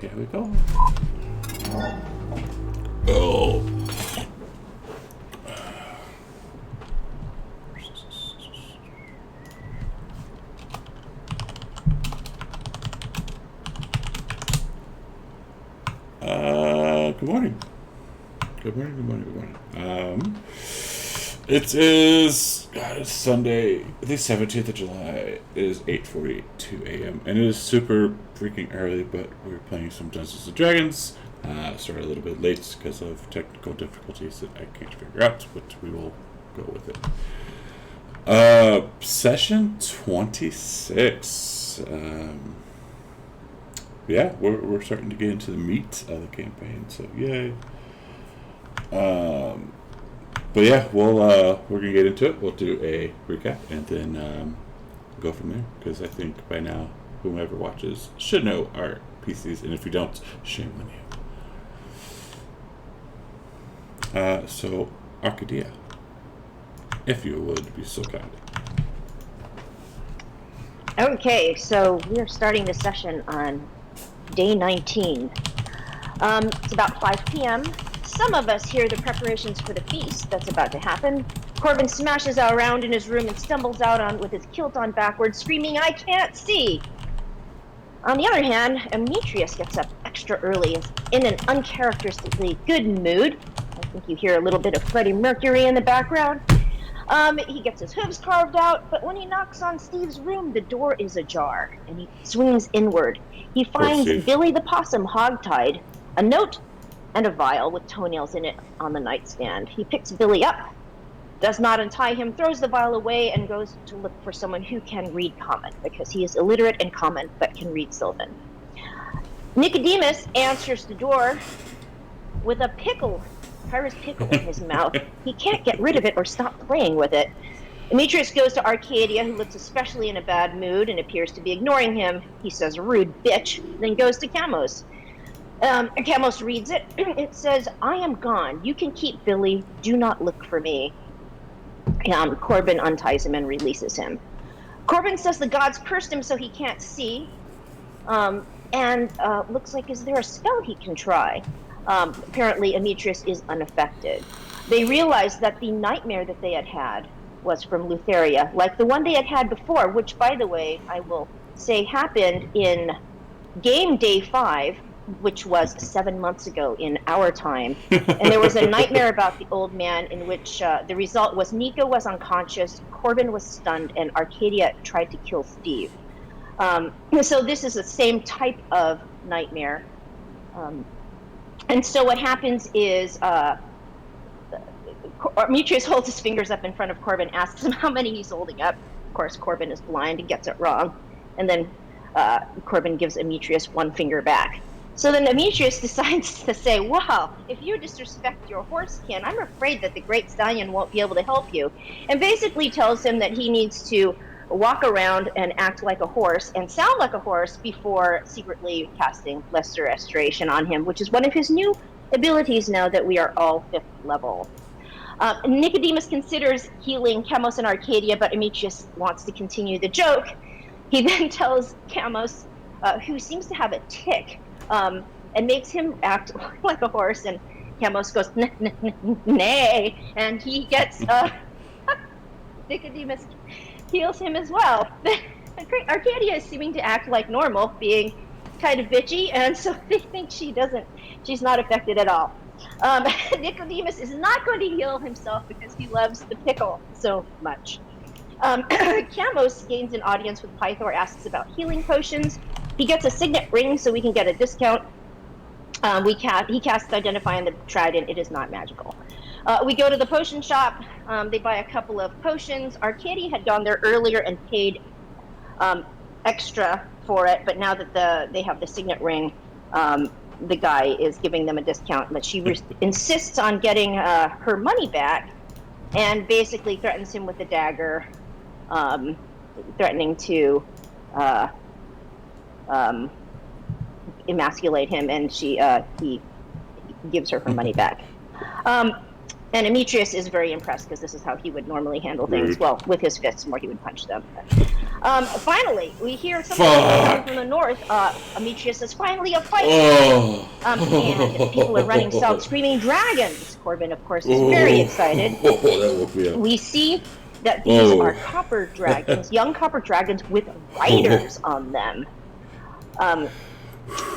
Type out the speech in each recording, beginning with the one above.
Here we go. Oh. Good morning. Good morning. It is it's Sunday, the 17th of July. It is 8:42 a.m. and it is super freaking early, but we're playing some Dungeons and Dragons. Started a little bit late because of technical difficulties that I can't figure out, but we will go with it. Session 26. Yeah, we're starting to get into the meat of the campaign, so yay. But yeah, we're gonna get into it. We'll do a recap and then go from there, because I think by now whomever watches should know our PCs, and if you don't, shame on you. So Arcadia, if you would be so kind. Okay, so we're starting the session on day 19. It's about 5 p.m. Some of us hear the preparations for the feast that's about to happen. Corbin smashes around in his room and stumbles out on with his kilt on backwards, screaming, "I can't see!" On the other hand, Demetrius gets up extra early in an uncharacteristically good mood. I think you hear a little bit of Freddie Mercury in the background. He gets his hooves carved out, but when he knocks on Steve's room, the door is ajar, and he swings inward. He finds Billy the Possum hogtied, a note and a vial with toenails in it on the nightstand. He picks Billy up, does not untie him, throws the vial away, and goes to look for someone who can read Common, because he is illiterate in Common, but can read Sylvan. Nicodemus answers the door with a pickle, Pyra's pickle in his mouth. He can't get rid of it or stop playing with it. Demetrius goes to Arcadia, who looks especially in a bad mood and appears to be ignoring him. He says, "Rude bitch," then goes to Camos. Camos reads it. It says, "I am gone. You can keep Billy. Do not look for me." Corbin unties him and releases him. Corbin says the gods cursed him so he can't see. And looks like, is there a spell he can try? Apparently, Demetrius is unaffected. They realize that the nightmare that they had was from Lutheria, like the one they had before, which, by the way, I will say happened in game day 5, which was 7 months ago in our time. And there was a nightmare about the old man in which the result was Nico was unconscious, Corbin was stunned, and Arcadia tried to kill Steve. So this is the same type of nightmare. And so what happens is Demetrius holds his fingers up in front of Corbin, asks him how many he's holding up. Of course, Corbin is blind and gets it wrong. And then Corbin gives Demetrius one finger back. So then Demetrius decides to say, "Wow, if you disrespect your horsekin, I'm afraid that the great stallion won't be able to help you." And basically tells him that he needs to walk around and act like a horse and sound like a horse before secretly casting Lesser Restoration on him, which is one of his new abilities now that we are all 5th level. Nicodemus considers healing Camos and Arcadia, but Demetrius wants to continue the joke. He then tells Camos, who seems to have a tick, and makes him act like a horse. And Camos goes, nay, and he gets Nicodemus heals him as well. Arcadia is seeming to act like normal, being kind of bitchy, and so they think she's not affected at all. Nicodemus is not going to heal himself because he loves the pickle so much. Camos gains an audience with Pythor, asks about healing potions. He gets a signet ring so we can get a discount. He casts Identify on the Trident. It is not magical. We go to the potion shop. They buy a couple of potions. Arcadia had gone there earlier and paid extra for it, but now that they have the signet ring, the guy is giving them a discount, but she insists on getting her money back and basically threatens him with a dagger, threatening to emasculate him, and he gives her money back. And Demetrius is very impressed because this is how he would normally handle things. Well, with his fists more, he would punch them. Finally, we hear something coming from the north. Demetrius says, finally a fight! And people are running south screaming, dragons! Corbin, of course, is very excited. We see that these are copper dragons, young copper dragons with riders on them.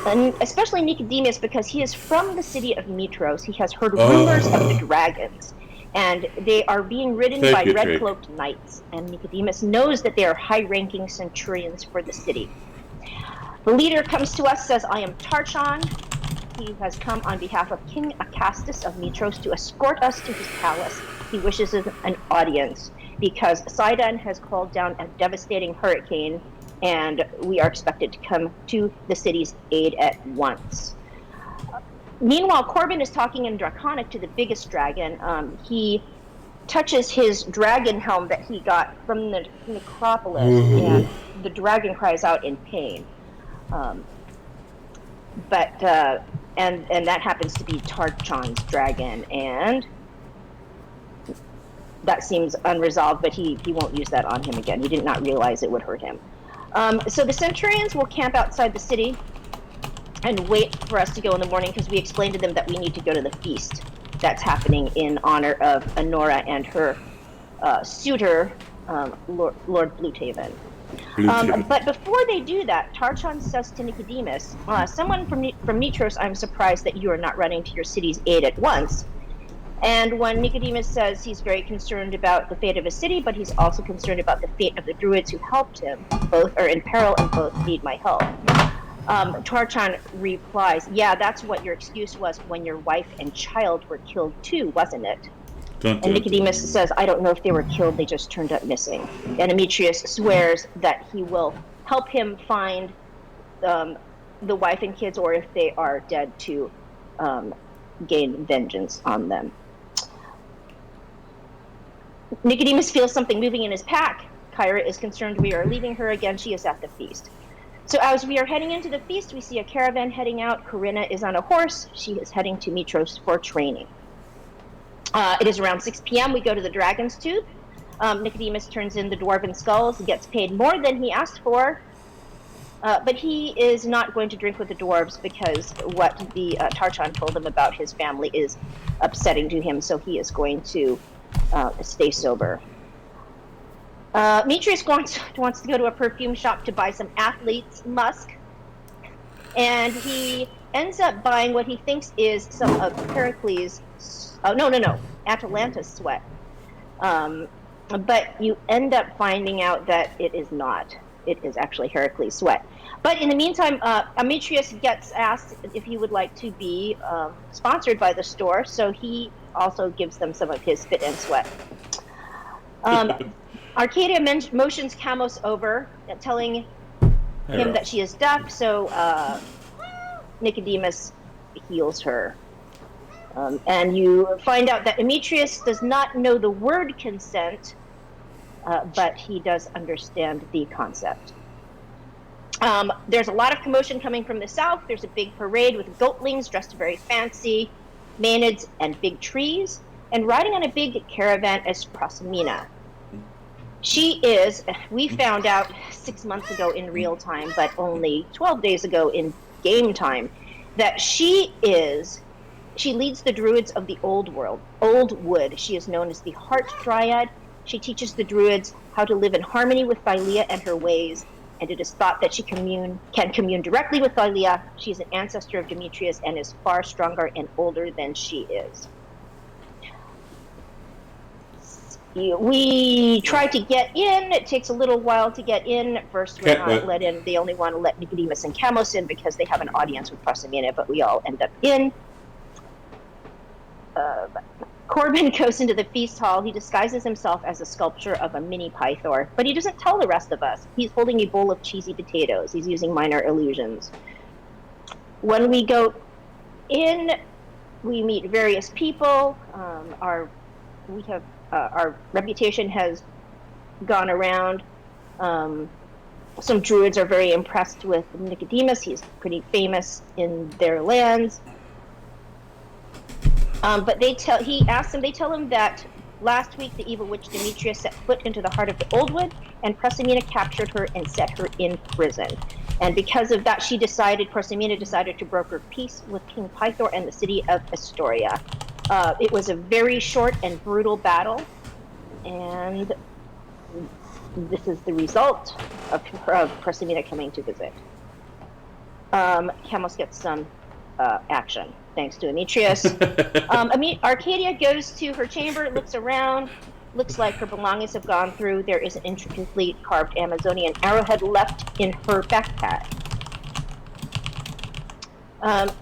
And especially Nicodemus, because he is from the city of Mitros. He has heard rumors of the dragons, and they are being ridden by red-cloaked knights. And Nicodemus knows that they are high-ranking centurions for the city. The leader comes to us, says, I am Tarchon. He has come on behalf of King Acastus of Mitros to escort us to his palace. He wishes an audience because Sidon has called down a devastating hurricane, and we are expected to come to the city's aid at once. Meanwhile, Corbin is talking in Draconic to the biggest dragon. He touches his dragon helm that he got from the necropolis, and the dragon cries out in pain. And that happens to be Tarchon's dragon, and that seems unresolved, but he won't use that on him again. He did not realize it would hurt him. So the Centurions will camp outside the city and wait for us to go in the morning because we explained to them that we need to go to the feast that's happening in honor of Honora and her suitor, Lord Bluetaven. But before they do that, Tarchon says to Nicodemus, someone from Mitros, I'm surprised that you are not running to your city's aid at once. And when Nicodemus says he's very concerned about the fate of his city, but he's also concerned about the fate of the druids who helped him, both are in peril and both need my help. Tarchon replies, yeah, that's what your excuse was when your wife and child were killed too, wasn't it? And Nicodemus says, I don't know if they were killed, they just turned up missing. And Demetrius swears that he will help him find the wife and kids, or if they are dead, to gain vengeance on them. Nicodemus feels something moving in his pack. Kyra is concerned we are leaving her again. She is at the feast. So as we are heading into the feast, we see a caravan heading out. Corinna is on a horse. She is heading to Mitros for training. It is around 6 p.m. We go to the Dragon's Tooth. Nicodemus turns in the dwarven skulls and gets paid more than he asked for. But he is not going to drink with the dwarves because what the Tarchon told him about his family is upsetting to him, so he is going to stay sober. Demetrius wants to go to a perfume shop to buy some athlete's musk, and he ends up buying what he thinks is some of Heracles' Atalanta's sweat. But you end up finding out that it is not. It is actually Heracles' sweat. But in the meantime, Demetrius gets asked if he would like to be sponsored by the store, so he also gives them some of his spit and sweat. Arcadia motions Camos over, telling him that she is deaf, so Nicodemus heals her. And you find out that Demetrius does not know the word consent, but he does understand the concept. There's a lot of commotion coming from the south. There's a big parade with goatlings dressed very fancy, maenads, and big trees. And riding on a big caravan is Prosimina. She is, we found out 6 months ago in real time, but only 12 days ago in game time, that she leads the druids of the old wood. She is known as the Heart Dryad. She teaches the druids how to live in harmony with Thylea and her ways, and it is thought that she can commune directly with Thylea. She is an ancestor of Demetrius and is far stronger and older than she is. We try to get in. It takes a little while to get in. First, we're not let in. They only want to let Nicodemus and Chamos in because they have an audience with Proserpina, but we all end up in. Corbin goes into the feast hall. He disguises himself as a sculpture of a mini Pythor, but he doesn't tell the rest of us. He's holding a bowl of cheesy potatoes. He's using minor illusions. When we go in, we meet various people. Our reputation has gone around. Some druids are very impressed with Nicodemus. He's pretty famous in their lands. But they tell him that last week the evil witch Demetria set foot into the heart of the Old Wood, and Proserpina captured her and set her in prison. And because of that, Proserpina decided to broker peace with King Pythor and the city of Astoria. It was a very short and brutal battle, and this is the result of Proserpina coming to visit. Chamos gets some action, thanks to Demetrius. Arcadia goes to her chamber, looks around, looks like her belongings have gone through. There is an intricately carved Amazonian arrowhead left in her backpack.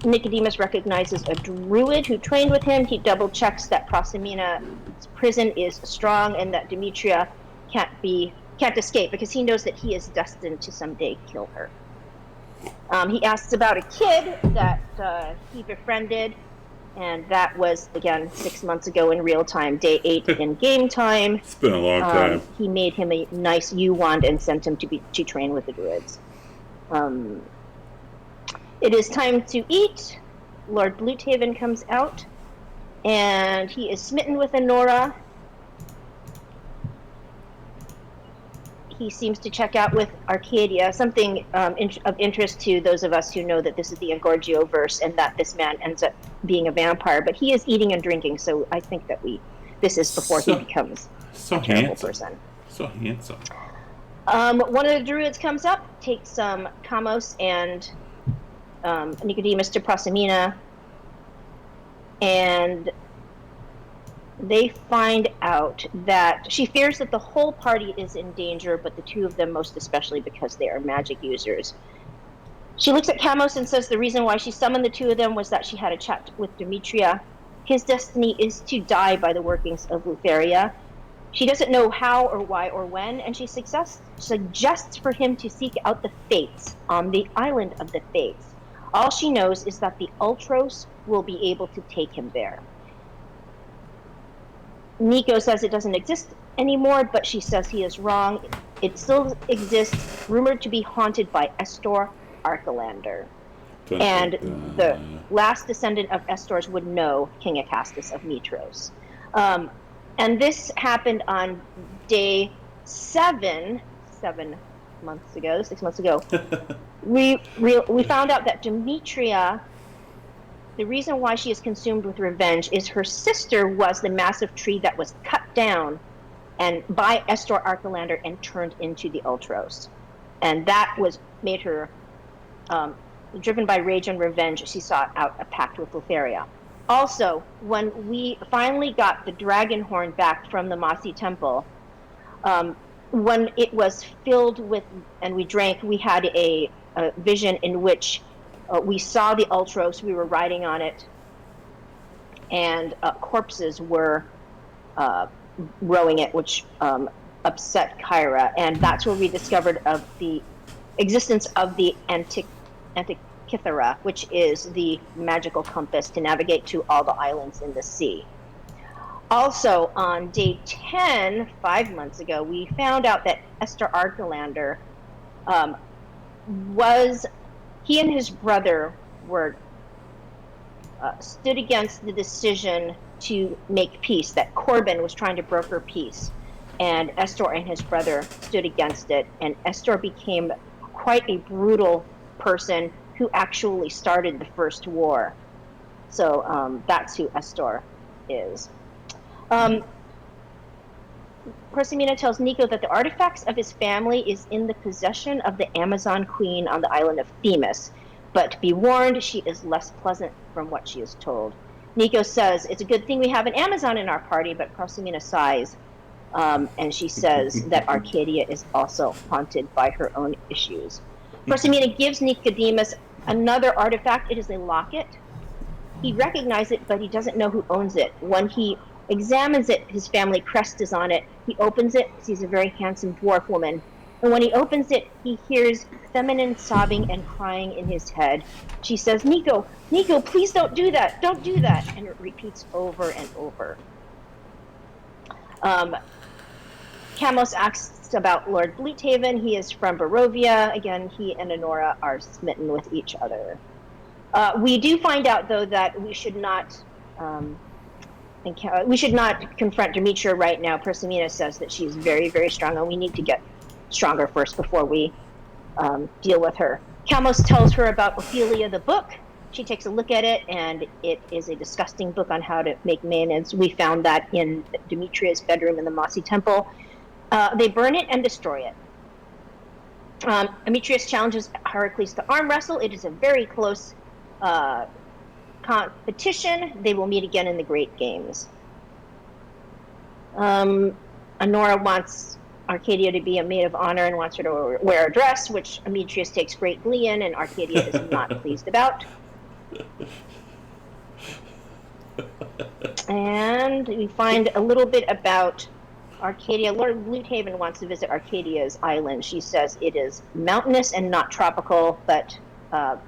Nicodemus recognizes a druid who trained with him. He double checks that Proserpina's prison is strong and that Demetria can't escape, because he knows that he is destined to someday kill her. He asks about a kid that he befriended, and that was, again, 6 months ago in real time, day 8 in game time. It's been a long time. He made him a nice U-wand and sent him to train with the druids. It is time to eat. Lord Bluethaven comes out, and he is smitten with Honora. He seems to check out with Arcadia, something of interest to those of us who know that this is the Engorgio verse and that this man ends up being a vampire. But he is eating and drinking, so I think that this is before he becomes a terrible person. So handsome. One of the druids comes up, takes Chamos and Nicodemus to Proserpina, and they find out that she fears that the whole party is in danger, but the two of them most especially, because they are magic users. She looks at Chamos and says the reason why she summoned the two of them was that she had a chat with Demetria. His destiny is to die by the workings of Lutheria. She doesn't know how or why or when, and she suggests for him to seek out the Fates on the island of the Fates. All she knows is that the Ultros will be able to take him there. Nico says it doesn't exist anymore, but she says he is wrong. It still exists, rumored to be haunted by Estor Archelander. And the last descendant of Estor's would know King Acastus of Mitros. And this happened on day 7 months ago, 6 months ago. We found out that Demetria, the reason why she is consumed with revenge is her sister was the massive tree that was cut down and by Estor Archelander and turned into the Ultros. And that made her, driven by rage and revenge, she sought out a pact with Lutheria. Also, when we finally got the dragon horn back from the Masi Temple, when it was filled with, and we drank, we had a vision in which we saw the Ultros, we were riding on it, and corpses were rowing it, which upset Kyra. And that's where we discovered of the existence of the Antikythera, which is the magical compass to navigate to all the islands in the sea. Also, on day 10, 5 months ago, we found out that Estor Archelander he and his brother stood against the decision to make peace, that Corbin was trying to broker peace, and Estor and his brother stood against it, and Estor became quite a brutal person who actually started the first war. So that's who Estor is. Proserpina tells Nico that the artifacts of his family is in the possession of the Amazon Queen on the island of Themis, but be warned, she is less pleasant from what she is told. Nico says, it's a good thing we have an Amazon in our party, but Proserpina sighs, and she says that Arcadia is also haunted by her own issues. Proserpina gives Nicodemus another artifact. It is a locket. He recognizes it, but he doesn't know who owns it. When he examines it, his family crest is on it. He opens it, sees a very handsome dwarf woman. And when he opens it, he hears feminine sobbing and crying in his head. She says, Nico, please don't do that. Don't do that. And it repeats over and over. Camos asks about Lord Bluethaven. He is from Barovia. Again, he and Honora are smitten with each other. We do find out, though, that we should not confront Demetria right now. Proserpina says that she is very, very strong, and we need to get stronger first before we deal with her. Camos tells her about Ophelia the book. She takes a look at it, and it is a disgusting book on how to make mayonnaise. We found that in Demetria's bedroom in the Mossy Temple. They burn it and destroy it. Demetrius challenges Heracles to arm wrestle. It is a very close competition. They will meet again in the Great Games. Honora wants Arcadia to be a maid of honor and wants her to wear a dress, which Demetrius takes great glee in, and Arcadia is not pleased about. And we find a little bit about Arcadia. Lord Bluethaven wants to visit Arcadia's island. She says it is mountainous and not tropical, but the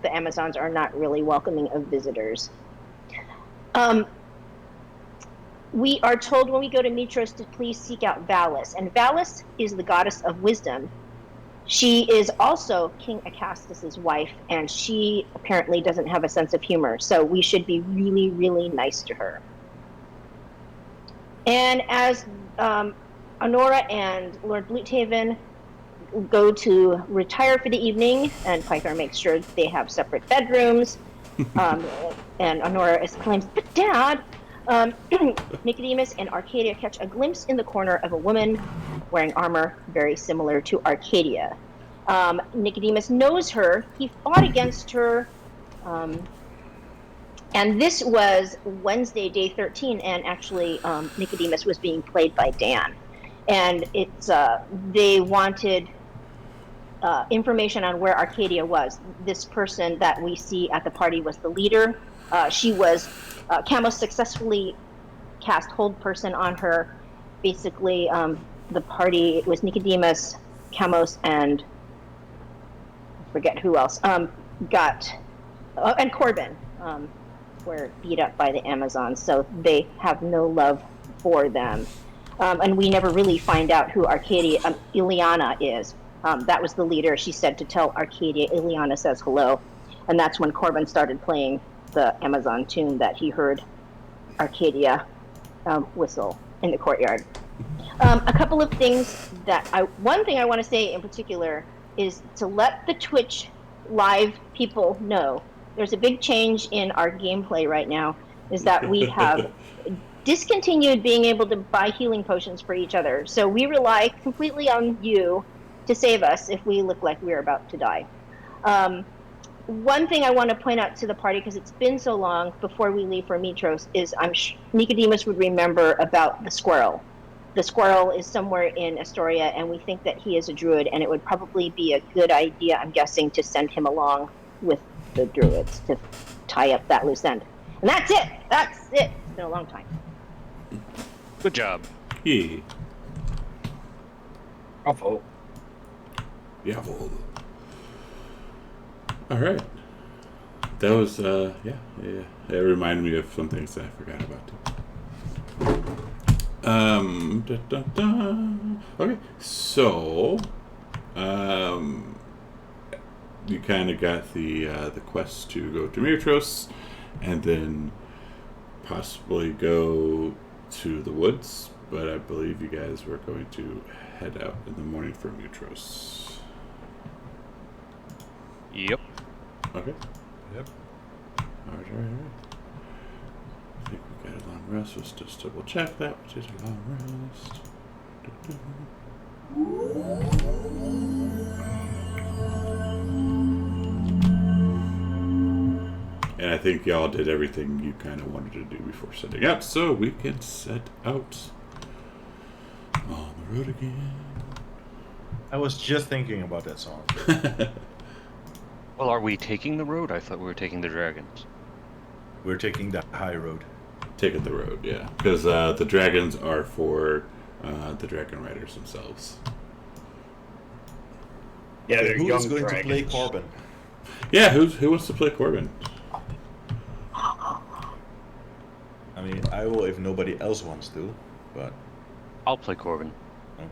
Amazons are not really welcoming of visitors. We are told when we go to Mitros to please seek out Valis. And Valis is the goddess of wisdom. She is also King Acastus's wife, and she apparently doesn't have a sense of humor. So we should be really, really nice to her. And as Honora and Lord Bluethaven go to retire for the evening, and Pythor makes sure they have separate bedrooms, and Honora exclaims, "But Dad!" Nicodemus and Arcadia catch a glimpse in the corner of a woman wearing armor very similar to Arcadia. Nicodemus knows her. He fought against her, and this was Wednesday, day 13, and actually Nicodemus was being played by Dan. And it's they wanted information on where Arcadia was. This person that we see at the party was the leader. She was, Camos successfully cast hold person on her. Basically, the party, it was Nicodemus, Camos, and I forget who else, and Corbin, were beat up by the Amazons, so they have no love for them. And we never really find out who Arcadia, Ileana is. That was the leader. She said to tell Arcadia, Ileana says hello. And that's when Corbin started playing the Amazon tune that he heard Arcadia whistle in the courtyard. A couple of things one thing I want to say in particular is to let the Twitch live people know there's a big change in our gameplay right now, is that we have discontinued being able to buy healing potions for each other. So we rely completely on you to save us if we look like we're about to die. One thing I want to point out to the party, because it's been so long before we leave for Mitros, is Nicodemus would remember about the squirrel. The squirrel is somewhere in Astoria, and we think that he is a druid, and it would probably be a good idea, I'm guessing, to send him along with the druids to tie up that loose end. And that's it! That's it! It's been a long time. Good job. Yeah. Bravo. Yeah. All right. That was yeah. It reminded me of some things that I forgot about. Okay, so you kind of got the quest to go to Mirtros, and then possibly go to the woods. But I believe you guys were going to head out in the morning for Mirtros. Yep. Okay. Yep. Alright. I think we got a long rest. Let's just double check that, which is a long rest. And I think y'all did everything you kind of wanted to do before setting out, so we can set out on the road again. I was just thinking about that song. Well, are we taking the road? I thought we were taking the dragons. We're taking the high road. Taking the road, yeah. Because the dragons are for the dragon riders themselves. Yeah, they're Who young is going dragons. to play Corbin? Yeah, who wants to play Corbin? I mean, I will if nobody else wants to, but I'll play Corbin. okay.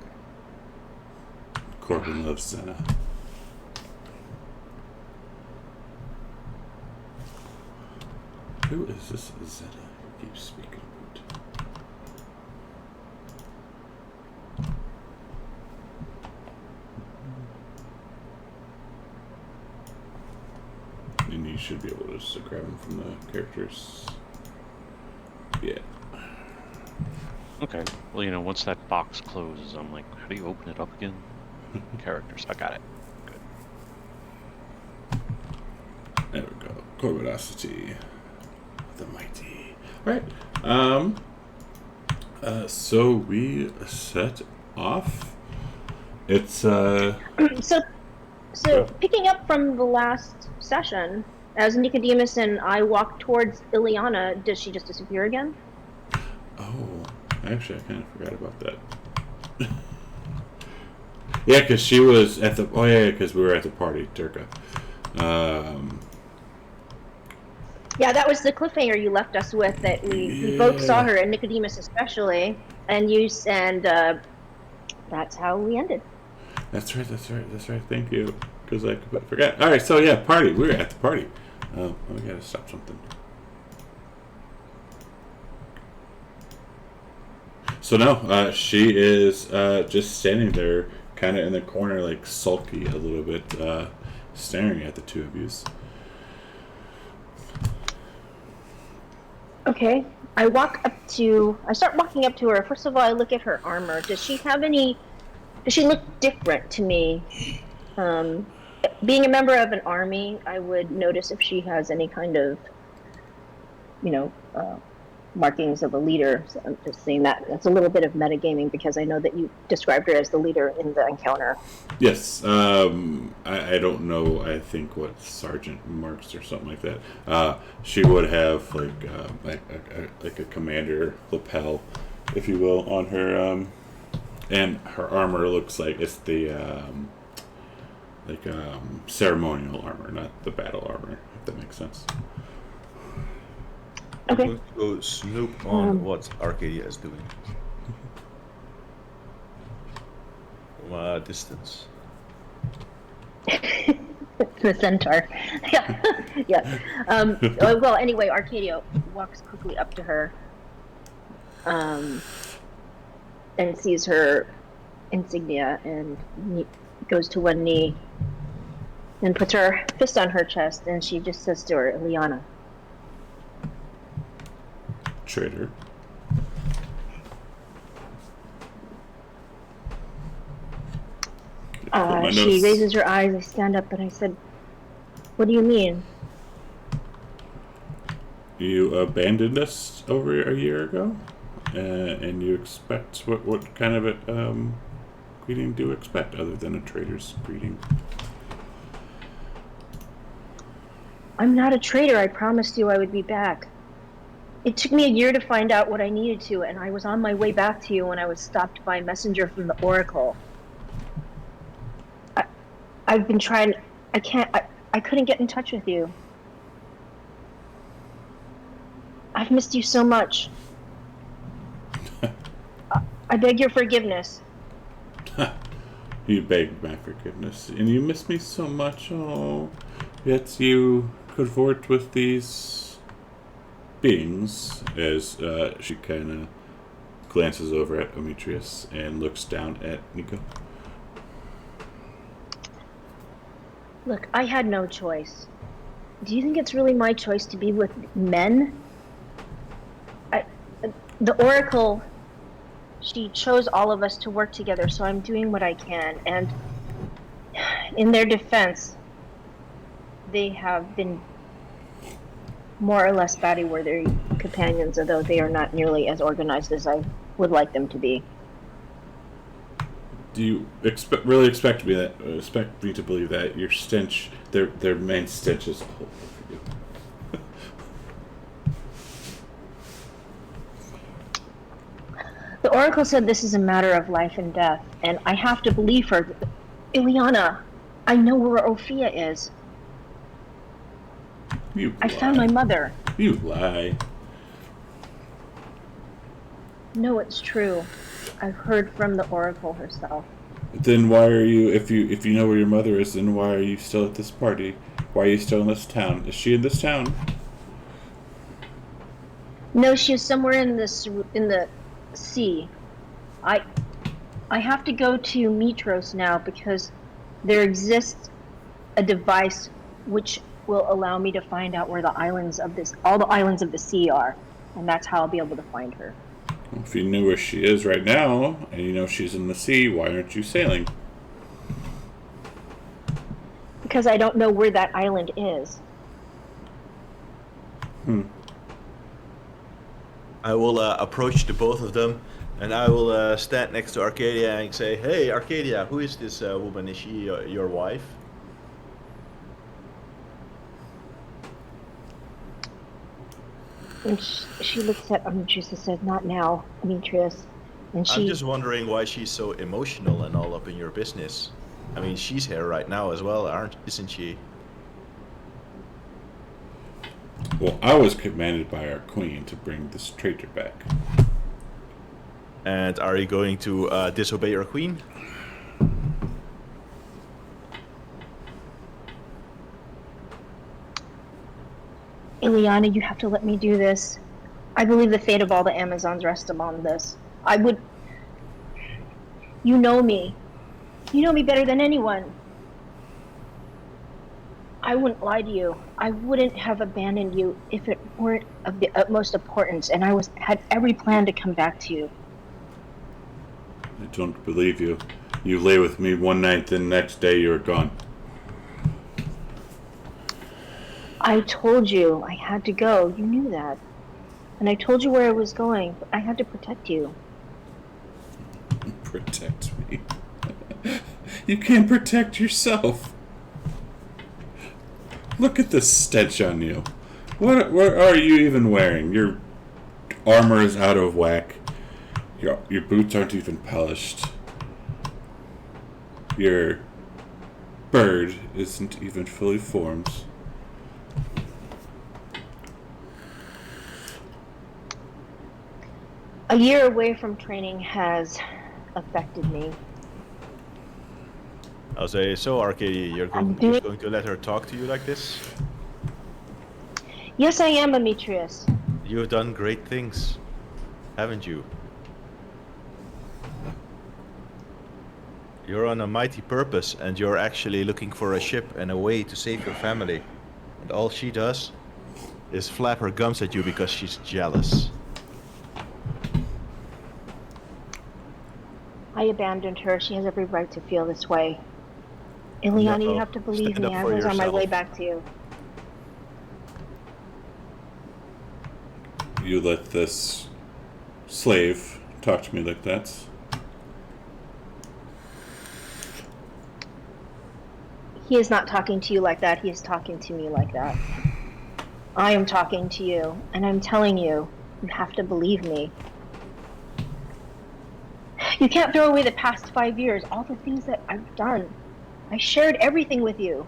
Corbin loves Senna. Who is this Zeta who keeps speaking about? And you should be able to just grab them from the characters. Yeah. Okay. Well, once that box closes, I'm like, how do you open it up again? Characters. I got it. Good. There we go. Corbidosity. The mighty. Alright. So we set off. It's So picking up from the last session, as Nicodemus and I walk towards Ileana, does she just disappear again? Oh, actually, I kind of forgot about that. Yeah, because she was at the. Oh yeah, because we were at the party, Turka. Yeah, that was the cliffhanger you left us with. That we both saw her, and Nicodemus especially, and that's how we ended. That's right. Thank you, because I forgot. All right, so yeah, party. We were at the party. We gotta stop something. So no, she is just standing there, kind of in the corner, like sulky a little bit, staring at the two of you. Okay, I start walking up to her. First of all, I look at her armor. Does she look different to me? Being a member of an army, I would notice if she has any kind of, markings of a leader. So I'm just saying that's a little bit of metagaming because I know that you described her as the leader in the encounter. Yes. I don't know. I think what sergeant marks or something like that. She would have like a commander lapel, if you will, on her. And her armor looks like it's the ceremonial armor, not the battle armor. If that makes sense. Okay. I'm going to go snoop on what Arcadia is doing. From a distance. The centaur. Yeah. Well, anyway, Arcadia walks quickly up to her, and sees her insignia, and goes to one knee, and puts her fist on her chest, and she just says to her, "Ileana." Traitor. She raises her eyes. I stand up and I said, "What do you mean?" You abandoned us over a year ago, and you expect what kind of a greeting do you expect other than a traitor's greeting? I'm not a traitor. I promised you I would be back. It took me a year to find out what I needed to, and I was on my way back to you when I was stopped by a messenger from the Oracle. I've been trying. I couldn't get in touch with you. I've missed you so much. I beg your forgiveness. You begged my forgiveness, and you miss me so much. Oh, yet you could work with these beings. As she kind of glances over at Demetrius and looks down at Nico. Look, I had no choice. Do you think it's really my choice to be with men? The Oracle, she chose all of us to work together, so I'm doing what I can. And in their defense, they have been more or less batty-worthy companions, although they are not nearly as organized as I would like them to be. Do you really expect me to believe that your stench, their main stench is all over you? The Oracle said this is a matter of life and death, and I have to believe her. Ileana, I know where Ophia is. I found my mother. You lie. No, it's true. I've heard from the Oracle herself. Then why are you, if you know where your mother is, then why are you still at this party? Why are you still in this town? Is she in this town? No, she's somewhere in the sea. I have to go to Mitros now because there exists a device which will allow me to find out where all the islands of the sea are, and that's how I'll be able to find her. Well, if you knew where she is right now, and you know she's in the sea, why aren't you sailing? Because I don't know where that island is. I will approach the both of them, and I will stand next to Arcadia and say, "Hey, Arcadia, who is this woman? Is she your wife?" And she looks at Demetrius and says, "Not now, Demetrius." And I'm just wondering why she's so emotional and all up in your business. I mean, she's here right now as well, isn't she? Well, I was commanded by our queen to bring this traitor back. And are you going to disobey your queen? Ileana, you have to let me do this. I believe the fate of all the Amazons rests upon this. You know me. You know me better than anyone. I wouldn't lie to you. I wouldn't have abandoned you if it weren't of the utmost importance, and I had every plan to come back to you. I don't believe you. You lay with me one night, then the next day you were gone. I told you I had to go. You knew that. And I told you where I was going, but I had to protect you. Protect me? You can't protect yourself. Look at the stench on you. What are you even wearing? Your armor is out of whack. Your boots aren't even polished. Your bird isn't even fully formed. A year away from training has affected me. I'll say, so Arcadia, you're going to let her talk to you like this? Yes, I am, Demetrius. You have done great things, haven't you? You're on a mighty purpose, and you're actually looking for a ship and a way to save your family. And all she does is flap her gums at you because she's jealous. I abandoned her. She has every right to feel this way. Ileana, you have to believe me. I was on my way back to you. You let this slave talk to me like that? He is not talking to you like that. He is talking to me like that. I am talking to you, and I'm telling you, you have to believe me. You can't throw away the past 5 years, all the things that I've done. I shared everything with you.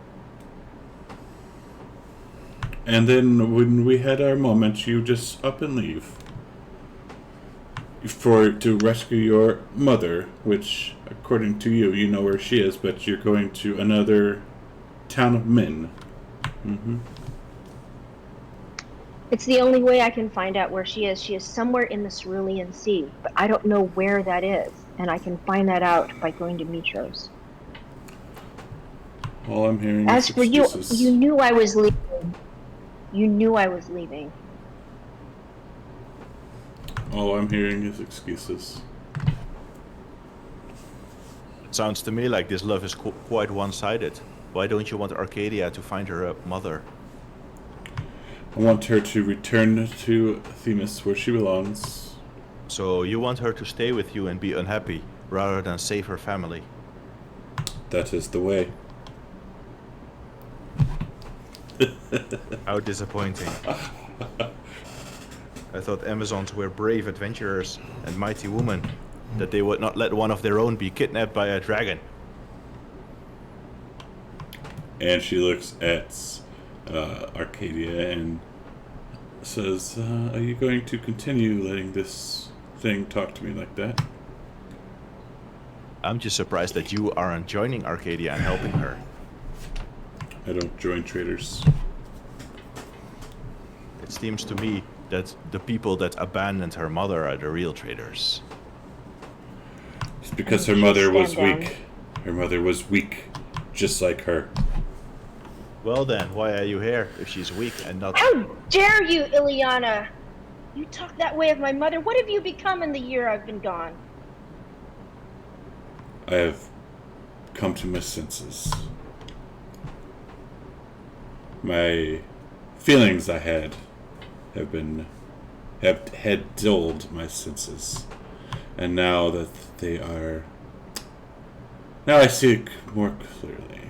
And then when we had our moment, you just up and leave. To rescue your mother, which, according to you, you know where she is, but you're going to another town of men. Mm-hmm. It's the only way I can find out where she is. She is somewhere in the Cerulean Sea, but I don't know where that is, and I can find that out by going to Mitros. All I'm hearing As is for you, excuses. you knew I was leaving. You knew I was leaving. All I'm hearing is excuses. It sounds to me like this love is quite one-sided. Why don't you want Arcadia to find her mother? I want her to return to Themis where she belongs. So you want her to stay with you and be unhappy, rather than save her family? That is the way. How disappointing. I thought Amazons were brave adventurers and mighty women, that they would not let one of their own be kidnapped by a dragon. And she looks at Arcadia and says, are you going to continue letting this thing talk to me like that? I'm just surprised that you aren't joining Arcadia and helping her. I don't join traitors. It seems to me that the people that abandoned her mother are the real traitors. It's because her mother was weak. Her mother was weak, just like her. Well then, why are you here if she's weak and not... How dare you, Ileana! You talk that way of my mother. What have you become in the year I've been gone? I have come to my senses. My feelings I had had dulled my senses. And now that they are... Now I see it more clearly.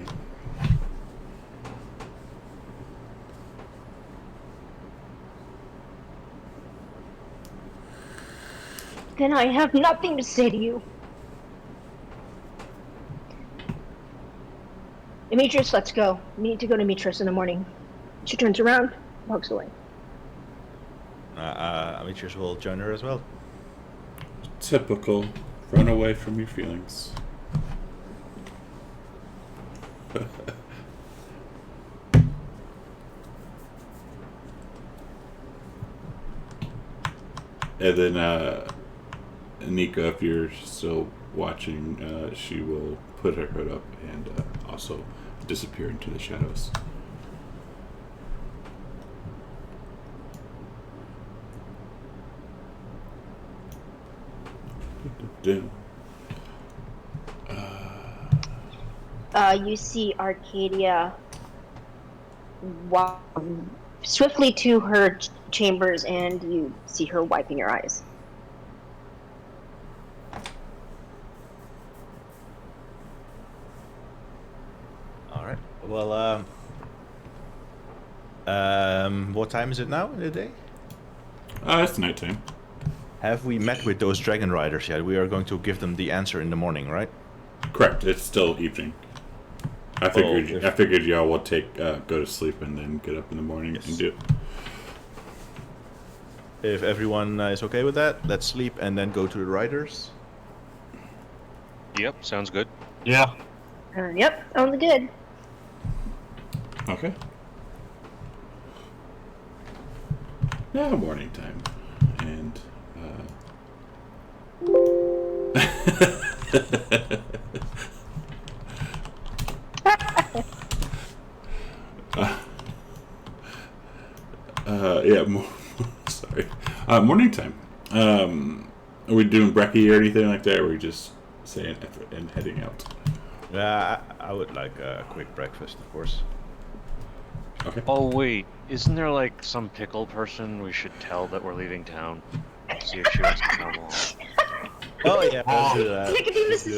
Then I have nothing to say to you. Demetrius, let's go. We need to go to Demetrius in the morning. She turns around, walks away. Demetrius will join her as well. Typical. Run away from your feelings. And then, Nika, if you're still watching, she will put her hood up and also disappear into the shadows. You see Arcadia walk swiftly to her chambers, and you see her wiping her eyes. All right. Well, what time is it now in the day? It's nighttime. Have we met with those dragon riders yet? We are going to give them the answer in the morning, right? Correct. It's still evening. I figured y'all would go to sleep and then get up in the morning and do it. If everyone is okay with that, let's sleep and then go to the riders. Yep, sounds good. Yeah. Yep, only good. Okay. Now morning time, and sorry. Morning time. Are we doing brekkie or anything like that? Or are we just saying effort and heading out? Yeah, I would like a quick breakfast, of course. Okay. Oh wait, isn't there like some pickle person we should tell that we're leaving town? See if she wants to come along. Oh yeah, let's do that. Nicodemus is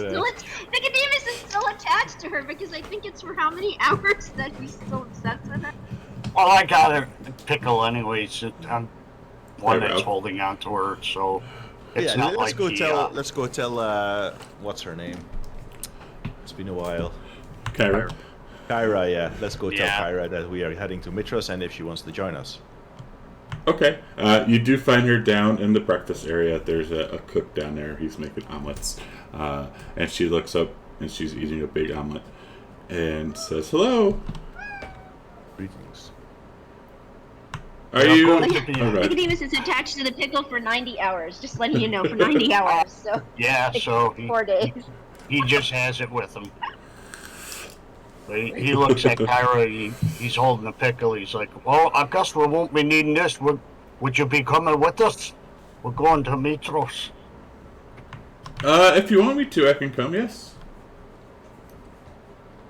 still attached to her because I think it's for how many hours that he's still obsessed with her. Well, I got a pickle anyways. I'm one Hey, that's Rob. holding on to her, so it's Yeah, not let's like go the, tell. Let's go tell. What's her name? It's been a while. Kyra. Kyra, yeah. Let's go tell Yeah. Kyra that we are heading to Mitros and if she wants to join us. Okay. You do find her down in the breakfast area. There's a cook down there. He's making omelets. And she looks up and she's eating a big omelet and says, "Hello. Greetings. Are Yeah, you?" go to the- All right. Nicodemus is attached to the pickle for 90 hours, just letting you know, for 90 hours. So Yeah, so 4 days. he just has it with him. He looks at Kyra. He's holding a pickle. He's like, "Well, I guess we won't be needing this. Would you be coming with us? We're going to Mitros." If you want me to, I can come. Yes.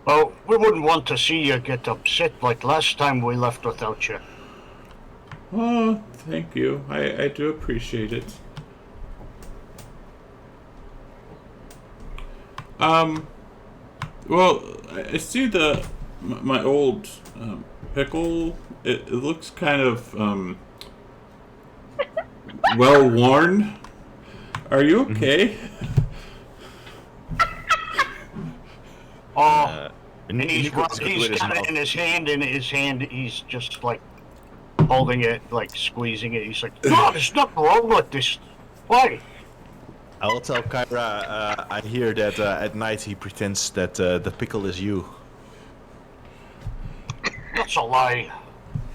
Well, we wouldn't want to see you get upset like last time we left without you. Oh, thank you. I do appreciate it. Well, I see my old pickle. It looks kind of well worn. Are you okay? Oh, And and he's got it in his hand. In his hand, he's just like holding it, like squeezing it. He's like, "No, there's nothing wrong with this. Why?" I'll tell Kyra, I hear that at night he pretends that the pickle is you. That's a lie.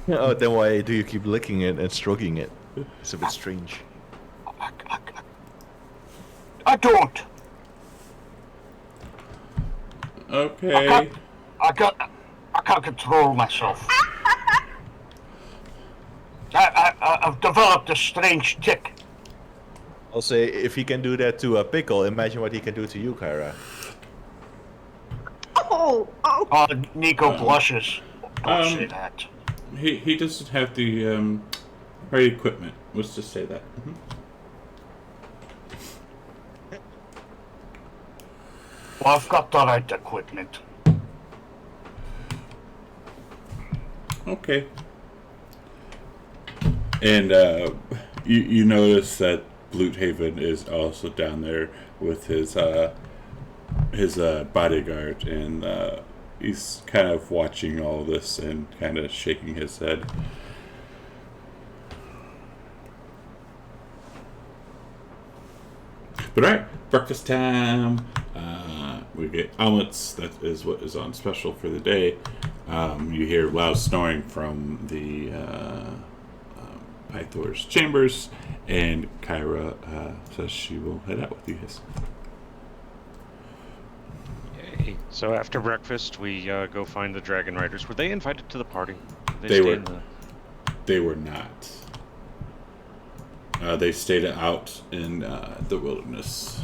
Oh, then why do you keep licking it and stroking it? It's a bit strange. I don't. Okay. I can't control myself. I've developed a strange tick. I'll say, if he can do that to a pickle, imagine what he can do to you, Kyra. Oh, Nico blushes. Don't say that. He doesn't have the right equipment. Let's just say that. Mm-hmm. Well, I've got the right equipment. Okay. And you notice that Bloodhaven is also down there with his bodyguard, and he's kind of watching all this and kind of shaking his head. But alright, breakfast time. We get omelets. That is what is on special for the day. You hear loud snoring from the Pythor's chambers, and Kyra says she will head out with you guys. Yay. So after breakfast, we go find the Dragon Riders. Were they invited to the party? They stay were. in the- They were not. They stayed out in the wilderness.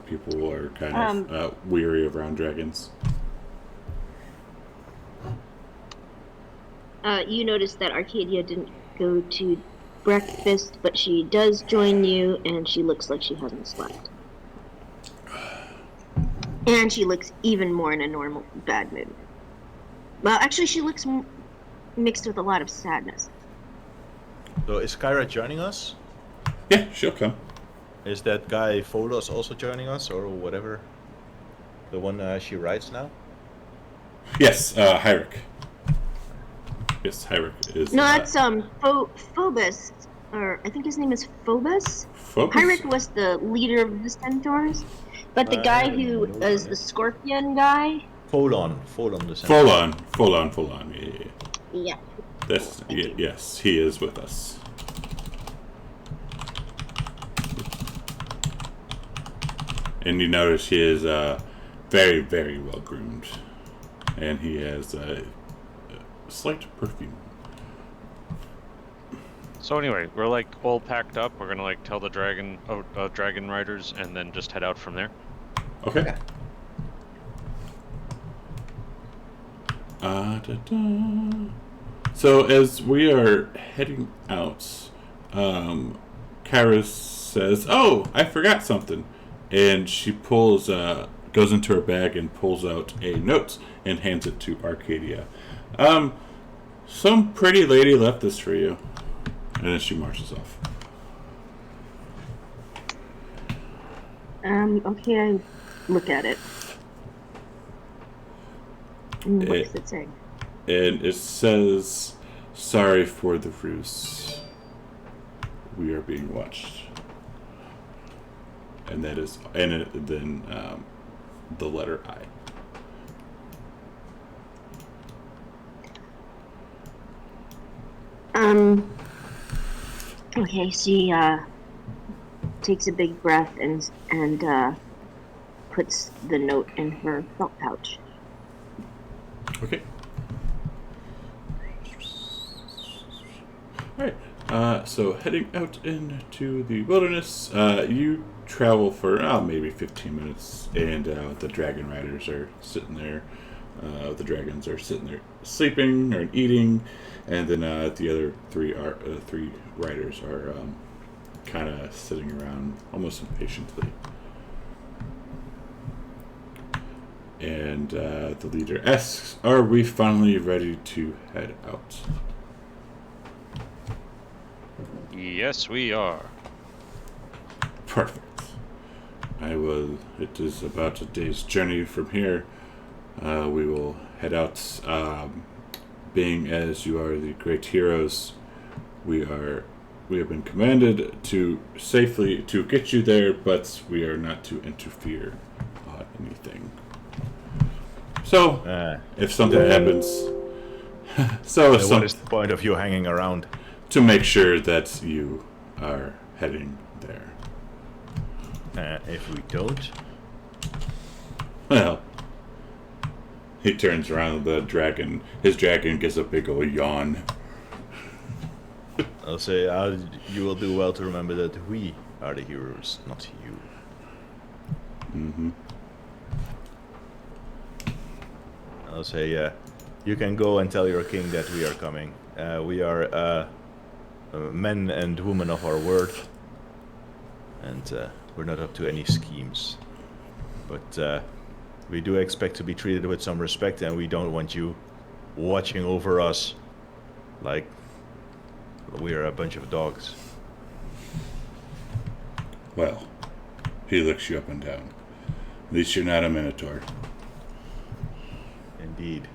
People are kind of weary of round dragons. You notice that Arcadia didn't go to breakfast, but she does join you, and she looks like she hasn't slept. And she looks even more in a normal bad mood. Well, actually, she looks mixed with a lot of sadness. So is Kyra joining us? Yeah, she'll come. Is that guy Folos also joining us, or whatever? The one she rides now? Yes, Hyric. Yes, Hyric is. No, that's Phobos, or I think his name is Phobos. Phobos? Hyric was the leader of the centaurs, but the guy who is the scorpion guy. Folon the centaur. Full on. Yeah. Yeah. That's yes, he is with us. And you notice he is very, very well groomed, and he has a slight perfume. So anyway, we're like all packed up. We're gonna like tell the Dragon Riders, and then just head out from there. Okay. So as we are heading out, Kyra says, "Oh, I forgot something," and she goes into her bag and pulls out a note and hands it to Arcadia. Some pretty lady left this for you, and then she marches off. Okay, I look at it. What does it say? And it says, "Sorry for the ruse. We are being watched." And that is, then the letter I. Okay, she takes a big breath and puts the note in her belt pouch. Okay. Alright. So heading out into the wilderness, you travel for maybe 15 minutes, and the dragon riders are sitting there. The dragons are sitting there sleeping or eating, and then the other three riders are kind of sitting around almost impatiently. And the leader asks, "Are we finally ready to head out?" Yes, we are. Perfect. It is about a day's journey from here. We will head out. Being as you are the great heroes, we have been commanded to safely to get you there, but we are not to interfere on anything. So, if something happens, what is the point of you hanging around? To make sure that you are heading there. If we don't, Well, he turns around. His dragon gives a big old yawn. I'll say you will do well to remember that we are the heroes, not you. Mm-hmm. I'll say you can go and tell your king that we are coming. We are men and women of our word, and we're not up to any schemes. But we do expect to be treated with some respect, and we don't want you watching over us like we are a bunch of dogs. Well, he looks you up and down. At least you're not a minotaur. Indeed.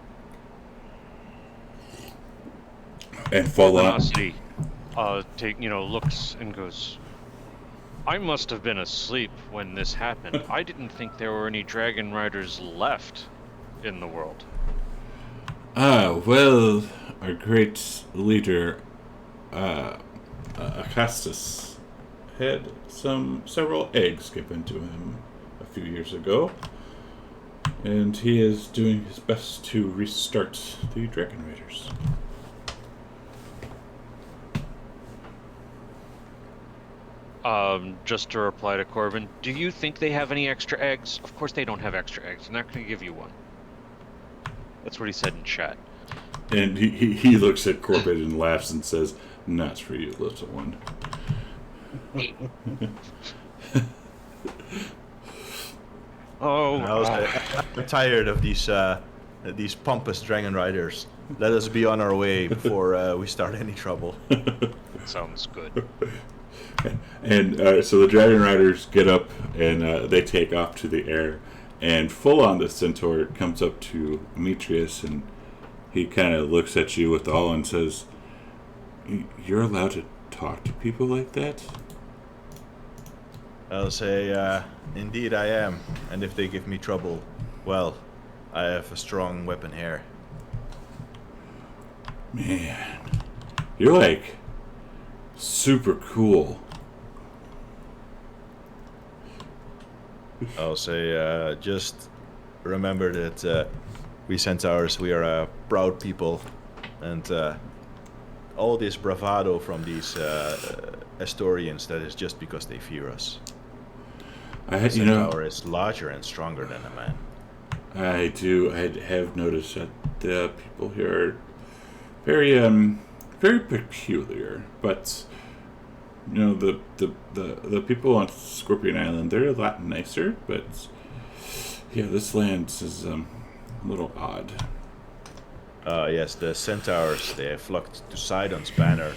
And full on. Velocity looks and goes, I must have been asleep when this happened. I didn't think there were any dragon riders left in the world. Well, our great leader, Acastus, had several eggs given to him a few years ago, and he is doing his best to restart the Dragon Raiders. Just to reply to Corbin, do you think they have any extra eggs? Of course they don't have extra eggs. They're not going to give you one. That's what he said in chat. And he looks at Corbin and laughs and says, "Not for you, little one." I'm tired of these pompous dragon riders. Let us be on our way before we start any trouble. Sounds good. And so the Dragon Riders get up and they take off to the air. And full on the centaur comes up to Demetrius and he kind of looks at you with awe and says, "You're allowed to talk to people like that?" I'll say, indeed I am. And if they give me trouble, well, I have a strong weapon here. Man, you're like super cool. I'll say, just remember that we centaurs, we are a proud people, and all this bravado from these Astorians, that is just because they fear us. A centaur is larger and stronger than a man. I have noticed that the people here are very very peculiar, but the people on Scorpion Island, they're a lot nicer, but yeah, this land is a little odd. Yes, the centaurs, they have flocked to Sidon's banner,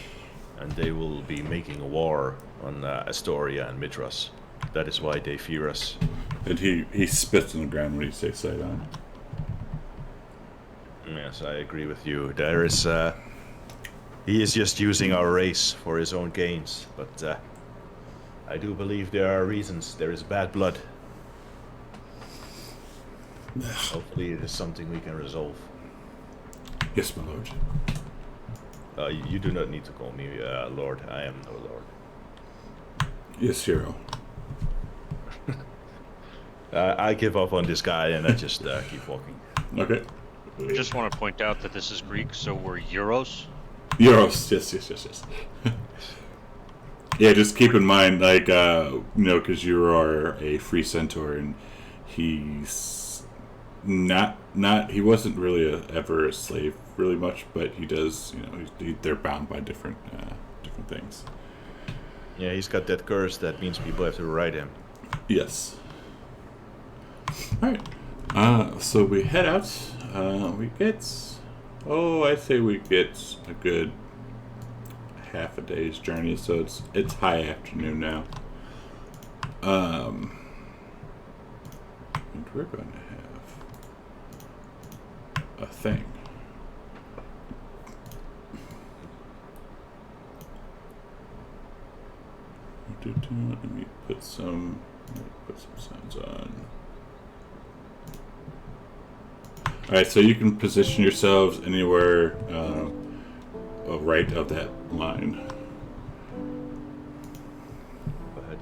and they will be making war on Astoria and Mitras. That is why they fear us. And he spits on the ground when he says Sidon. Yes, I agree with you. There is he is just using our race for his own gains, but I do believe there are reasons. There is bad blood. Hopefully it is something we can resolve. Yes, my lord. You do not need to call me Lord. I am no Lord. Yes, hero. I give up on this guy and I just keep walking. Okay. I just want to point out that this is Greek, so we're euros. Euros, yes. Yeah, just keep in mind, like, because you are a free centaur, and he's he wasn't really ever a slave really much, but he does, they're bound by different things. Yeah, he's got that curse that means people have to ride him. Yes. Alright. So we head out. I'd say we get a good half a day's journey, so it's high afternoon now. And we're going to have a thing. Let me put some sounds on. Alright, so you can position yourselves anywhere right of that line. Go ahead.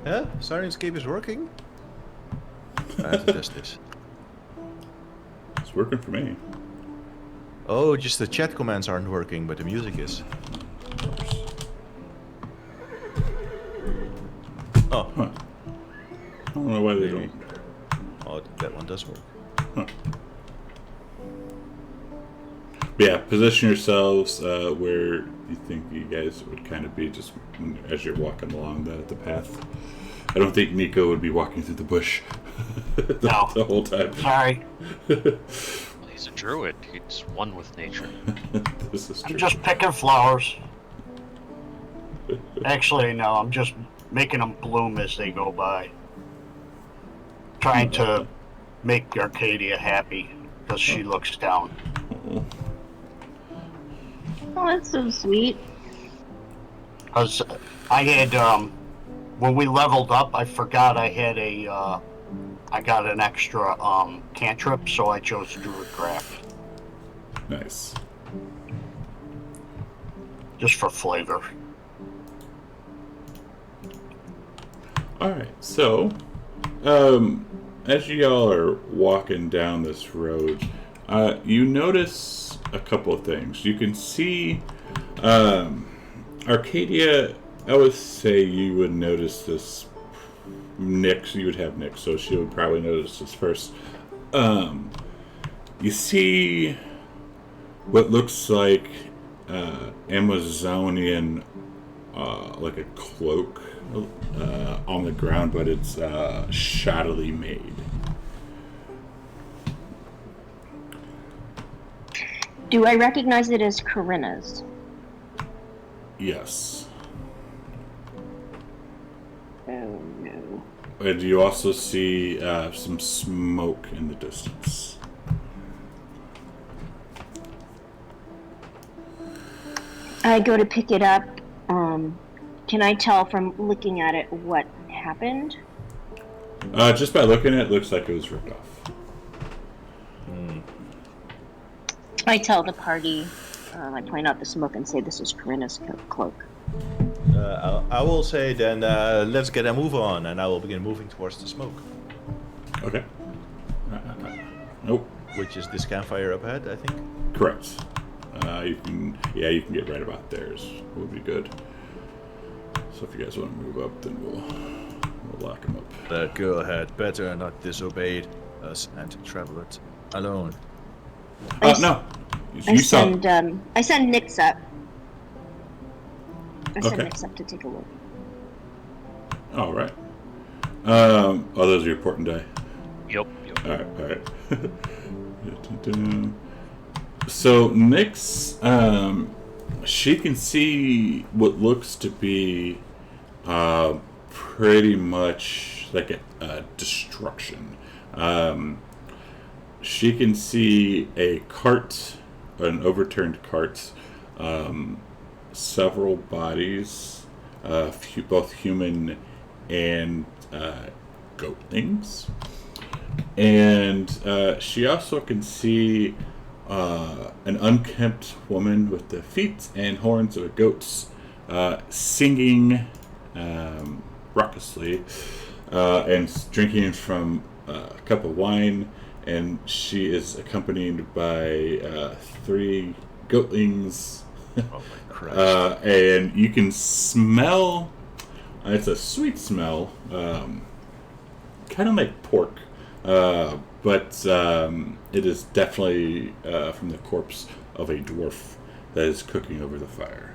Yeah, Sirenscape is working? I have to test this. It's working for me. Oh, just the chat commands aren't working, but the music is. Of course. Oh. Huh. I don't know why they don't. Oh, that one does work. Huh. Yeah, position yourselves where you think you guys would kind of be just as you're walking along the path. I don't think Nico would be walking through the bush the whole time. Sorry. He's a druid. He's one with nature. This is true. I'm just picking flowers. Actually, no, I'm just making them bloom as they go by. Trying to make Arcadia happy because she looks down. Oh, that's so sweet. Because I had, when we leveled up, I forgot I had I got an extra cantrip, so I chose Druidcraft. Nice. Just for flavor. Alright, so, as y'all are walking down this road, you notice a couple of things. You can see, Arcadia, I would say you would notice this. Nyx, you would have Nyx, so she would probably notice this first. You see what looks like Amazonian, like a cloak on the ground, but it's shoddily made. Do I recognize it as Corinna's? Yes. Oh no. And you also see some smoke in the distance. I go to pick it up. Can I tell from looking at it what happened? Just by looking at it, looks like it was ripped off. I tell the party, I point out the smoke and say this is Corinna's cloak. I will say then, let's get a move on, and I will begin moving towards the smoke. Okay. Nope. Which is this campfire up ahead, I think? Correct. You can get right about theirs. Would be good. So if you guys want to move up, then we'll lock them up. That girl had better not disobeyed us and traveled alone. No. I send Nyx up. I send Okay. Nyx up to take a look. All right. Oh, those are your portent die. Yep. All right. So Nyx, she can see what looks to be pretty much like a destruction. She can see a cart, an overturned cart, several bodies, both human and goat things. And she also can see an unkempt woman with the feet and horns of goats singing raucously and drinking from a cup of wine, and she is accompanied by 3 goatlings. Oh my Christ. And you can smell. It's a sweet smell, kind of like pork, but it is definitely from the corpse of a dwarf that is cooking over the fire.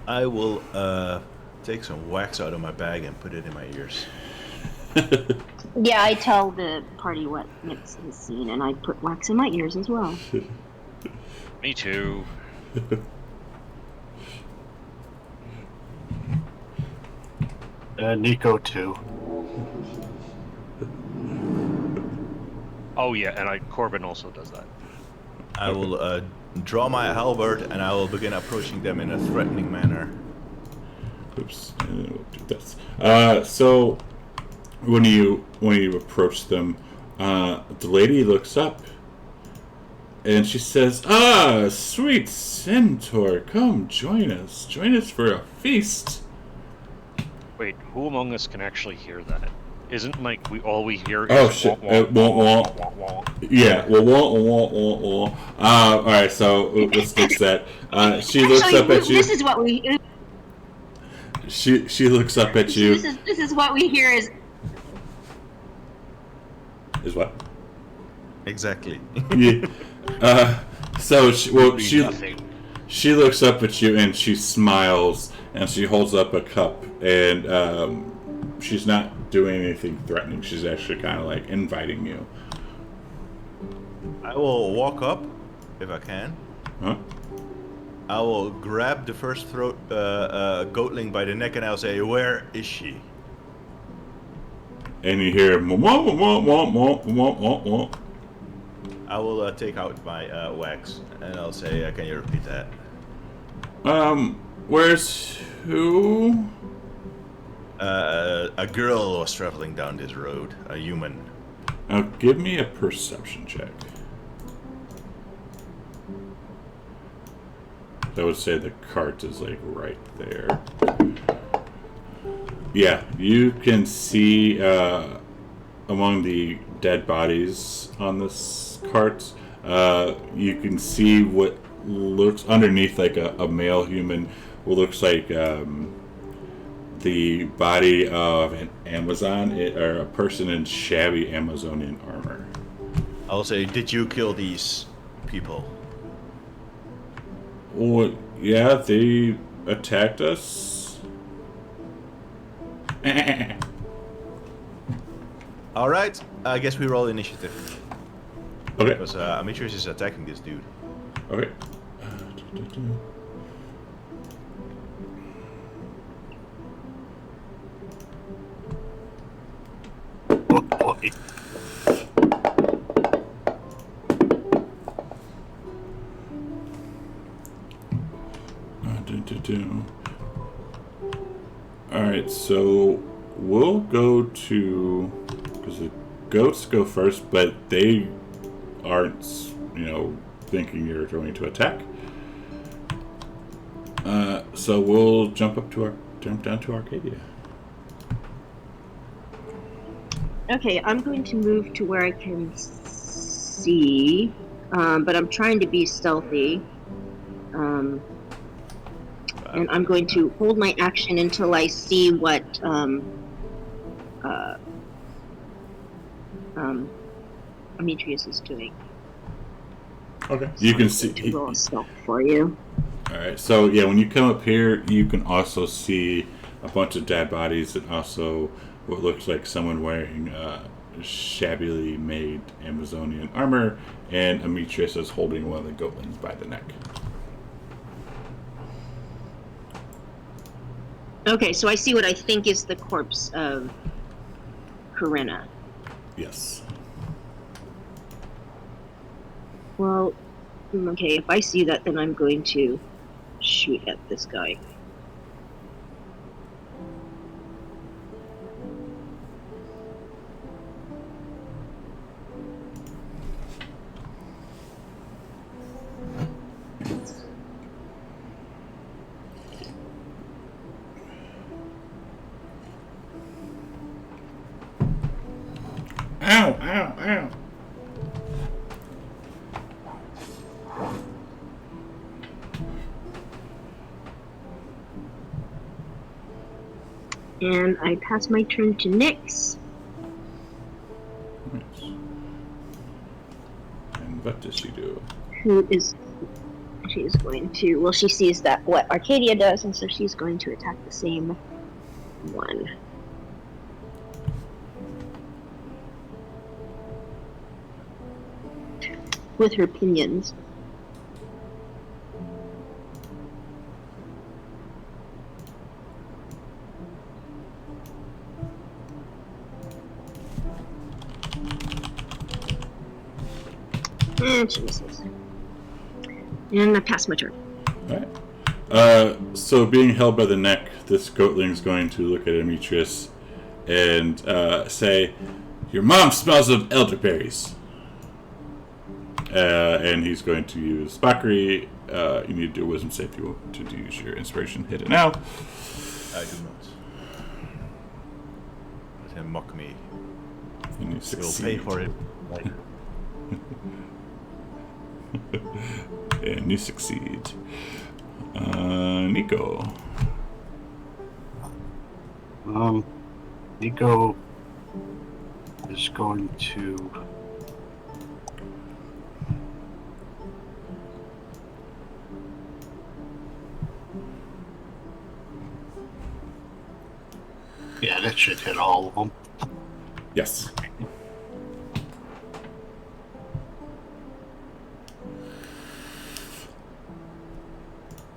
I will take some wax out of my bag and put it in my ears. Yeah, I tell the party what Nix has seen, and I put wax in my ears as well. Me too. Nico too. Oh yeah, and Corbin also does that. I will draw my halberd and I will begin approaching them in a threatening manner. Oops. We'll do this. So when you approach them, the lady looks up and she says, "Ah, sweet centaur, come join us. Join us for a feast." Wait, who among us can actually hear that? Isn't like all we hear is Oh shit! wah, Wah, wah. wah, wah. Yeah. Well, wah, wah, wah, wah. All right. So let's fix that. She looks Actually, up at you. this is what we. She looks up at you. This is what we hear is. Is what? Exactly. Yeah. So she Nothing. she looks up at you and she smiles and she holds up a cup and she's not doing anything threatening. She's actually kind of like inviting you. I will walk up if I can. Huh? I will grab the first goatling by the neck and I'll say, "Where is she?" And you hear "Mwah, mwah, mwah, mwah, mwah, mwah, mwah, mwah." I will take out my wax and I'll say, "Can you repeat that?" Where's who? A girl was traveling down this road, a human. Now give me a perception check. I would say the cart is like right there. Yeah, you can see among the dead bodies on this cart, you can see what looks underneath like a male human, what looks like the body of an Amazon or a person in shabby Amazonian armor. I'll say, "Did you kill these people?" Well, yeah, they attacked us. All right, I guess we roll initiative Okay. because Amitrius is attacking this dude. Okay. Oh boy. Alright, so we'll go to, because the goats go first, but they aren't, thinking you're going to attack. So we'll jump down to Arcadia. Okay, I'm going to move to where I can see, but I'm trying to be stealthy. And I'm going to hold my action until I see what Demetrius is doing. Okay. You can see. To roll a stealth for you. Alright, so yeah, when you come up here, you can also see a bunch of dead bodies and also what looks like someone wearing shabbily made Amazonian armor, and Demetrius is holding one of the goatlings by the neck. Okay, so I see what I think is the corpse of Corinna. Yes. Well, okay, if I see that, then I'm going to shoot at this guy. Ow, ow, ow. And I pass my turn to Nyx. Nice. And what does she do? She's going to, well, she sees that what Arcadia does, and so she's going to attack the same one. With her pinions. And she misses. And I pass my turn. Alright. So being held by the neck, this goatling's going to look at Demetrius and say, "Your mom smells of elderberries." And he's going to use Bakri. You need to do a wisdom save if you want to use your inspiration. Hit it now. I do not. Let him mock me. And you We'll succeed. pay for it. And you succeed. Nico. Nico is going to. Yeah, that should hit all of them. Yes.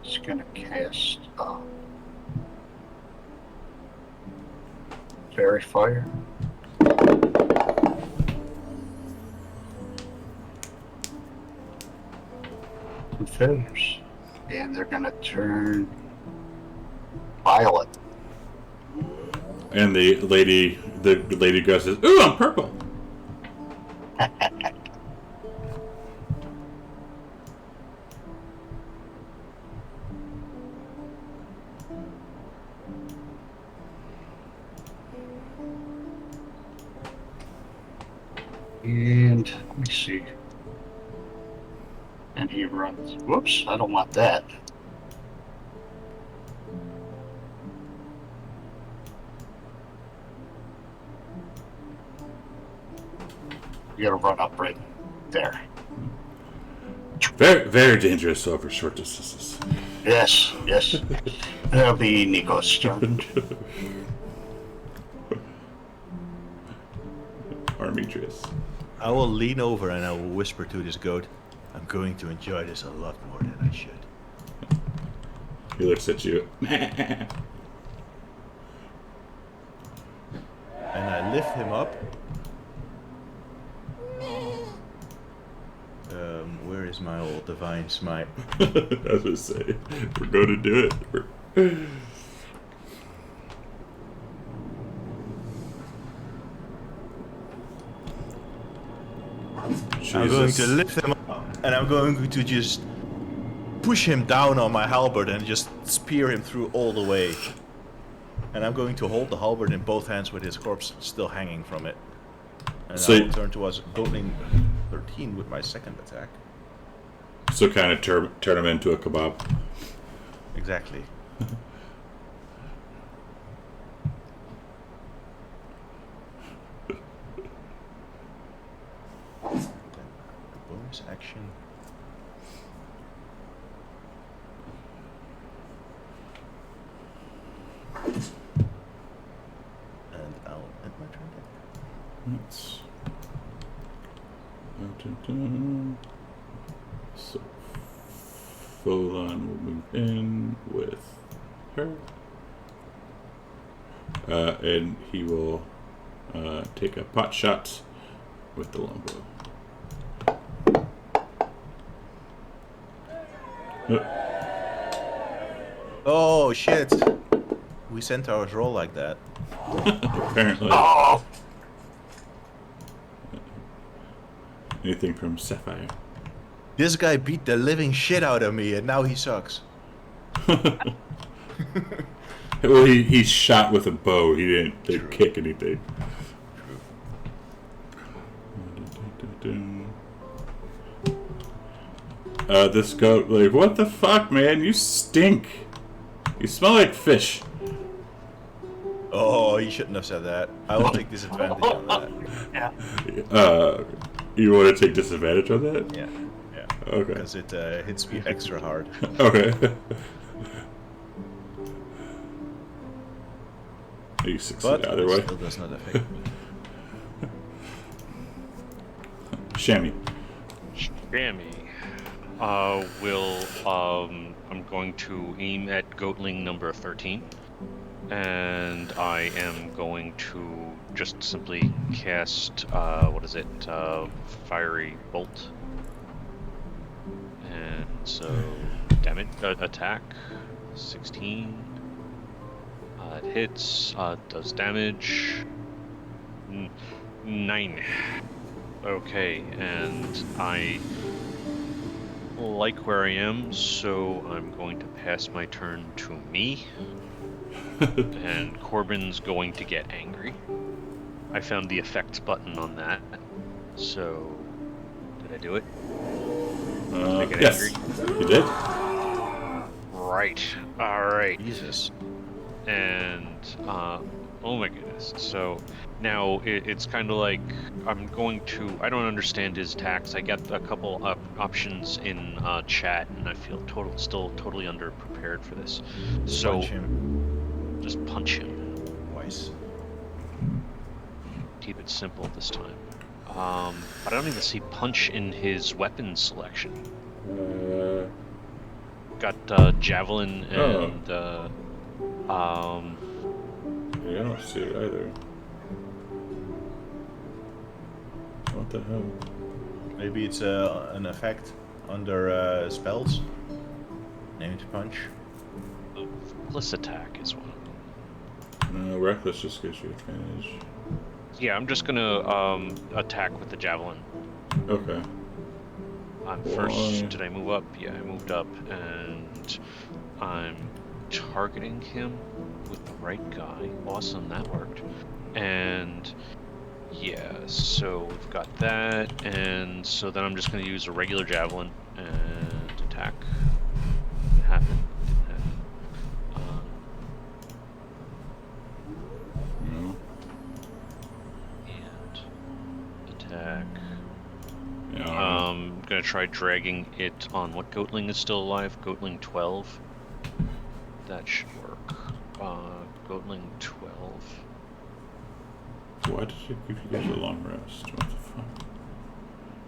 It's gonna cast Fairy Fire. And failures. And they're gonna turn violet. And the lady goes, says, "Ooh, I'm purple." And let me see. And he runs. Whoops, I don't want that. You gotta run up right there. Very, very dangerous over short distances. Yes, yes. That'll be Nico's turn. Armitrius. I will lean over and I will whisper to this goat, "I'm going to enjoy this a lot more than I should." He looks at you. And I lift him up. Where is my old divine smite? I was gonna say, we're going to do it. I'm going to lift him up, and I'm going to just push him down on my halberd and just spear him through all the way. And I'm going to hold the halberd in both hands with his corpse still hanging from it. And So I will turn towards Goatling 13 with my second attack. So kind of turn him into a kebab. Exactly. Bonus action. And I'll end my turn there. Let's... Dun. So, Folon will move in with her. And he will take a pot shot with the longbow. Oh shit! We sent ours roll like that. Apparently. Oh, Anything from Sapphire? This guy beat the living shit out of me and now he sucks. Well, he shot with a bow. He didn't kick anything. This goat, like, what the fuck, man? You stink. You smell like fish. Oh, you shouldn't have said that. I will take disadvantage on that. Yeah. You want to take disadvantage on that? Yeah. Okay. Because it hits me extra hard. Okay. You succeed But either it way. still does not affect me. Shammy. Jammy. I'm going to aim at Goatling number 13. And I am going to just simply cast, Fiery Bolt. And so, damage, attack, 16. It hits, does damage, 9. Okay, and I like where I am, so I'm going to pass my turn to me. And Corbin's going to get angry. I found the effects button on that. So, did I do it? Did I get Yes, angry? you did. Right. Alright. Jesus. And, oh my goodness. So, now it's kind of like I don't understand his attacks. I got a couple options in chat, and I feel still totally underprepared for this. So, Punch him. just punch him. Twice. Keep it simple this time. But I don't even see punch in his weapon selection. Got javelin and Yeah, I don't see it either. What the hell? Maybe it's an effect under spells. Named punch. Reckless attack is one. No, reckless just gives you advantage. Yeah, I'm just gonna attack with the javelin. Okay. I'm first. Did I move up? Yeah, I moved up, and I'm targeting him with the right guy. Awesome, that worked. And yeah, so we've got that, and so then I'm just gonna use a regular javelin and attack. Didn't happen. No. And attack. Yeah. I'm gonna try dragging it on what Goatling is still alive? Goatling 12. That should work. Goatling 12. Why did it give you guys a long rest? What the fuck?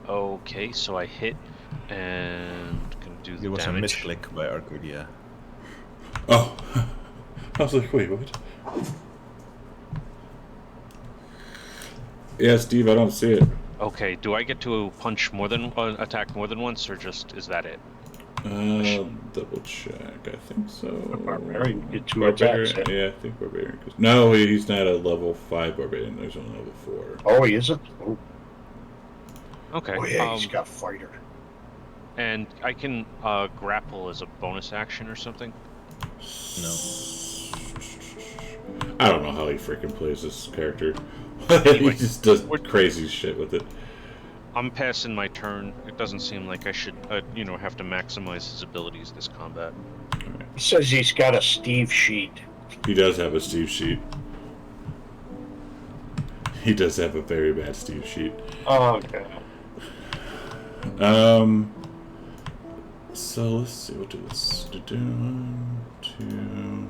Okay, so I hit and can do the It was damage. a misclick by Arcadia. Oh. I was like, wait, what? Yeah, Steve, I don't see it. Okay, do I get to punch attack more than once, or just is that it? Double check. I think so. Barbarian get 2 attacks. Yeah, I think Barbarian. No, he's not a level 5 Barbarian. He's only level 4. Oh, he isn't? Oh, Okay. yeah, he's got fighter. And I can grapple as a bonus action or something. No. I don't know how he freaking plays this character. He just does crazy shit with it. I'm passing my turn. It doesn't seem like I should, have to maximize his abilities this combat. He says he's got a Steve sheet. He does have a Steve sheet. He does have a very bad Steve sheet. Oh, okay. So let's see. We'll do this. 1, 2,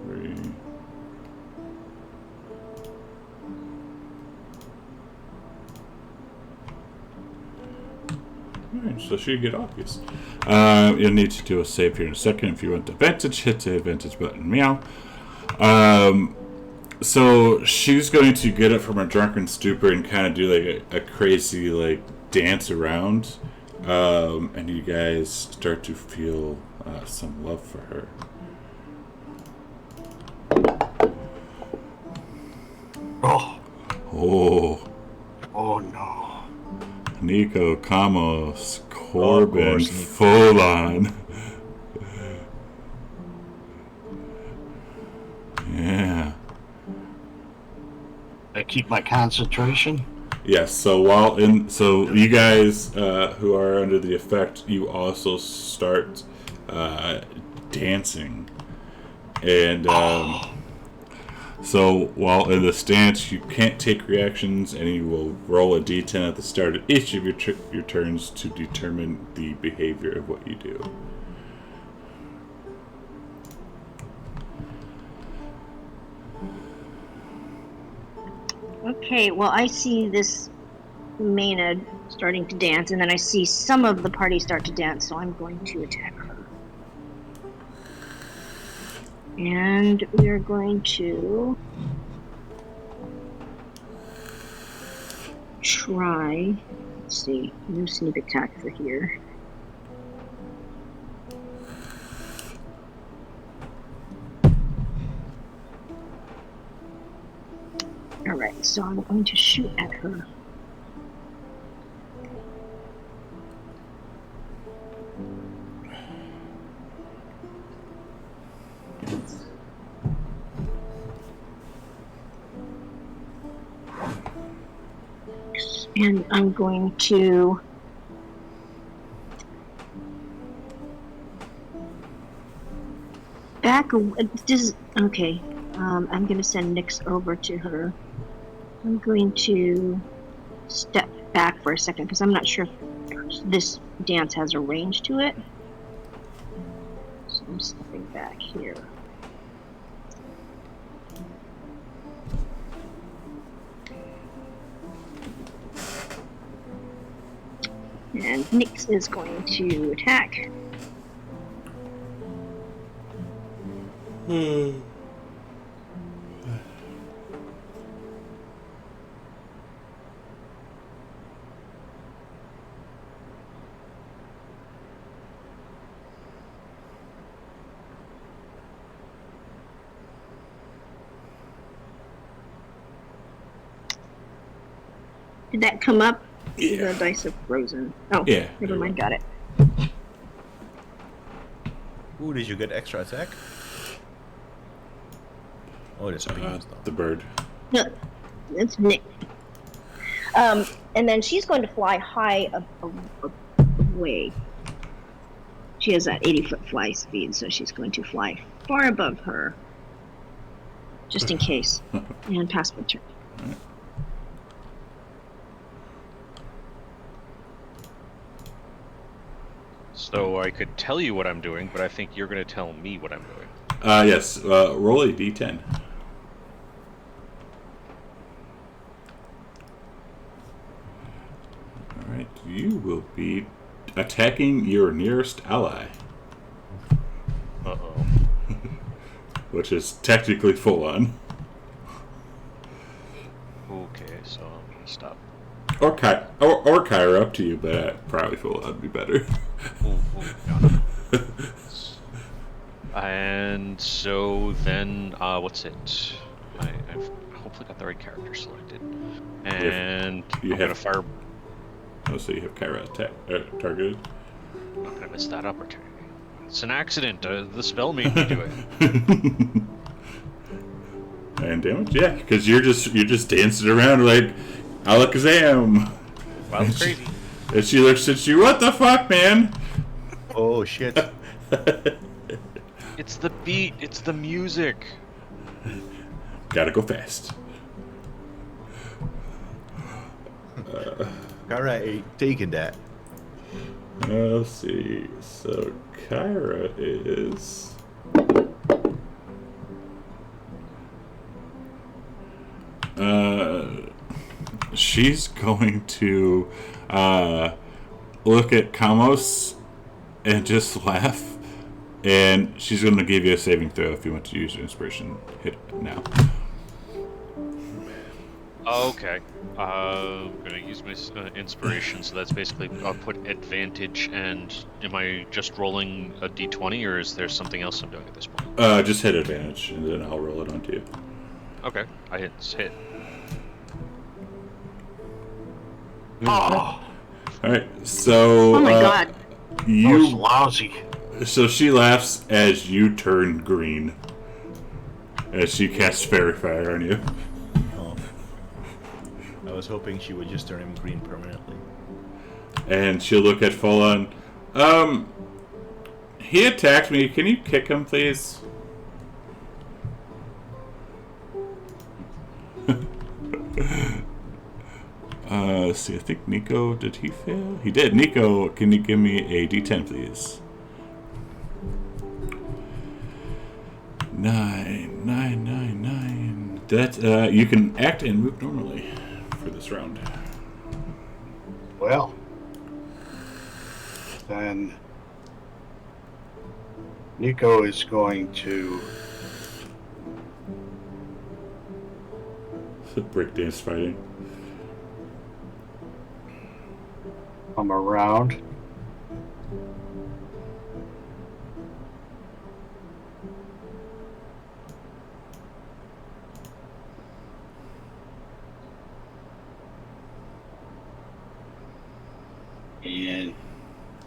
3. Alright, so she get obvious. You'll need to do a save here in a second. If you want advantage, hit the advantage button. Meow. So she's going to get up from her drunken stupor and kind of do like a crazy like dance around, and you guys start to feel some love for her. Oh no. Nico, Kamos, Corbin, Nico. full on. Yeah. I keep my concentration. Yes. So you guys who are under the effect, you also start dancing, and so while in this dance, you can't take reactions, and you will roll a d10 at the start of each of your turns to determine the behavior of what you do. Okay, well, I see this Maynard starting to dance, and then I see some of the party start to dance, so I'm going to attack her. And we are going to try, let's see, no sneak attack for here. Alright, so I'm going to shoot at her. And I'm going to back away. Okay. I'm going to send Nyx over to her. I'm going to step back for a second because I'm not sure if this dance has a range to it. So I'm stepping back here. And Nyx is going to attack. Did that come up? Yeah. The dice are frozen. Oh, Yeah. never mind, got it. Ooh, did you get extra attack? Oh, that's The bird. No, it's Nick. And then she's going to fly high away. She has that 80-foot fly speed, so she's going to fly far above her, just in case, and pass my turn. So I could tell you what I'm doing, but I think you're going to tell me what I'm doing. Yes. Roll a d10. All right. You will be attacking your nearest ally, Uh-oh. which is technically full on. Okay, so I'm going to stop. Or Kyra, up to you, but probably full on would be better. Got it. And so then, what's it? I've hopefully got the right character selected. And You I'm have- going to fire... Oh, so you have Kyra targeted. I'm not going to miss that opportunity. It's an accident. The spell made me do it. And damage, yeah, because you're just dancing around like Alakazam. Wow, it's crazy. And she looks at you. What the fuck, man? Oh shit. It's the beat. It's the music. Gotta go fast. Alright, taking that. Let's see. So Kyra is. She's going to look at Kamos and just laugh, and she's going to give you a saving throw if you want to use your inspiration hit now. Okay. I'm going to use my inspiration, so that's basically I'll put advantage, and am I just rolling a d20, or is there something else I'm doing at this point? Just hit advantage, and then I'll roll it onto you. Okay, I hit. Oh, Alright, so... Oh my god. that was You... lousy. So she laughs as you turn green. As she casts Fairy Fire on you. I was hoping she would just turn him green permanently. And she'll look at full on. He attacked me. Can you kick him, please? Let's see. I think Nico, did he fail? He did. Nico, can you give me a D10, please? 9, 9, 9, 9. That you can act and move normally for this round. Well, then Nico is going to Breakdance fighting. come around. And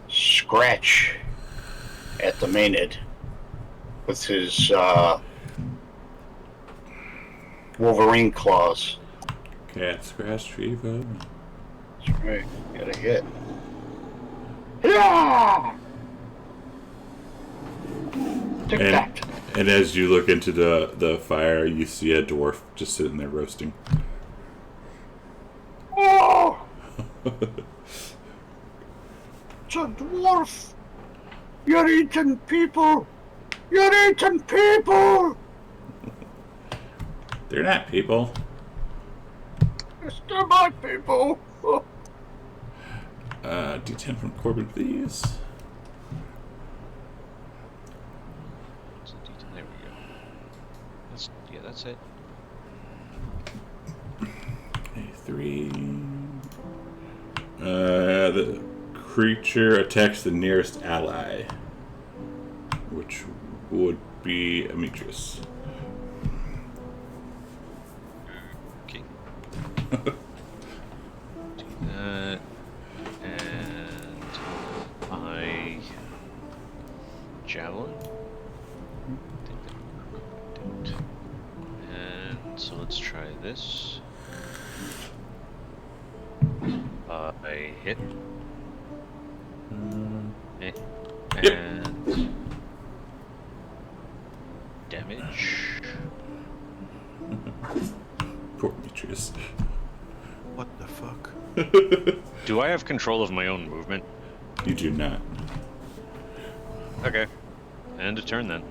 scratch at the Maynard with his Wolverine claws. Cat scratch fever. That's right. Got a hit. Yeah! Take that. And as you look into the fire, you see a dwarf just sitting there roasting. Oh! It's a dwarf! You're eating people! You're eating people! They're not people. They're my people! D10 from Corbin, please. There we go. That's it. A3. The creature attacks the nearest ally, which would be Demetrius. Okay. Do that. And I javelin. Didn't. And so let's try this. I hit. Yep. And damage. Poor Demetrius. What the fuck? Do I have control of my own movement? You do not. Okay. End of turn then.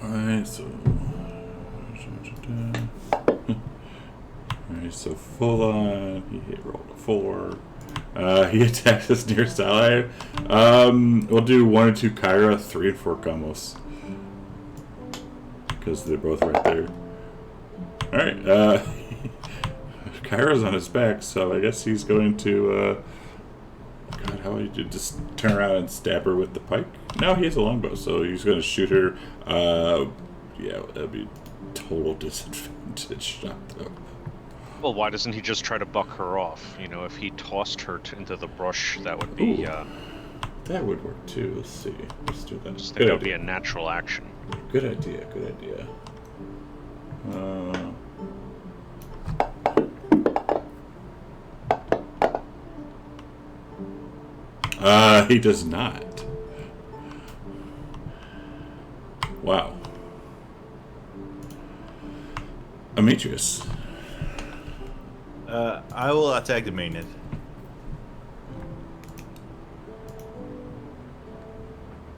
Alright, so. Alright, so full on. He rolled a 4. He attacks his nearest ally. We'll do 1 and 2 Kyra, 3 and 4 combos. Because they're both right there. Alright, Kyra's on his back, so I guess he's going to, God, how would you just turn around and stab her with the pike? No, he has a longbow, so he's going to shoot her. Yeah, that'd be total disadvantage shot, though. Well, why doesn't he just try to buck her off? You know, if he tossed her into the brush, that would be, that would work, too. Let's see. Let's do that. that would be a natural action. Good idea, good idea. He does not. Wow. Demetrius. I will attack the Maynard.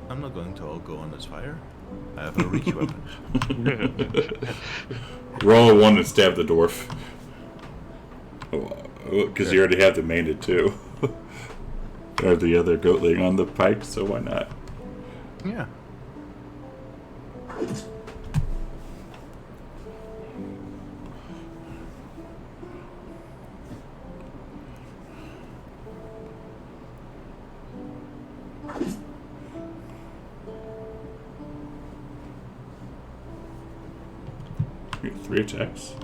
I'm not going to all go on this fire. I have a reach weapon. Roll a 1 and stab the dwarf. Because you already have the Maynard too. Or the other goatling on the pike, so why not? Yeah. You get 3 attacks.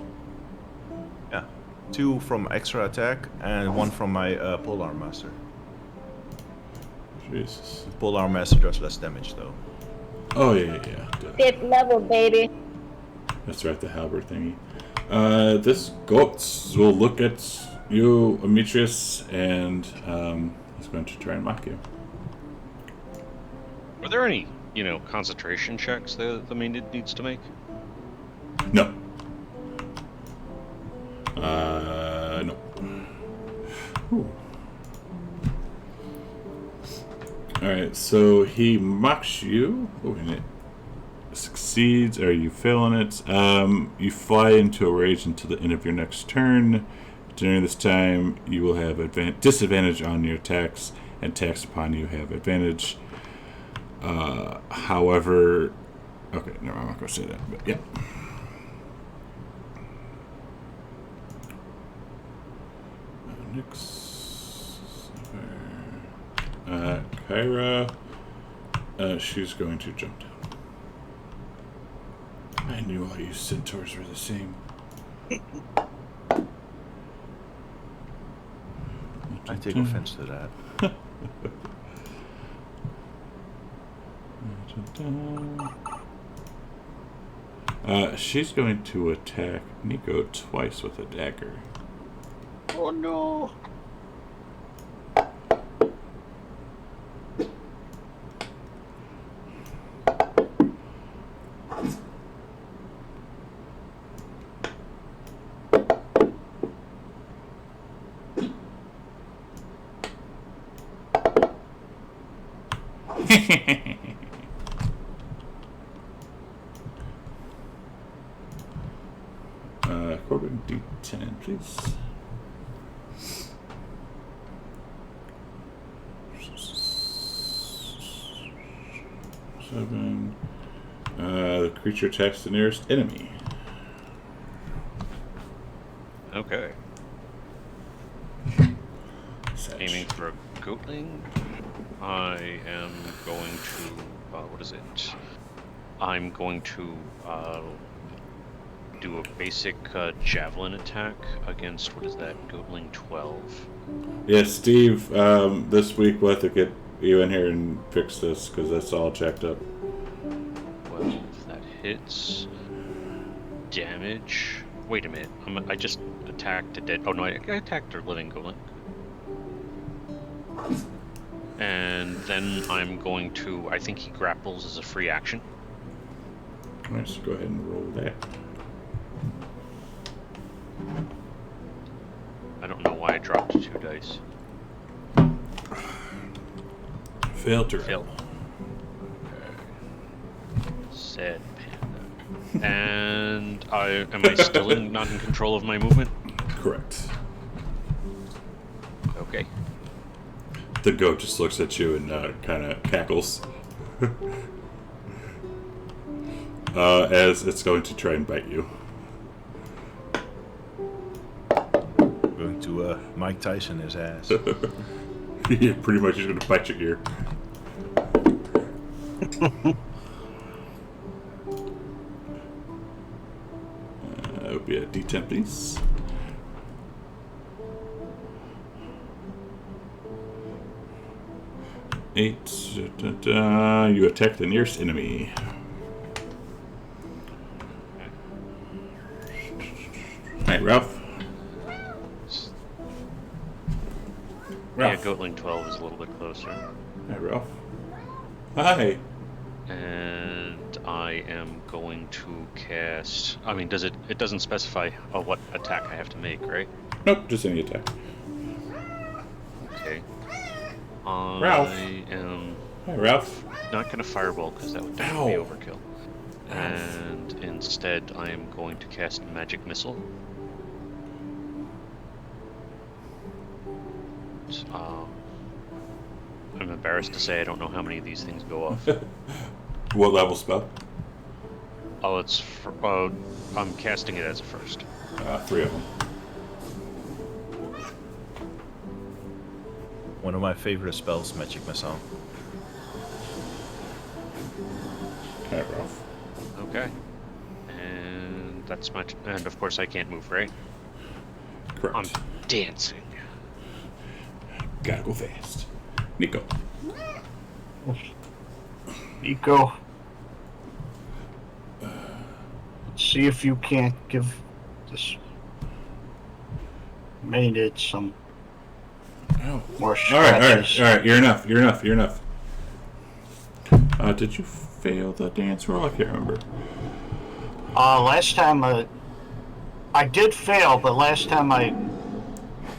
Yeah. 2 from extra attack and 1 from my polearm master. Jesus. Polearm master does less damage though. Oh, yeah. 5th level, baby. That's right, the halberd thingy. This goat will look at you, Demetrius, and he's going to try and mock you. Are there any, concentration checks that the main needs to make? No. No. Ooh. Alright, so he mocks you. Oh, and it succeeds, or you fail on it. You fly into a rage until the end of your next turn. During this time, you will have disadvantage on your attacks, and attacks upon you have advantage. However, okay, no, I'm not going to say that, but yeah. Next. Kyra, she's going to jump down. I knew all you centaurs were the same. I take offense to that. She's going to attack Nico twice with a dagger. Oh no! Corbin, D10, please. Seven. The creature attacks the nearest enemy. Okay. Satch. Aiming for a goatling. I am going to, what is it? I'm going to do a basic javelin attack against, what is that, Goatling 12. Yeah, Steve, this week we'll have to get you in here and fix this, because that's all checked up. 12, that hits. Damage. Wait a minute, I just attacked a dead, oh no, I attacked a living Goatling. And then I'm going to, I think he grapples as a free action. Alright, so go ahead and roll that. I don't know why I dropped 2 dice. Failed to Failed. Sad panda. And am I still not in control of my movement? Correct. Okay. The goat just looks at you and kind of cackles. As it's going to try and bite you. Going to Mike Tyson his ass. Yeah, pretty much he's going to bite your ear. That would be a D10, please. Eight. You attack the nearest enemy. Alright, Ralph. Yeah, Ralph. Goatling 12 is a little bit closer. Hi, Ralph. Hi. And I am going to cast... I mean, it doesn't specify what attack I have to make, right? Nope, just any attack. Okay. Ralph. I am Hi, Ralph. not going to fireball because that would definitely be overkill. And instead, I am going to cast Magic Missile. I'm embarrassed to say I don't know how many of these things go off. What level spell? Oh, it's I'm casting it as a first. 3 of them. One of my favorite spells, Magic Missile. Alright, Ralph. Okay. And that's and of course I can't move, right? Correct. I'm dancing. Gotta go fast. Nico. Nico. See if you can't give This may need some Oh. more All right. scratches. You're enough. Did you fail the dance roll? I can't remember. Last time I did fail, but last time I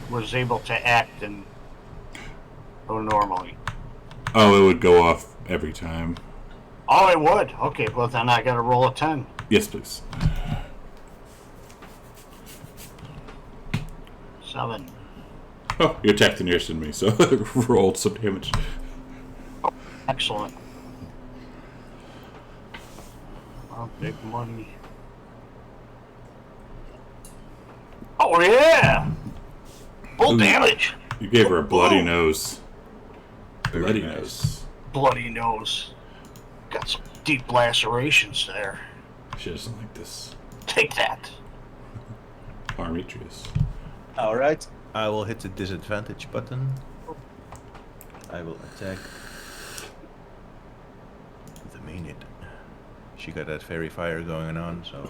was able to act and go normally. Oh, it would go off every time. Oh, it would? Okay, well then I gotta roll a 10. Yes, please. 7. Oh, you attacked the nearest enemy, so rolled some damage. Excellent. Oh, big money. Oh yeah! Full Ooh. damage! You gave her a bloody Ooh. nose. Very Bloody nice. nose. Bloody nose. Got some deep lacerations there. She doesn't like this. Take that. Armitrius. Alright, I will hit the disadvantage button. I will attack the minute. She got that fairy fire going on, so.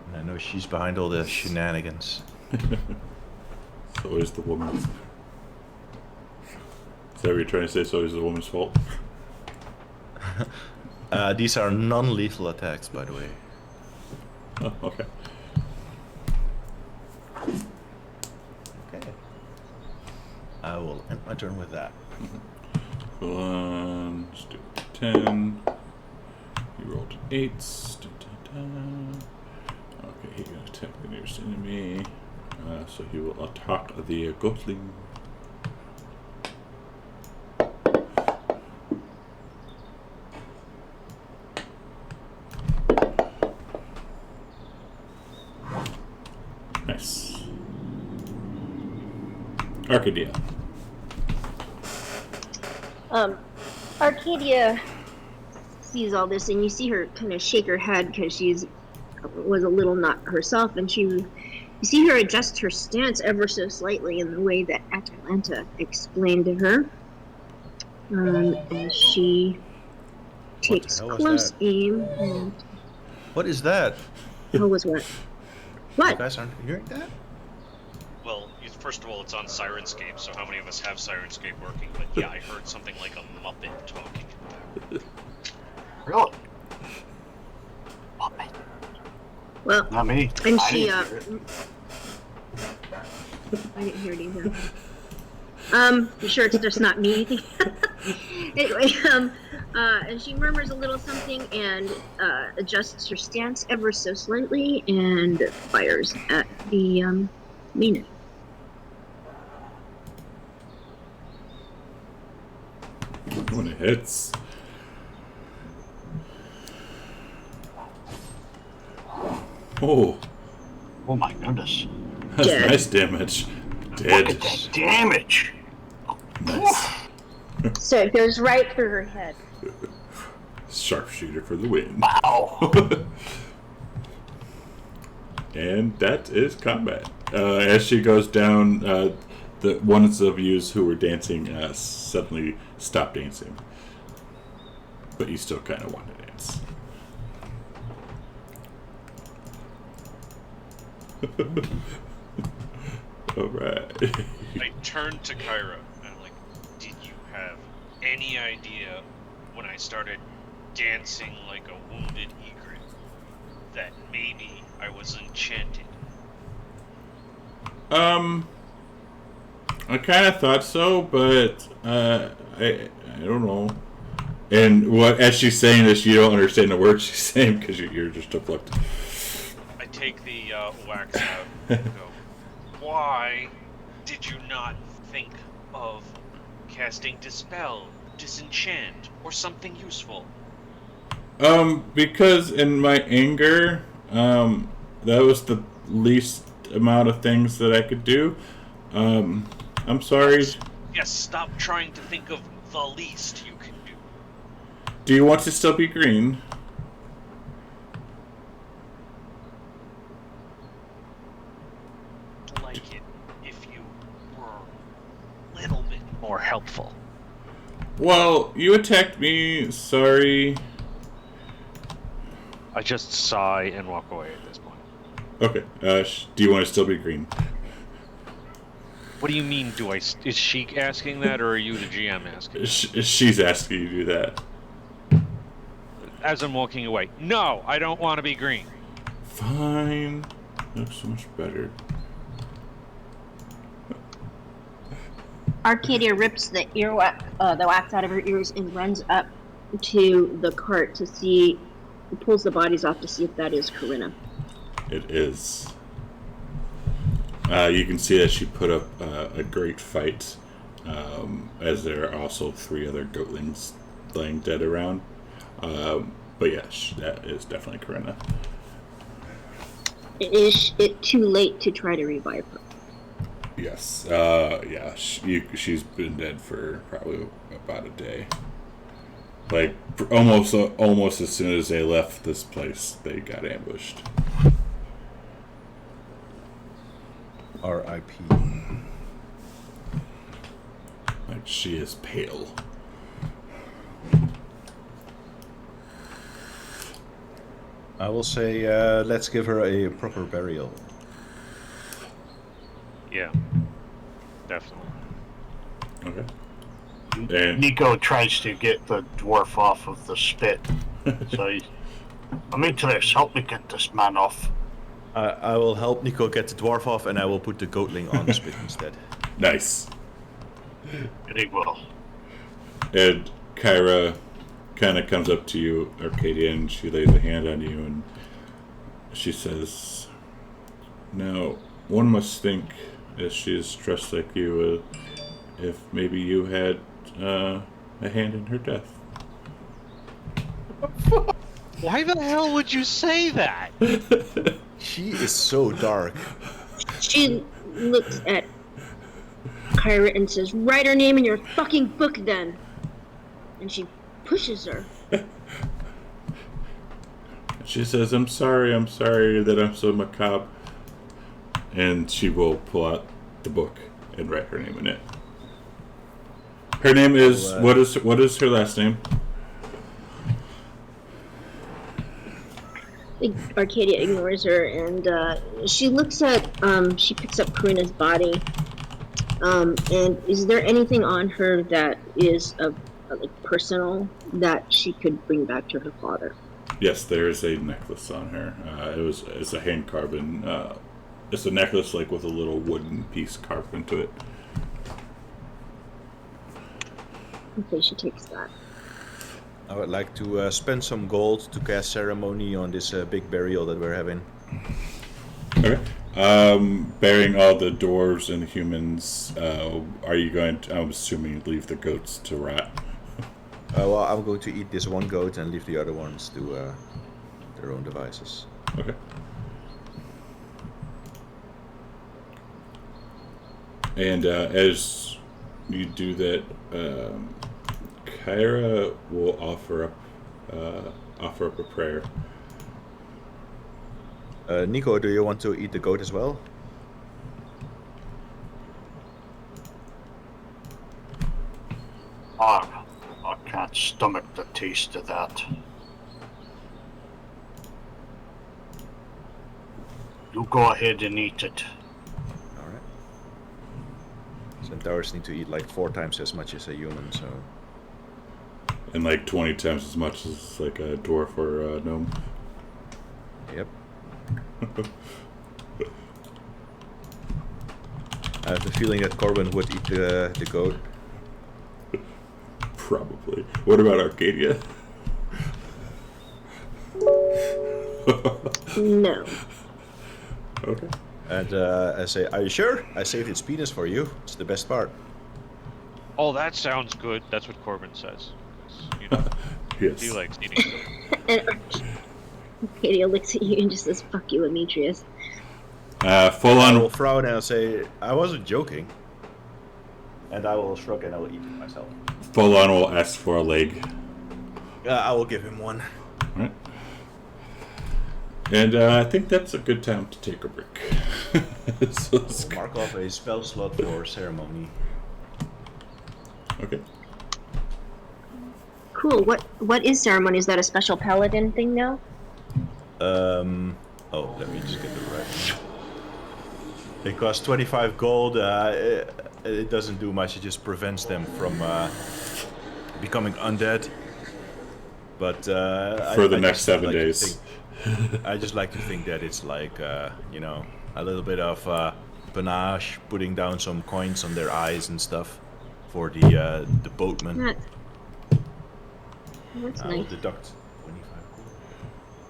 And I know she's behind all the shenanigans. So is the woman. Is that what you're trying to say? So is the woman's fault? These are non-lethal attacks, by the way. Oh, okay. Okay. I will end my turn with that. Let's do 10. You rolled 8. Okay, he's going to attack the nearest enemy. So he will attack the Gotling. Nice. Arcadia. Arcadia sees all this, and you see her kind of shake her head because was a little not herself, and you see her adjust her stance ever so slightly in the way that Atalanta explained to her. As she takes hell was close that? aim. And What is that? hell was what? You What? guys aren't hearing that? Well, first of all, it's on Sirenscape, so how many of us have Sirenscape working? But yeah, I heard something like a Muppet talking. Really? Muppet. Well, Not me. and I she, didn't hear it. I didn't hear it either. You sure it's just not me? Anyway, and she murmurs a little something and adjusts her stance ever so slightly and fires at the Mina. When it hits. Oh, Oh my goodness. that's Dead. nice damage. Look Dead. at that damage. Nice. So it goes right through her head. Sharpshooter for the win. Wow. And that is combat. As she goes down, the ones of you who were dancing suddenly stop dancing. But you still kind of want to dance. Alright. I turned to Kyra and I'm like, did you have any idea when I started dancing like a wounded egret that maybe I was enchanted? I kind of thought so, but I don't know. And as she's saying this, you don't understand the words she's saying because you're just deflected. I take the wax out and go, why did you not think of casting Dispel, Disenchant, or something useful? Because in my anger, that was the least amount of things that I could do. I'm sorry. Yes, stop trying to think of the least you can do. Do you want to still be green? like it if you were a little bit more helpful. Well, you attacked me. Sorry. I just sigh and walk away at this point. Okay. Do you want to still be green? What do you mean, is she asking that, or are you the GM asking? She's asking you to do that. As I'm walking away. No, I don't want to be green. Fine. Looks so much better. Arcadia rips the the wax out of her ears and runs up to the cart to see, pulls the bodies off to see if that is Corinna. It is. You can see that she put up a great fight, as there are also 3 other goatlings laying dead around. But yes, that is definitely Corinna. Is it too late to try to revive her? Yes. Yeah. She's been dead for probably about a day. Like almost as soon as they left this place, they got ambushed. R.I.P. Like, she is pale. I will say, let's give her a proper burial. Yeah. Definitely. Okay. And Nico tries to get the dwarf off of the spit. So he's, Demetrius, help me get this man off. I will help Nico get the dwarf off, and I will put the goatling on the spit instead. nice. Very well. And Kyra kind of comes up to you, Arcadia, and she lays a hand on you, and she says, "Now, one must think, as she is dressed like you, if maybe you had a hand in her death." Why the hell would you say that? She is so dark. She looks at Kyra and says, "Write her name in your fucking book then." And she pushes her. She says, I'm sorry that I'm so macabre." And she will pull out the book and write her name in it. Her name is, what is her last name? Arcadia ignores her, and she looks at, she picks up Corinna's body. And is there anything on her that is like personal that she could bring back to her father? Yes, there is a necklace on her. It's a hand carven. It's a necklace like with a little wooden piece carved into it. Okay, she takes that. I would like to spend some gold to cast ceremony on this big burial that we're having. Okay. Burying all the dwarves and humans, are you going to, I'm assuming, leave the goats to rot? Well, I'm going to eat this one goat and leave the other ones to their own devices. Okay. And as you do that, Kyra will offer up a prayer. Nico, do you want to eat the goat as well? I can't stomach the taste of that. You go ahead and eat it. Alright. Centaurs need to eat like 4 times as much as a human, so... And like 20 times as much as like a dwarf or a gnome. Yep. I have the feeling that Corbin would eat the goat. Probably. What about Arcadia? No. Okay. And I say, are you sure? I saved its penis for you. It's the best part. Oh, that sounds good. That's what Corbin says. You know, Yes. he likes eating goat. And Arcadia looks at you and just says, "Fuck you, Demetrius." Full I will on. frown and I'll say, I wasn't joking. And I will shrug and I will eat it myself. Full on will ask for a leg. I will give him one. Right. And I think that's a good time to take a break. So it's- Mark off a spell slot for ceremony. okay. Cool. What is ceremony? Is that a special paladin thing now? Oh, let me just get the right. It costs 25 gold. It doesn't do much. It just prevents them from becoming undead. But For the next just 7 like to days. I just like to think that it's like, you know, a little bit of panache, putting down some coins on their eyes and stuff for the boatmen. That's We'll nice. deduct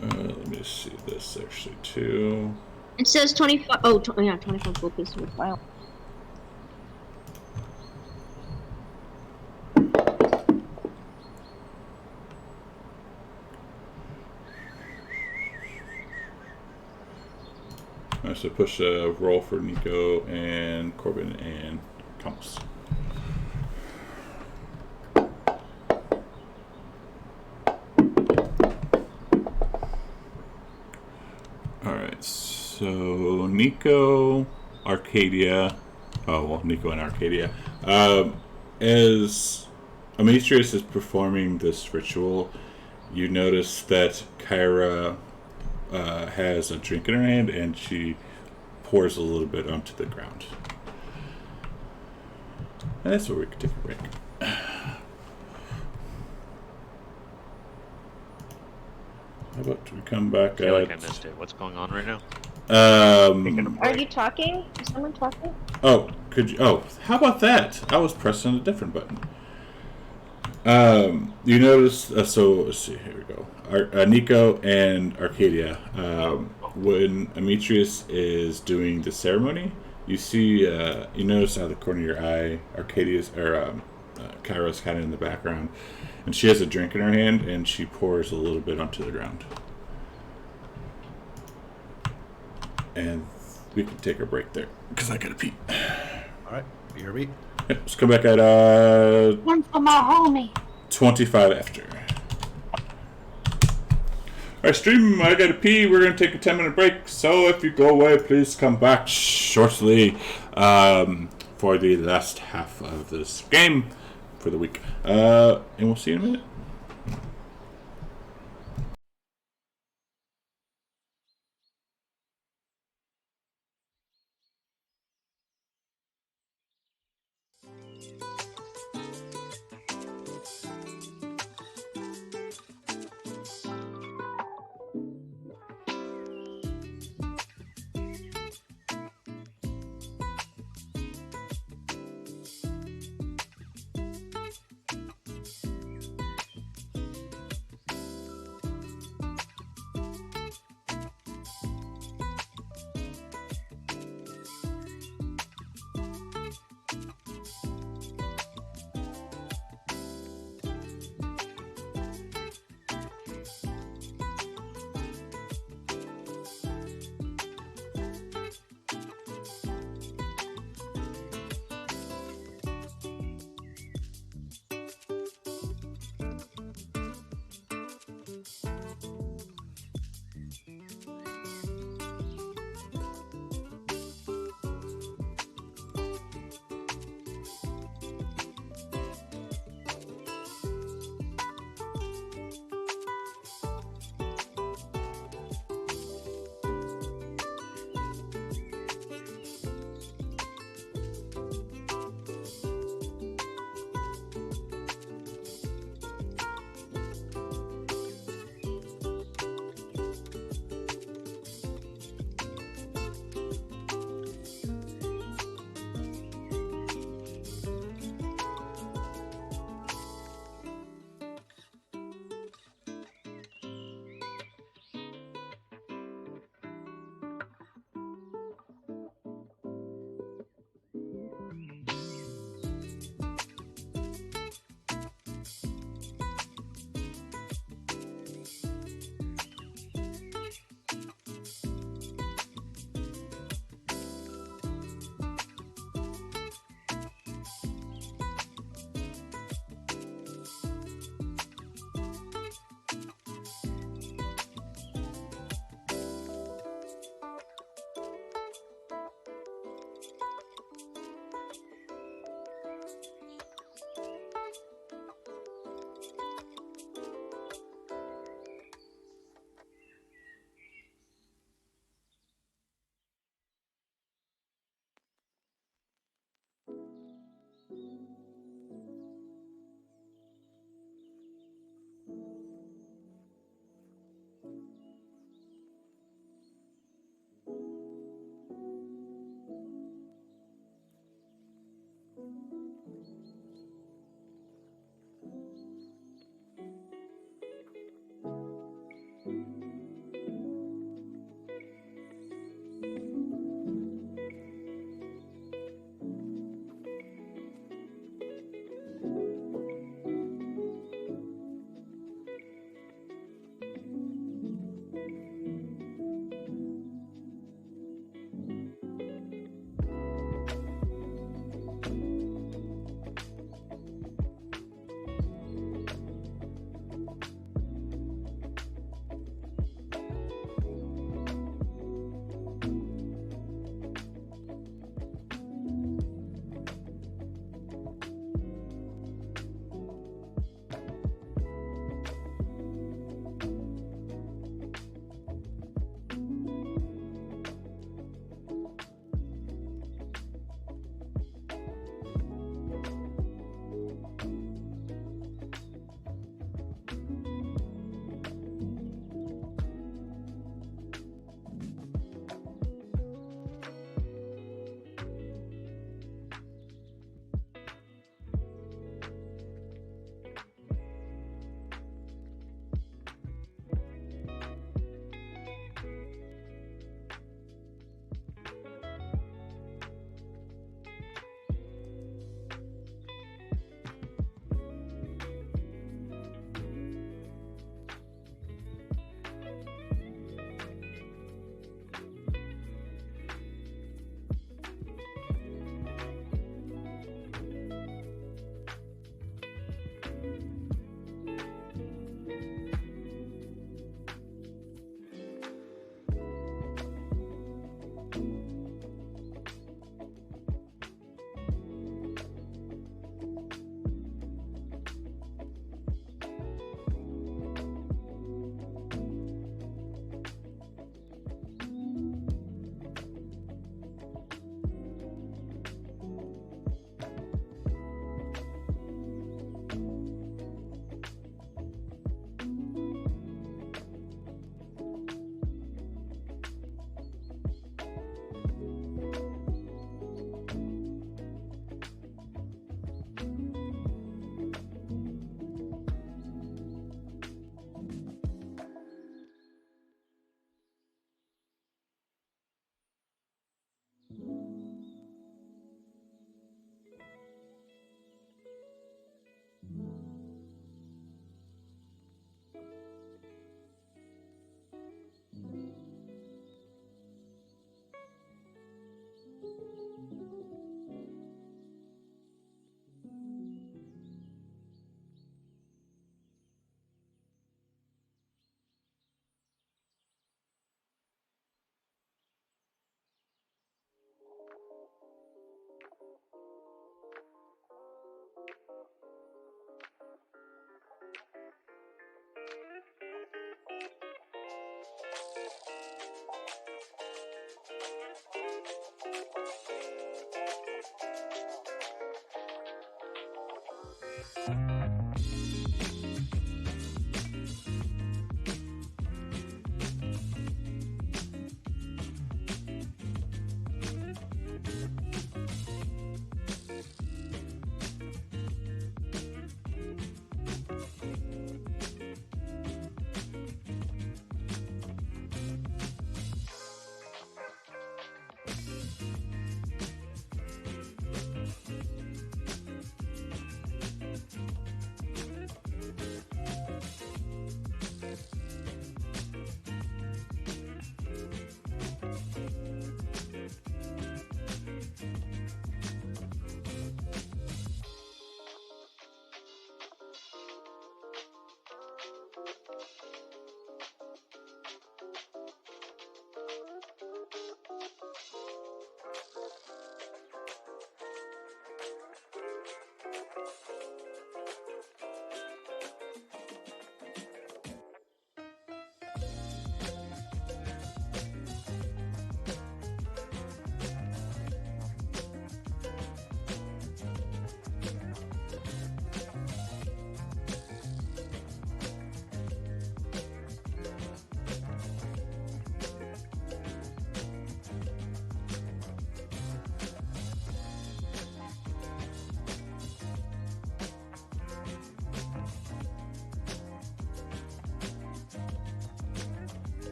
25 gold. Let me see this actually too. It says 25. Oh, yeah, 25 gold pieces worthwhile. So push a roll for Nico and Corbin and Thomas. Alright, so Nico, Arcadia. Oh, well, Nico and Arcadia. As Amitrius is performing this ritual, you notice that Kyra has a drink in her hand and she pours a little bit onto the ground. And that's where we can take a break. How about we come back I feel like I at... missed it. What's going on right now? Are you talking? Is someone talking? Oh, could you... Oh, how about that? I was pressing a different button. You notice... so, let's see. Here we go. Nico and Arcadia. When Amitrius is doing the ceremony, you see... you notice out of the corner of your eye, Arcadia's... Or, Kyra's kind of in the background. And she has a drink in her hand, and she pours a little bit onto the ground. And we can take a break there, because I gotta pee. Alright, BRB. Yep, let's come back at One for my homie. 25 after. Alright, stream, I gotta pee. We're gonna take a 10-minute break. So if you go away, please come back shortly for the last half of this game for the week. And we'll see you in a minute.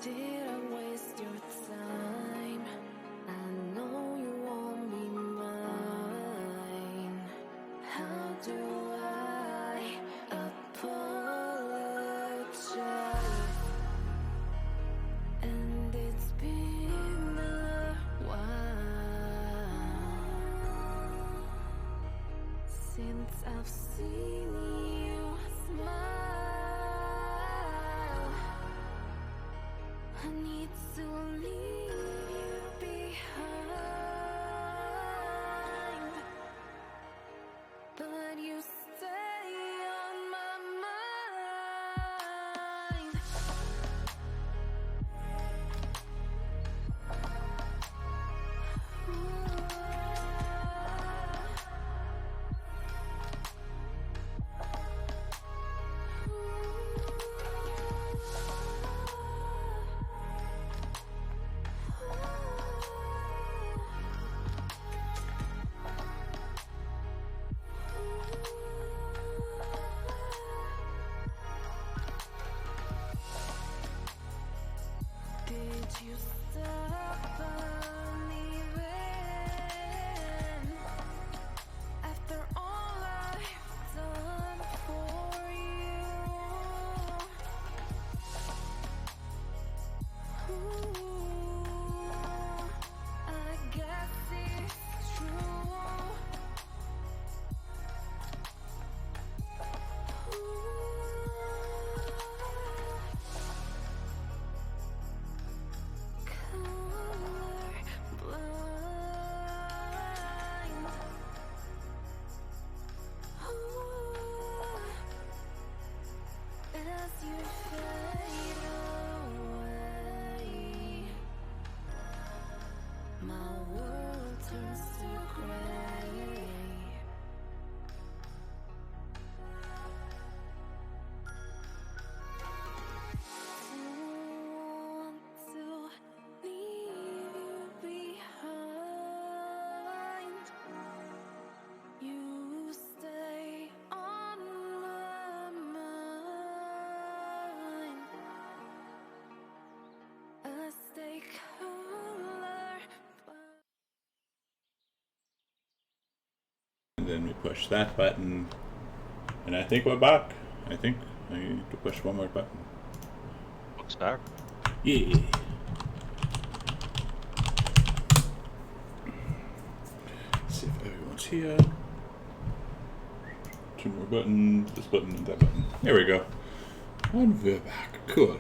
did I waste your time? I know you won't be mine. How do I apologize? And it's been a while since I've seen you smile. I need to leave you behind, but you stay on my mind. Did you stop believing after all I've done for you? Ooh, I guess it's true. As you fade away, my world turns to gray. Want to leave you behind. You stay on my mind. I stay colorblind. And then we push that button, and I think we're back. I think I need to push one more button. Looks back. Yeah. Let's see if everyone's here. Two more buttons, this button and that button. There we go. And we're back. Cool.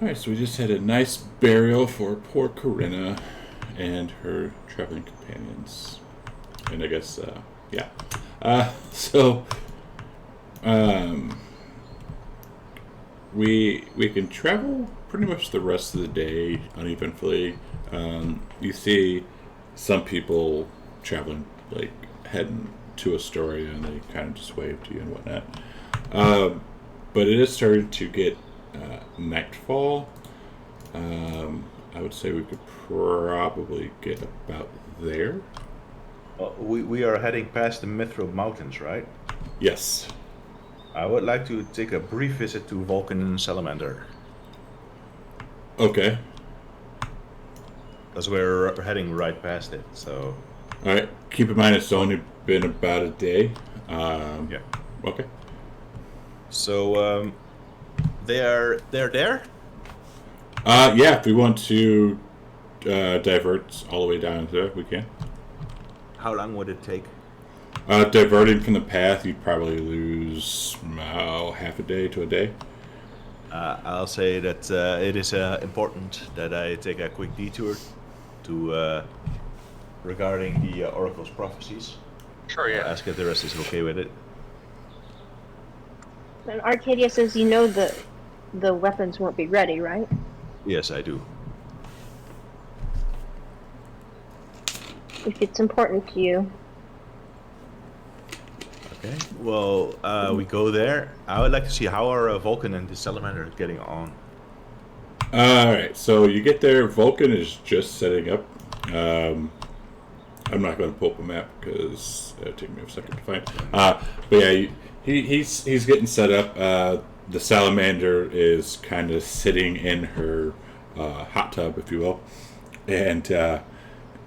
Alright, so we just had a nice burial for poor Corinna and her traveling companions. And I guess, yeah. We can travel pretty much the rest of the day uneventfully. You see some people traveling, like heading to Astoria, and they kind of just wave to you and whatnot. But it is starting to get nightfall. I would say we could probably get about there. We are heading past the Mithril Mountains, right? Yes. I would like to take a brief visit to Vulcan and Salamander, Okay. because we're heading right past it. So All right. Keep in mind it's only been about a day. yeah. Okay. So they're there. Yeah. If we want to divert all the way down there, we can. How long would it take? Diverting from the path, you'd probably lose half a day to a day. I'll say that it is important that I take a quick detour to regarding the Oracle's prophecies. Sure, yeah. Ask if the rest is okay with it. And Arcadia says you know the weapons won't be ready, right? Yes, I do. If it's important to you. Okay. Well, we go there. I would like to see how are Vulcan and the Salamander getting on. Alright, so you get there, Vulcan is just setting up. I'm not going to pull up a map because it'll take me a second to find. But yeah, he's getting set up. the salamander is kind of sitting in her hot tub, if you will, and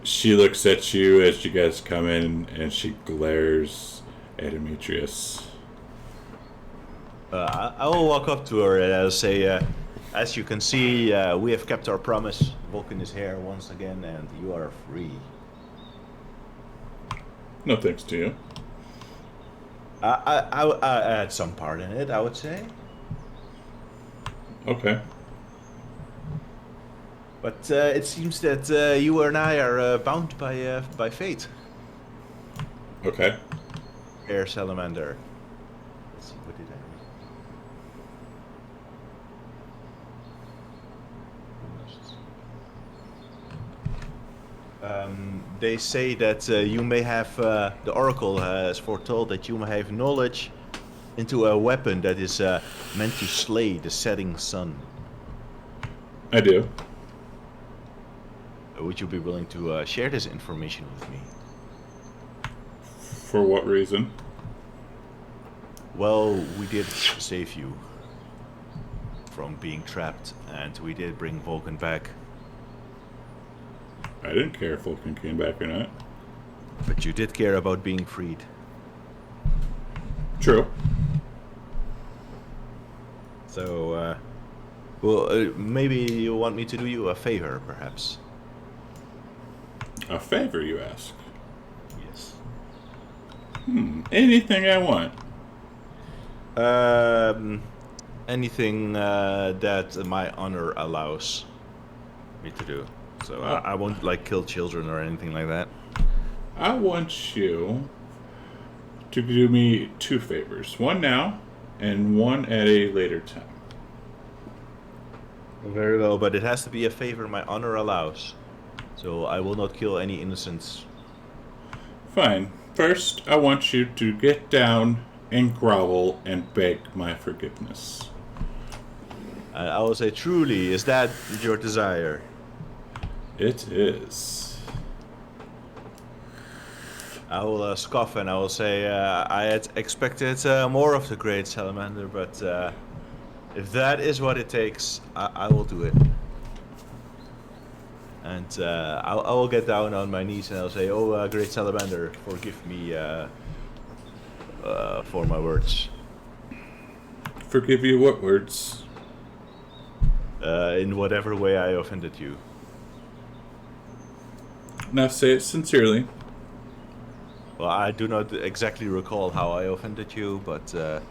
she looks at you as you guys come in, and she glares at Demetrius. I will walk up to her and I'll say, as you can see, we have kept our promise. Vulcan is here once again, and you are free. No thanks to you. I had some part in it, I would say. Okay. But it seems that you and I are bound by fate. Okay. Air salamander. Let's see, what did I read? They say that you may have, the oracle has foretold that you may have knowledge into a weapon that is meant to slay the setting sun. I do. Would you be willing to share this information with me? For what reason? Well, we did save you from being trapped, and we did bring Vulcan back. I didn't care if Vulcan came back or not. But you did care about being freed. True. So, maybe you want me to do you a favor, perhaps? A favor, you ask? Yes. Anything I want. Anything that my honor allows me to do. So I won't like kill children or anything like that. I want you to do me two favors. One now, and one at a later time. Very well, but it has to be a favor my honor allows. So I will not kill any innocents. Fine. First, I want you to get down and grovel and beg my forgiveness. I will say, truly, is that your desire? It is. I will scoff and I will say, I had expected more of the great salamander, but if that is what it takes, I will do it. And I will get down on my knees and I'll say, oh, great salamander, forgive me for my words. Forgive you what words? In whatever way I offended you. Now say it sincerely. Well, I do not exactly recall how I offended you, but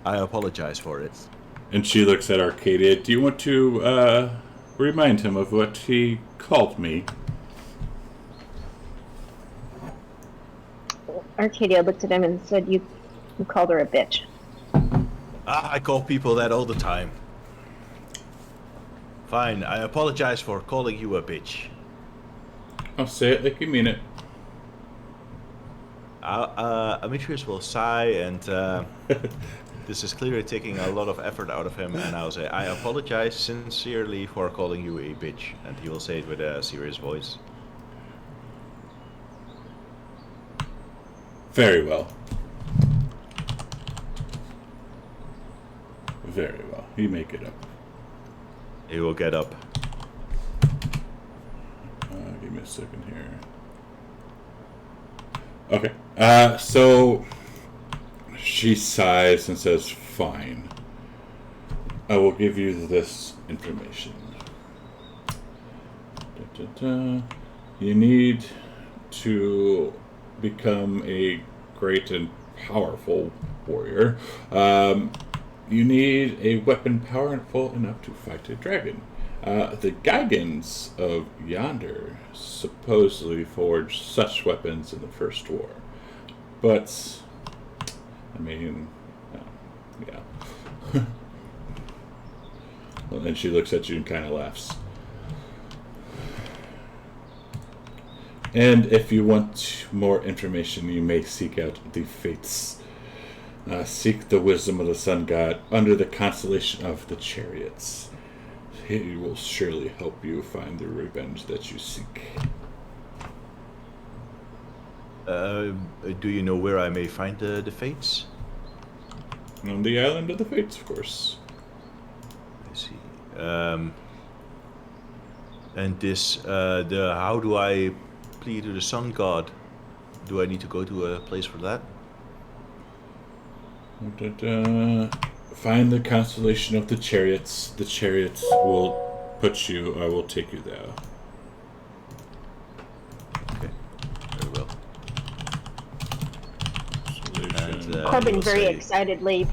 I apologize for it. And she looks at Arcadia. Do you want to remind him of what he called me? Arcadia looked at him and said, you called her a bitch. I call people that all the time. Fine, I apologize for calling you a bitch. I'll say it like you mean it. Demetrius will sigh, and this is clearly taking a lot of effort out of him, and I'll say, I apologize sincerely for calling you a bitch, and he will say it with a serious voice. Very well. Very well. You make it up. He will get up. Give me a second here. Okay. So she sighs and says, fine. I will give you this information. You need to become a great and powerful warrior. You need a weapon powerful enough to fight a dragon. The Gigans of yonder supposedly forged such weapons in the First War. But, I mean, yeah. Well, then she looks at you and kind of laughs. And if you want more information, you may seek out the Fates. Seek the wisdom of the Sun God under the constellation of the Chariots. He will surely help you find the revenge that you seek. Do you know where I may find the Fates? On the island of the Fates, of course. I see. And this, how do I plead to the sun god? Do I need to go to a place for that? Find the constellation of the chariots. The chariots will will take you there. Okay, very well. And, Corbin we'll very say- excitedly.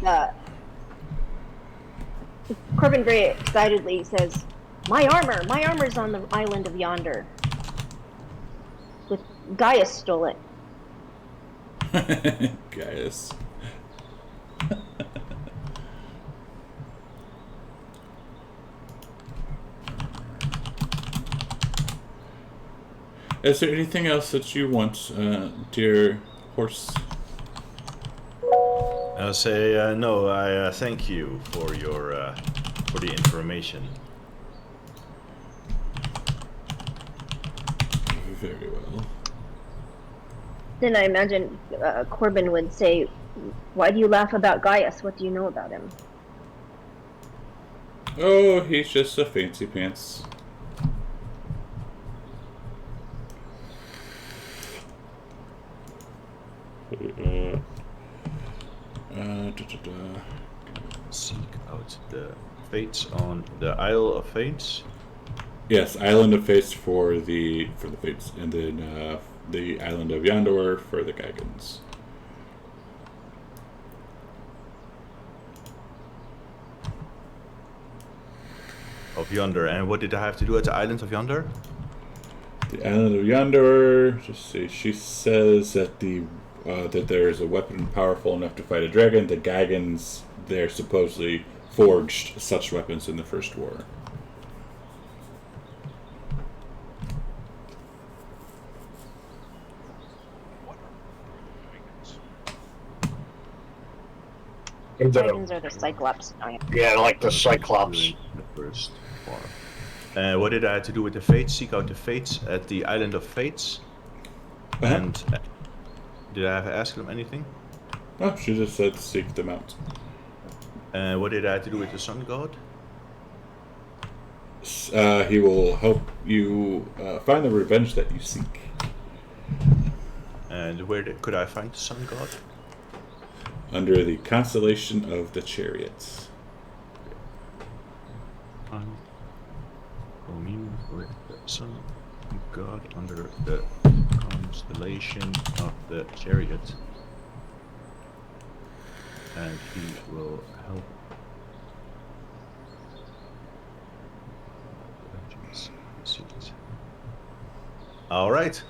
Corbin very excitedly says, my armor's on the island of yonder. With Gaius stole it. Gaius. Is there anything else that you want, dear horse? I'll say no. I thank you for your for the information. Very well. Then I imagine Corbin would say, why do you laugh about Gaius? What do you know about him? Oh, he's just a fancy pants. Seek out the fates on the Isle of Fates. Yes, Island of Fates for the Fates, and then the Island of Yondor for the Gagans. Of Yonder. And what did I have to do at the Island of Yonder? The Island of Yondor. Just see. She says that that there is a weapon powerful enough to fight a dragon. The Gagans, they're supposedly forged such weapons in the First War. Dragons are the Cyclops giant. Yeah, like the Cyclops. During the First War. What did I have to do with the Fates? Seek out the Fates at the Island of Fates. And did I have to ask them anything? Oh, she just said seek them out. What did I have to do with the Sun God? He will help you find the revenge that you seek. And where could I find the Sun God? Under the constellation of the chariots. Commune with the Sun God under the constellation of the chariot. And he will help. All right.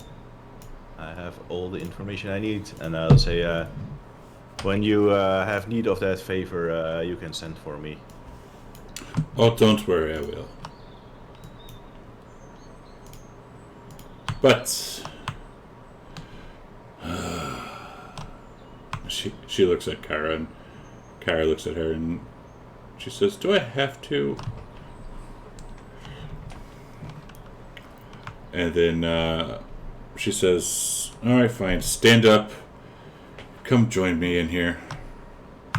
I have all the information I need, and I'll say, when you have need of that favor, you can send for me. Oh, don't worry, I will. But she looks at Kara, and Kara looks at her, and she says, "Do I have to?" And then she says, "All right, fine. Stand up. Come join me in here."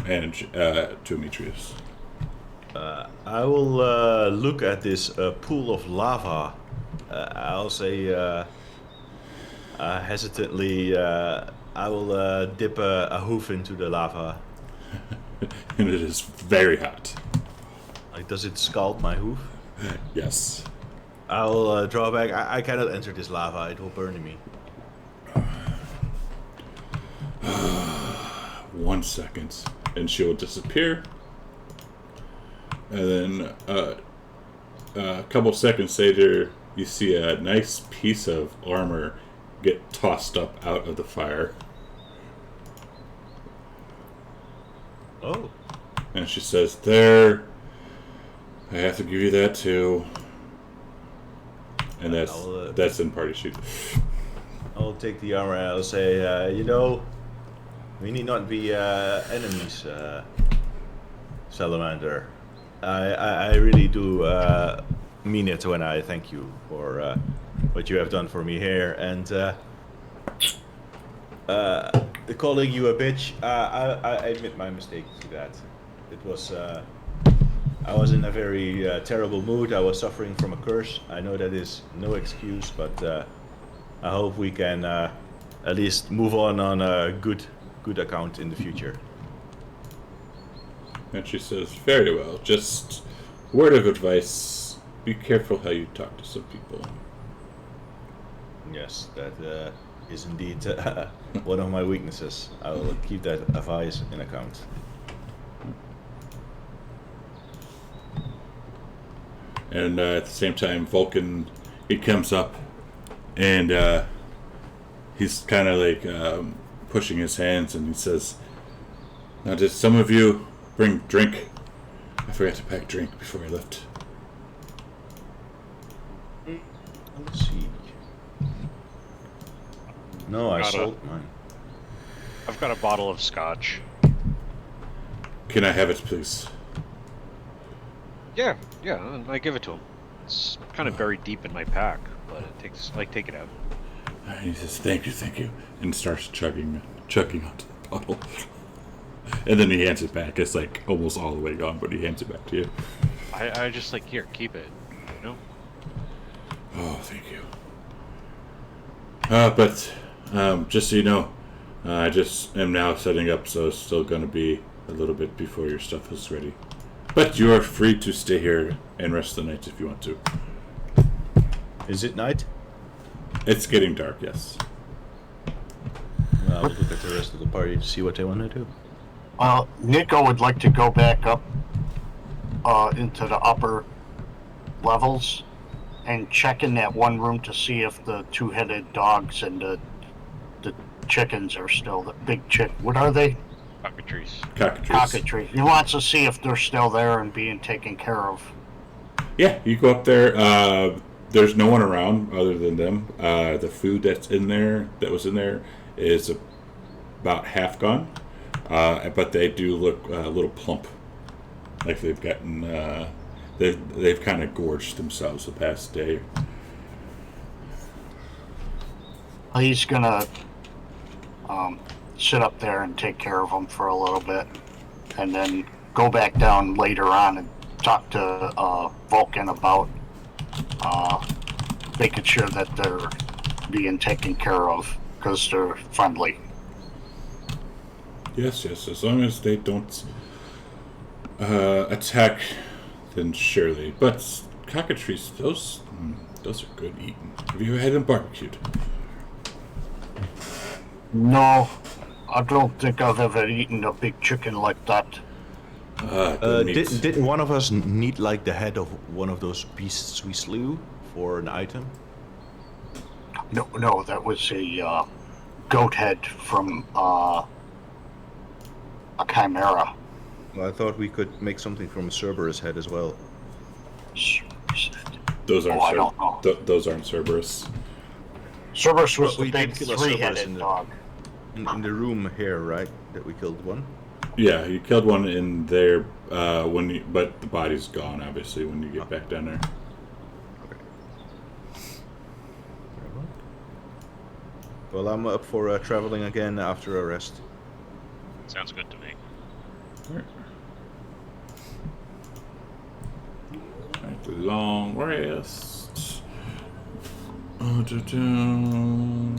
And to Demetrius. I will look at this pool of lava. I'll say hesitantly, I will dip a hoof into the lava. And it is very hot. Like, does it scald my hoof? Yes. I will draw back. I cannot enter this lava. It will burn me. 1 second, and she will disappear. And then a couple seconds later, you see a nice piece of armor get tossed up out of the fire. Oh. And she says, "There, I have to give you that too." And that's in party sheet. I'll take the armor and I'll say, you know, we need not be enemies, Salamander. I really do mean it when I thank you for what you have done for me here. And calling you a bitch. I admit my mistake to that. It was. I was in a very terrible mood. I was suffering from a curse. I know that is no excuse, but I hope we can at least move on a good account in the future. And she says, very well, just word of advice, be careful how you talk to some people. Yes, that is indeed one of my weaknesses. I will keep that advice in account. And at the same time, Vulcan, he comes up, and he's kind of like pushing his hands, and he says, now did some of you bring drink? I forgot to pack drink before I left. Let's see. No, I Got sold mine. I've got a bottle of scotch. Can I have it, please? Yeah, and I give it to him. It's kind of buried deep in my pack, but take it out. And he says, thank you, and starts chugging onto the bottle. And then he hands it back. It's like almost all the way gone, but he hands it back to you. I just like, here, keep it. You know? Oh, thank you. But just so you know, I just am now setting up, so it's still going to be a little bit before your stuff is ready. But you are free to stay here and rest the night if you want to. Is it night? It's getting dark, yes. I'll look at the rest of the party to see what they want to do. Nico would like to go back up into the upper levels and check in that one room to see if the two-headed dogs and the chickens are still the big chick. What are they? Cockatrice. Cockatrice. He wants to see if they're still there and being taken care of. Yeah, you go up there. There's no one around other than them. The food that was in there, is about half gone. But they do look a little plump, like they've gotten they've kind of gorged themselves the past day. He's gonna sit up there and take care of them for a little bit, and then go back down later on and talk to Vulcan about making sure that they're being taken care of because they're friendly. Yes, as long as they don't attack, then surely. But cockatrice, those are good eating. Have you ever had them barbecued? No, I don't think I've ever eaten a big chicken like that. Didn't one of us need like the head of one of those beasts we slew for an item? No, that was a goat head from a chimera. Well, I thought we could make something from a Cerberus head as well. Those aren't. I don't know. Those aren't Cerberus. Cerberus was Well, the we big did kill a Cerberus three-headed dog. In the room here, right? That we killed one. Yeah, you killed one in there but the body's gone. Obviously, when you get back down there. Okay. Well, I'm up for traveling again after a rest. Sounds good to me. Alright, long rest. We're just going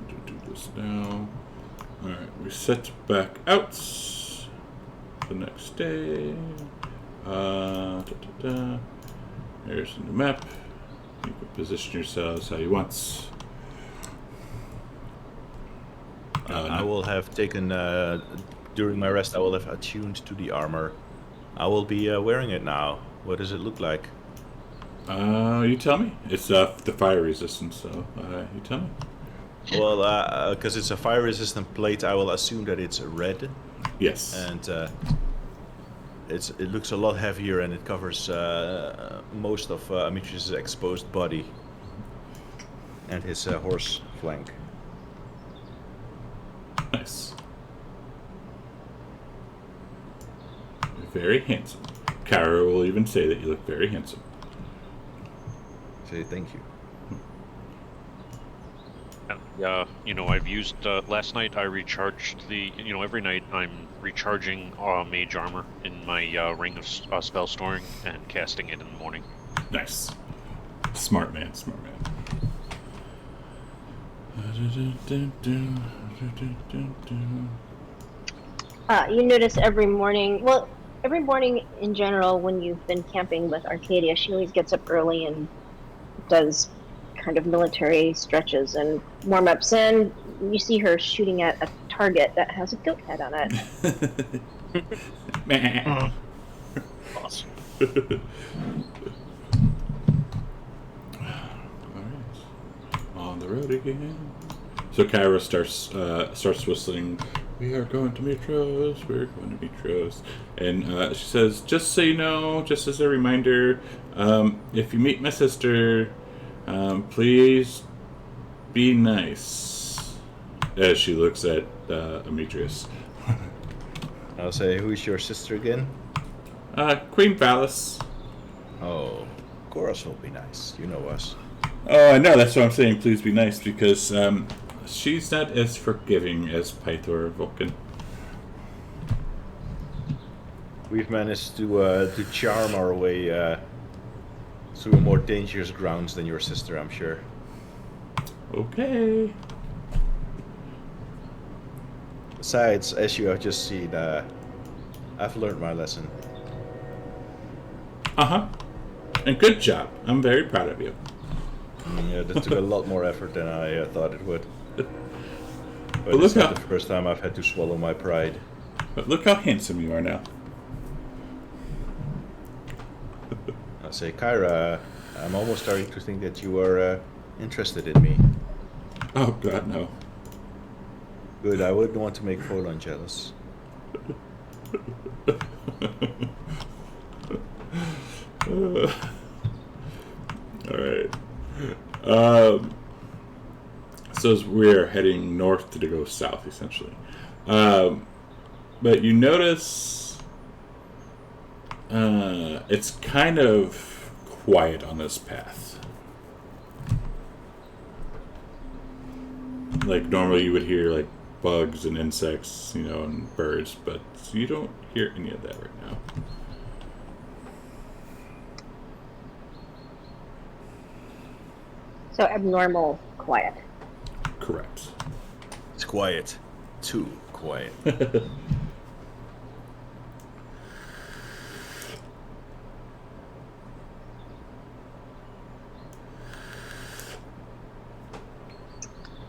to do this now. Alright, we set back out the next day. Here's the new map. You can position yourselves how you want. I will have taken, during my rest, I will have attuned to the armor. I will be wearing it now. What does it look like? You tell me. It's the fire resistance, so you tell me. Well, because it's a fire-resistant plate, I will assume that it's red. Yes. And it looks a lot heavier, and it covers most of Amitrius' exposed body and his horse flank. Nice. Very handsome. Kara will even say that you look very handsome. Say thank you. Yeah, I've used last night. I recharged the. Every night I'm recharging mage armor in my ring of spell storing and casting it in the morning. Nice. Smart man. You notice every morning in general when you've been camping with Arcadia, she always gets up early and does kind of military stretches and warm-ups, and you see her shooting at a target that has a goat head on it. Awesome. Alright. On the road again. So Kyra starts whistling, "We are going to Mitros, we're going to Mitros." And she says, "Just so you know, just as a reminder, if you meet my sister, please be nice." As she looks at Demetrius. I'll say, who is your sister again? Queen Valis. Oh, of course we'll be nice. You know us. Oh, I know, that's what I'm saying, please be nice, because she's not as forgiving as Pythor or Vulcan. We've managed to charm our way through more dangerous grounds than your sister, I'm sure. Okay. Besides, as you have just seen, I've learned my lesson. Uh-huh. And good job. I'm very proud of you. Yeah, that took a lot more effort than I thought it would. But look it's not how- the first time I've had to swallow my pride. But look how handsome you are now. I'll say, Kyra, I'm almost starting to think that you are interested in me. Oh, God, no. Good, I wouldn't want to make Folon jealous. Alright. So as we're heading north to go south, essentially. But you notice it's kind of quiet on this path. Like normally you would hear like bugs and insects, and birds, but you don't hear any of that right now. So abnormal quiet. Correct. It's quiet. Too quiet.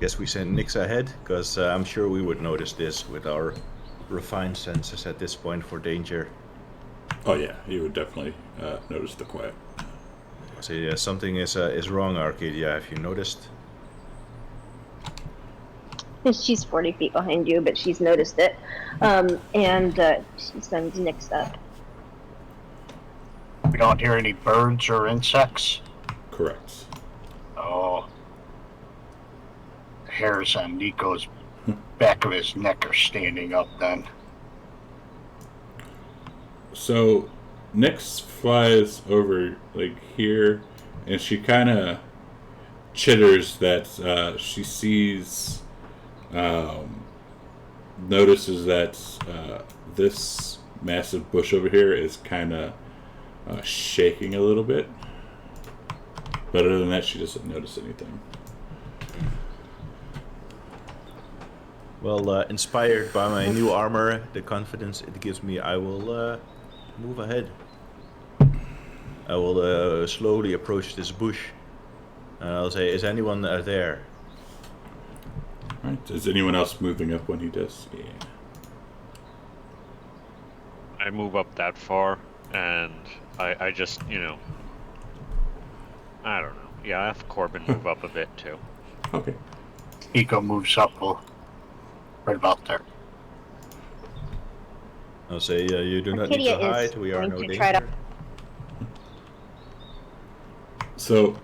Guess we sent Nyx ahead, because I'm sure we would notice this with our refined senses at this point for danger. Oh yeah, you would definitely notice the quiet. So yeah, something is wrong, Arcadia. Have you noticed? She's 40 feet behind you, but she's noticed it. And she sends Nyx up. We don't hear any birds or insects. Correct. Oh. The hairs on Nico's back of his neck are standing up then. So Nyx flies over like here, and she kind of chitters that she sees, notices that this massive bush over here is kind of shaking a little bit. But other than that, she doesn't notice anything. Well, inspired by my new armor, the confidence it gives me, I will move ahead. I will slowly approach this bush. And I'll say, is anyone there? Right? Is anyone else moving up when he does? Yeah. I move up that far, and I just, I don't know. Yeah, I have Corbin move up a bit too. Okay. Nico moves up right about there. I'll say, you do not need Arcadia to hide. is We are going no to try to- danger. So,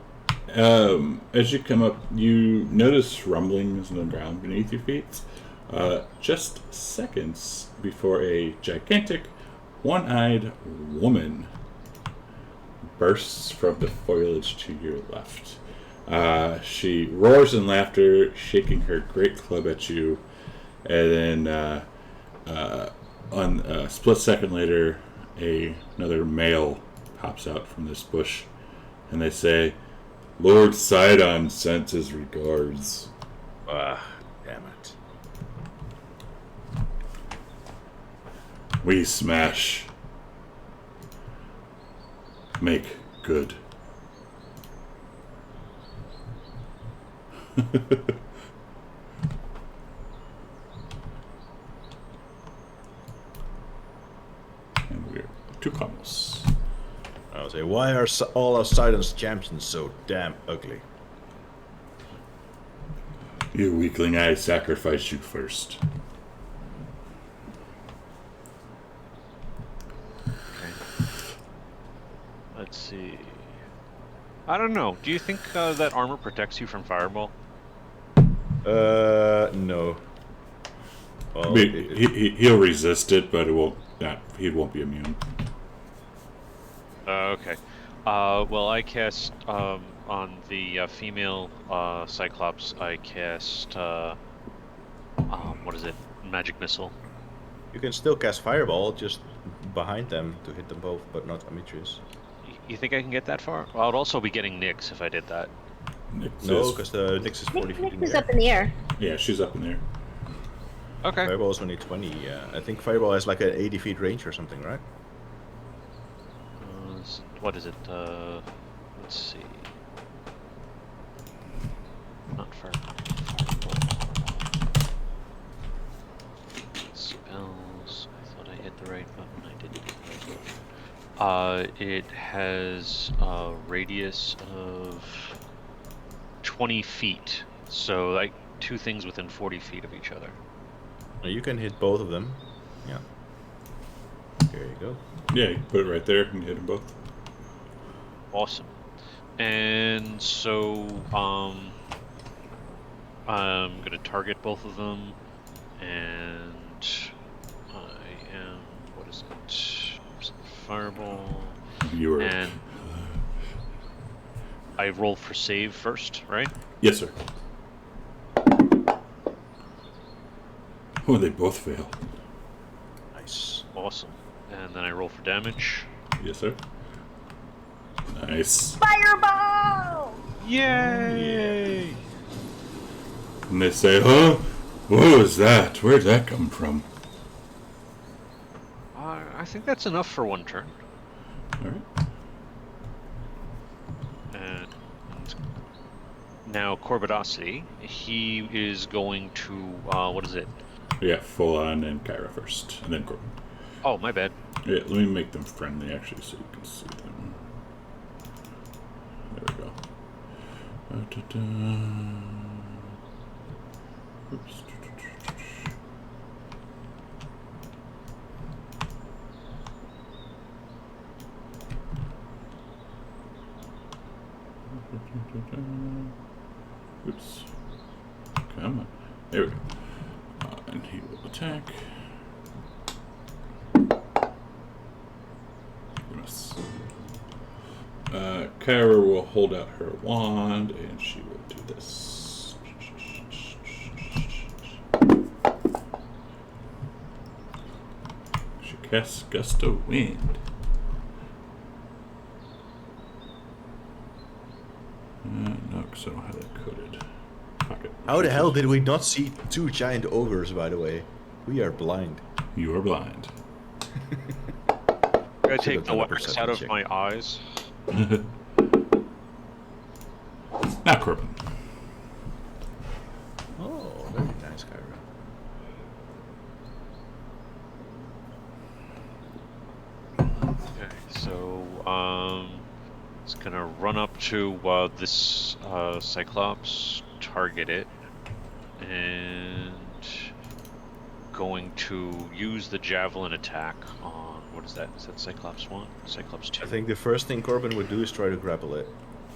as you come up, you notice rumblings in the ground beneath your feet. Just seconds before a gigantic, one-eyed woman bursts from the foliage to your left. She roars in laughter, shaking her great club at you, and then on a split second later, another male pops out from this bush, and they say, "Lord Sidon sends his regards." Damn it. We smash. Make good. And we're to Commos. I'll say, why are all of Sidon's champions so damn ugly? You weakling, I sacrificed you first. Let's see. I don't know. Do you think that armor protects you from fireball? No. Well, I mean, he'll resist it, but it won't. He won't be immune. Okay. Well, I cast on the female Cyclops. I cast what is it? Magic missile. you can still cast Fireball just behind them to hit them both, but not Amitrius. You think I can get that far? Well, I'd also be getting Nyx if I did that. Nyx No, is- because the Nyx is 40 feet in Nick the is air. up in the air. yeah, she's up in there. Okay. Fireball is only 20. I think Fireball has like an 80 feet range or something, right? What is it? Let's see. Not fireball. Spells. I thought I hit the right button. I didn't hit the right button. It has a radius of 20 feet. So like two things within 40 feet of each other. Now you can hit both of them. Yeah. There you go. Yeah, you can put it right there and hit them both. Awesome. And so I'm gonna target both of them, and I am, what is it? Fireball. You were. And I roll for save first, right? Yes, sir. Oh, they both fail. Nice. Awesome. And then I roll for damage. Yes, sir. Nice. Fireball! Yay! And they say, "Huh? What was that? Where'd that come from?" I think that's enough for one turn. All right. And now Corbidosity, he is going to, what is it? Yeah, full on and Kyra first, and then Corbin. Oh, my bad. Yeah, let me make them friendly actually, so you can see them. There we go. Oops. Oops. Come on. There we go. And he will attack. Miss. Kyra will hold out her wand and she will do this. She casts Gust of Wind. No, because I don't have that coded. Pocket. How the hell did we not see two giant ogres, by the way? We are blind. You are blind. I take have the done a wax perception out of check. my eyes. Now Corbin. Oh, very nice, Kyra. Okay, so it's gonna run up to this Cyclops, target it, and going to use the javelin attack on, what is that? Is that Cyclops 1? Cyclops 2? I think the first thing Corbin would do is try to grapple it.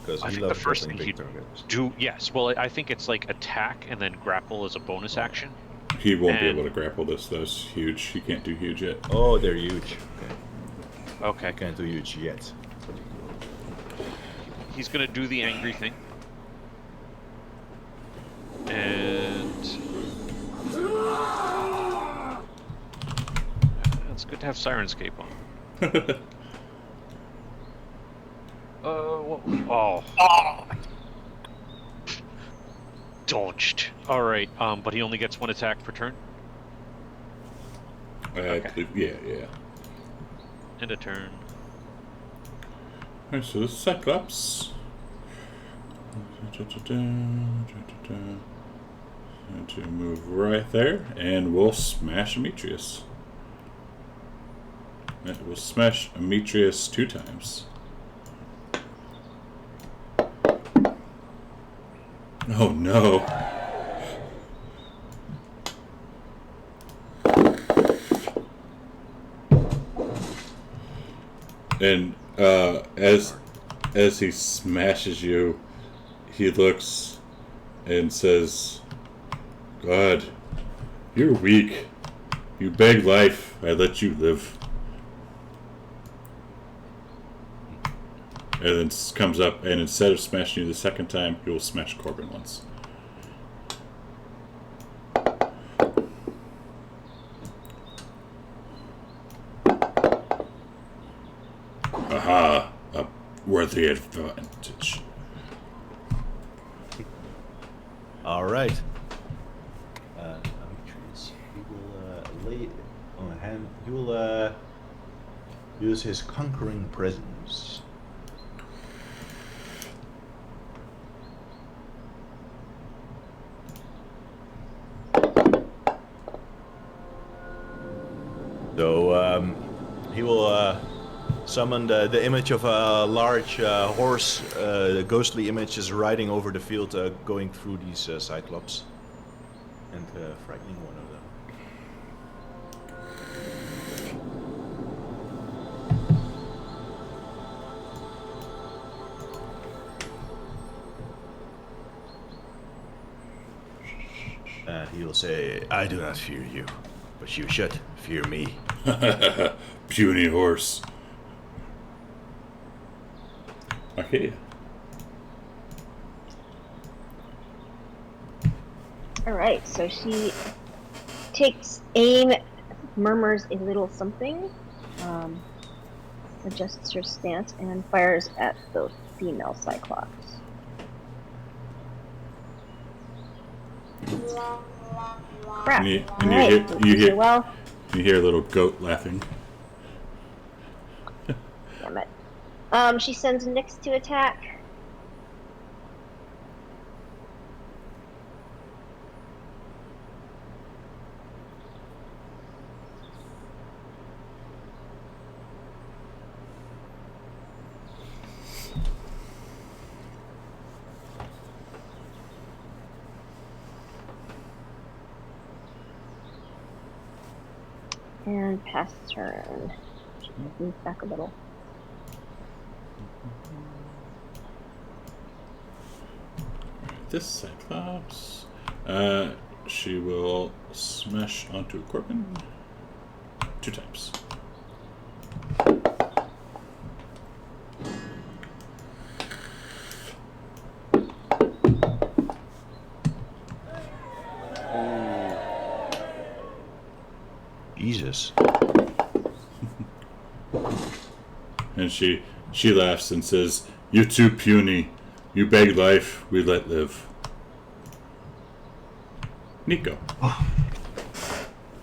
Because I he think the loves first grappling thing big he'd targets. do, yes. Well, I think it's like attack and then grapple as a bonus action. He won't be And- able to grapple this, though. It's huge. He can't do huge yet. Oh, they're huge. Okay. Okay. I can't do huge yet. He's gonna do the angry thing. And it's good to have Sirenscape on. Oh, dodged. All right, but he only gets one attack per turn. I believe, yeah. And a turn. Alright, so this is Cyclops. And to move right there, and we'll smash Demetrius. We'll smash Demetrius 2 times. Oh no. And as he smashes you, he looks and says, "God, you're weak. You beg life, I let you live." And then comes up, and instead of smashing you the second time, he will smash Corbin once. Aha! A worthy advantage. All right. Demetrius, he will lay on a hand. He will use his conquering presence. So he will summon the image of a large horse. The ghostly image is riding over the field, going through these Cyclops and frightening one of them. And he'll say, "I do not fear you, but you should fear me." Puny horse. Okay. Alright, so she takes aim, murmurs a little something, adjusts her stance, and fires at the female Cyclops. Crap. And Alright, well. you hear a little goat laughing. Damn it. She sends Nyx to attack. And pass turn. She moves back a little. This Cyclops, she will smash onto Corbin 2 times. Jesus. And she laughs and says, "You too puny. You beg life, we let live." Nico.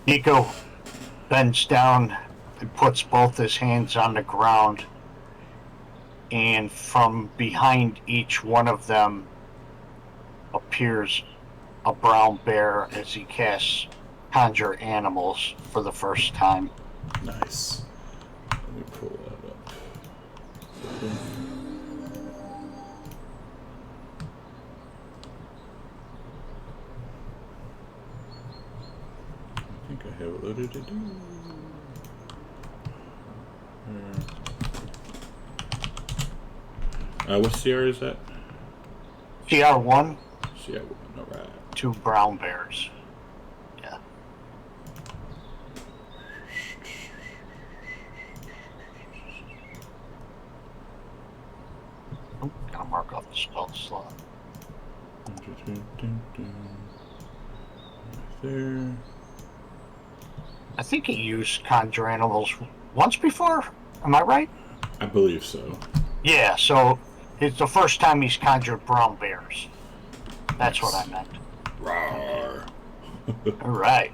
Nico bends down and puts both his hands on the ground, and from behind each one of them appears a brown bear as he casts Conjure Animals for the first time. Nice. Let me pull that up. I think I have it loaded to do. What CR is that? CR1, CR1, alright. 2 brown bears. Yeah. Oh, gotta mark off the spell slot. There. I think he used conjure animals once before. Am I right? I believe so. Yeah, so it's the first time he's conjured brown bears. That's what I meant. Rawr. All right.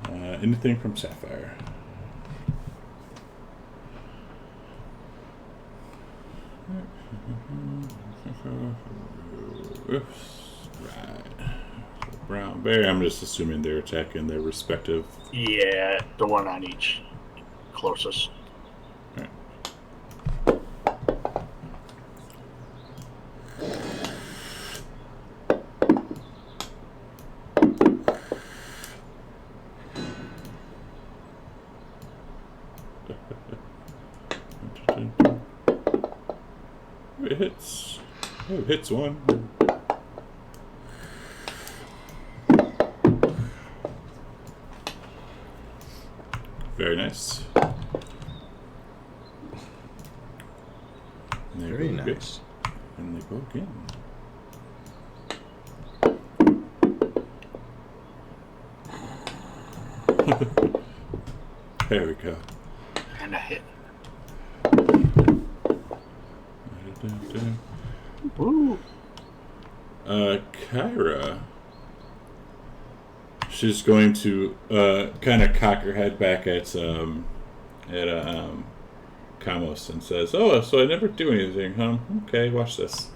Anything from Sapphire? Right. Brown bear. I'm just assuming they're attacking their respective. Yeah, the one on each closest. Right. It hits. Oh, it hits one. Very nice. And they Very go again. nice. And they go again. There we go. And a hit. Ooh. Kyra. She's going to kind of cock her head back at Kamos and says, "Oh, so I never do anything, huh? Okay, watch this."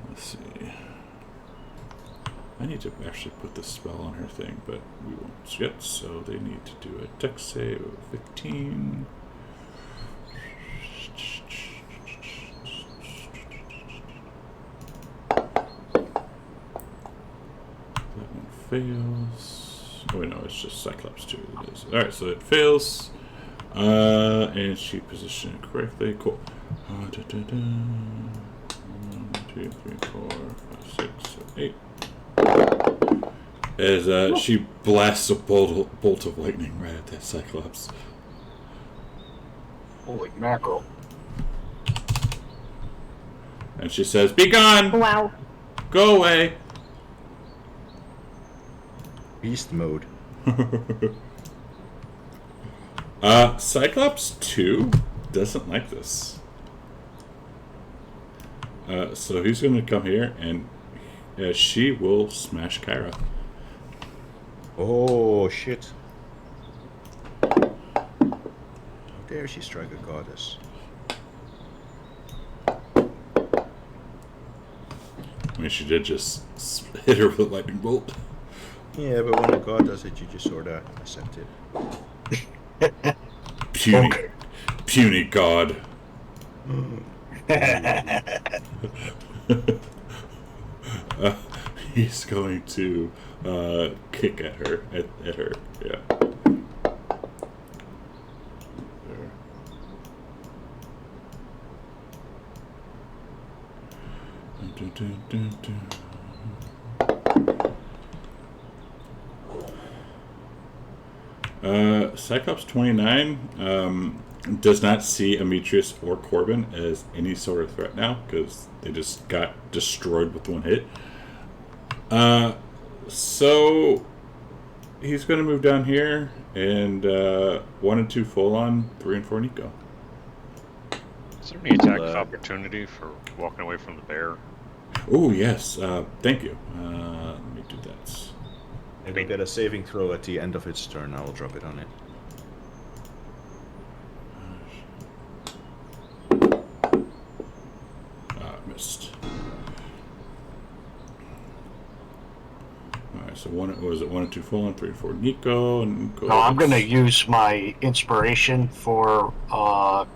Let's see. I need to actually put the spell on her thing, but we won't yet, so they need to do a dex save of 15. Fails. Oh, no, it's just Cyclops 2. It is. Alright, so it fails. And she positioned it correctly. Cool. 1, 2, 3, 4, 5, 6, 8. As she blasts a bolt of lightning right at that Cyclops. Holy mackerel. And she says, "Be gone! Wow. Go away!" Beast mode. Cyclops 2 doesn't like this. So he's going to come here and she will smash Kyra. Oh shit. How dare she strike a goddess? I mean, she did just hit her with a lightning bolt. Yeah, but when a god does it, you just sorta accept it. Puny god. He's going to kick at her. At her, yeah. Cyclops 29 does not see Ametreus or Corbin as any sort of threat now because they just got destroyed with one hit. So he's going to move down here and 1 and 2 full on, 3 and 4 Nico. Is there any attack of opportunity for walking away from the bear? Oh yes, thank you. Let me do that. It'll get a saving throw at the end of its turn. I will drop it on it. Missed. Alright, so one was it 1 and 2 full on, 3 and 4 Nico, and Nico. No, I'm going to use my inspiration for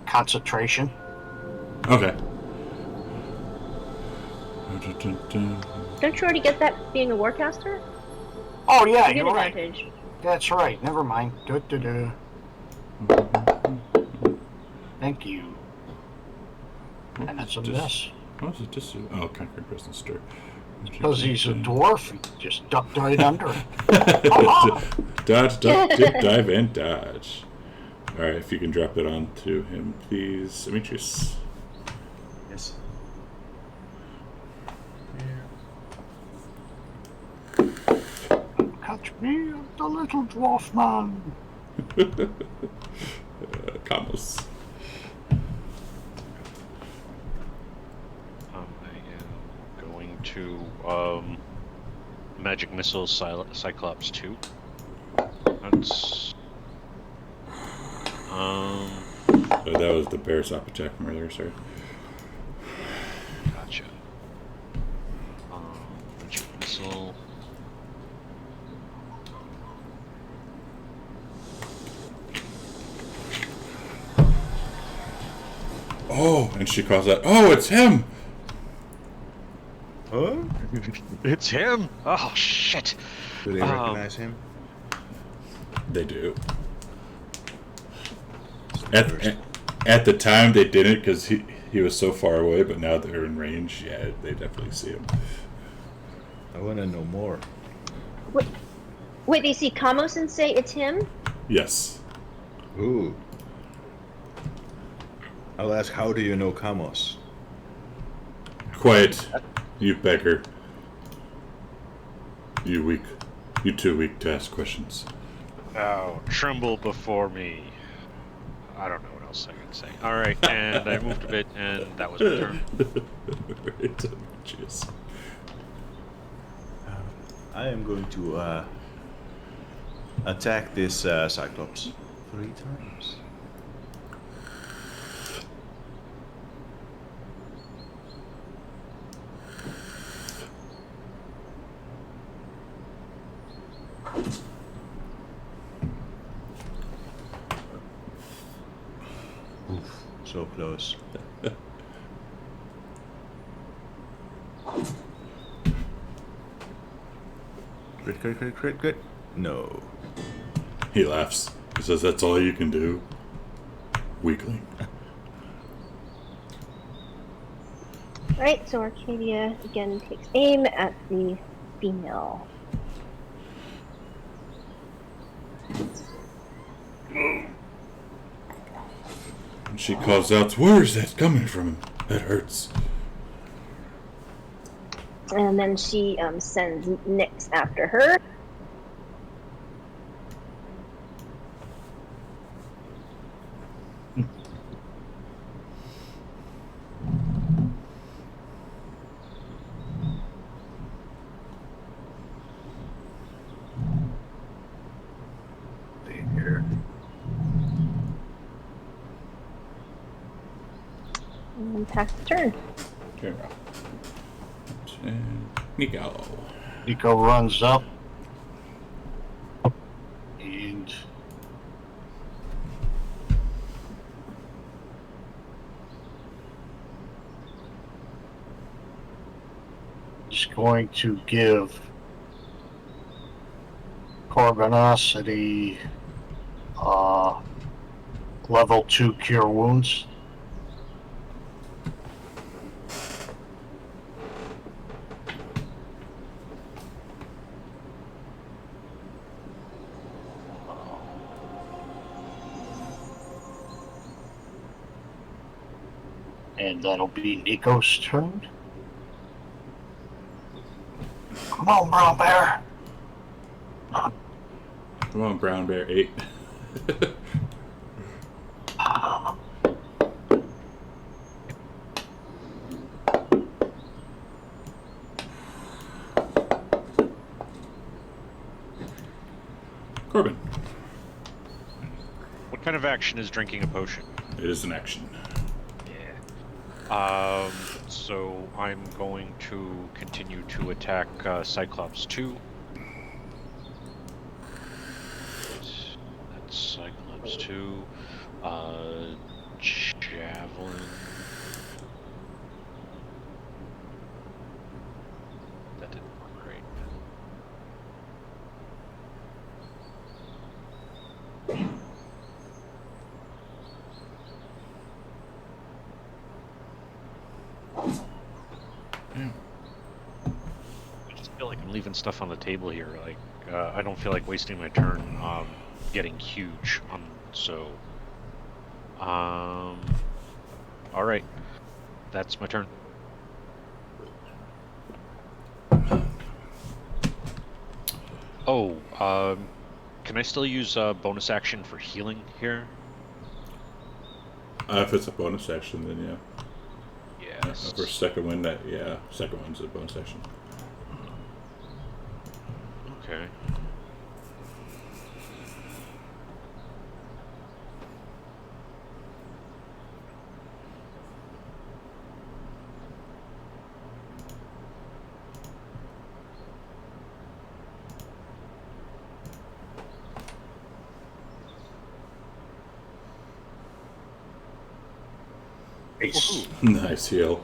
concentration. Okay. Don't you already get that being a warcaster? Oh, yeah, You get you're right. advantage. That's right. Never mind. Thank you. And that's a miss. What was it just? Oh, Conquering Presence Stir. Because he's a dwarf, he just ducked right under it. Dodge, duck, dip, dive, and dodge. Alright, if you can drop it on to him, please. Demetrius. Yes. me, the little dwarf man. Kamos. I am going to magic missile Cyclops 2. That's Oh, that was the bear stop attack from earlier, sorry. gotcha. Magic missile. Oh, and she calls out, "Oh, it's him!" Huh? It's him! Oh shit! Do they recognize him? They do. At the time, they didn't because he was so far away, but now they're in range. Yeah, they definitely see him. I want to know more. Wait, they see Kamos and say it's him? Yes. Ooh. I'll ask, how do you know Kamos? Quiet, you beggar. You weak. You too weak to ask questions. Oh, tremble before me. I don't know what else I can say. Alright, and I moved a bit, and that was my turn. Right. Cheers. I am going to attack this Cyclops 3 times. Oof, so close. Crit. No. He laughs. He says, "That's all you can do, weakling." Right, so Arcadia again takes aim at the female. And she calls out, "Where is that coming from? That hurts." And then she sends Nyx after her. Here. And pass the turn. Turn around. And Nico. Nico runs up and is going to give Corbanosity level 2 cure wounds. And that'll be Nico's turn. Come on, brown bear. Come on, brown bear 8. Corbin. What kind of action is drinking a potion? It is an action. Yeah. So I'm going to continue to attack Cyclops 2. That's Cyclops 2. Javelin. That didn't work great. I just feel like I'm leaving stuff on the table here. Like, I don't feel like wasting my turn getting huge. So, all right, that's my turn. Oh, can I still use bonus action for healing here? If it's a bonus action, then yeah. Yes. For second wind, second one's a bonus action. Okay. Ace. Nice heal.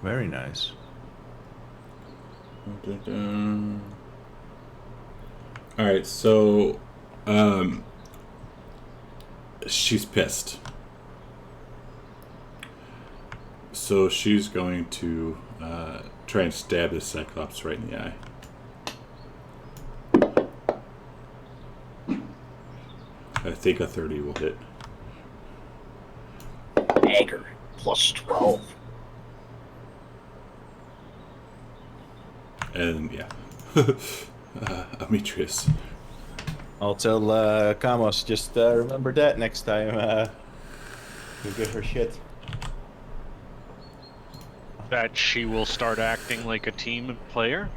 Very nice. Alright, so she's pissed. So she's going to try and stab this Cyclops right in the eye. I think a 30 will hit. Dagger. Plus 12. And yeah. Amitrius. I'll tell Kamos, just remember that next time you give her shit. That she will start acting like a team player?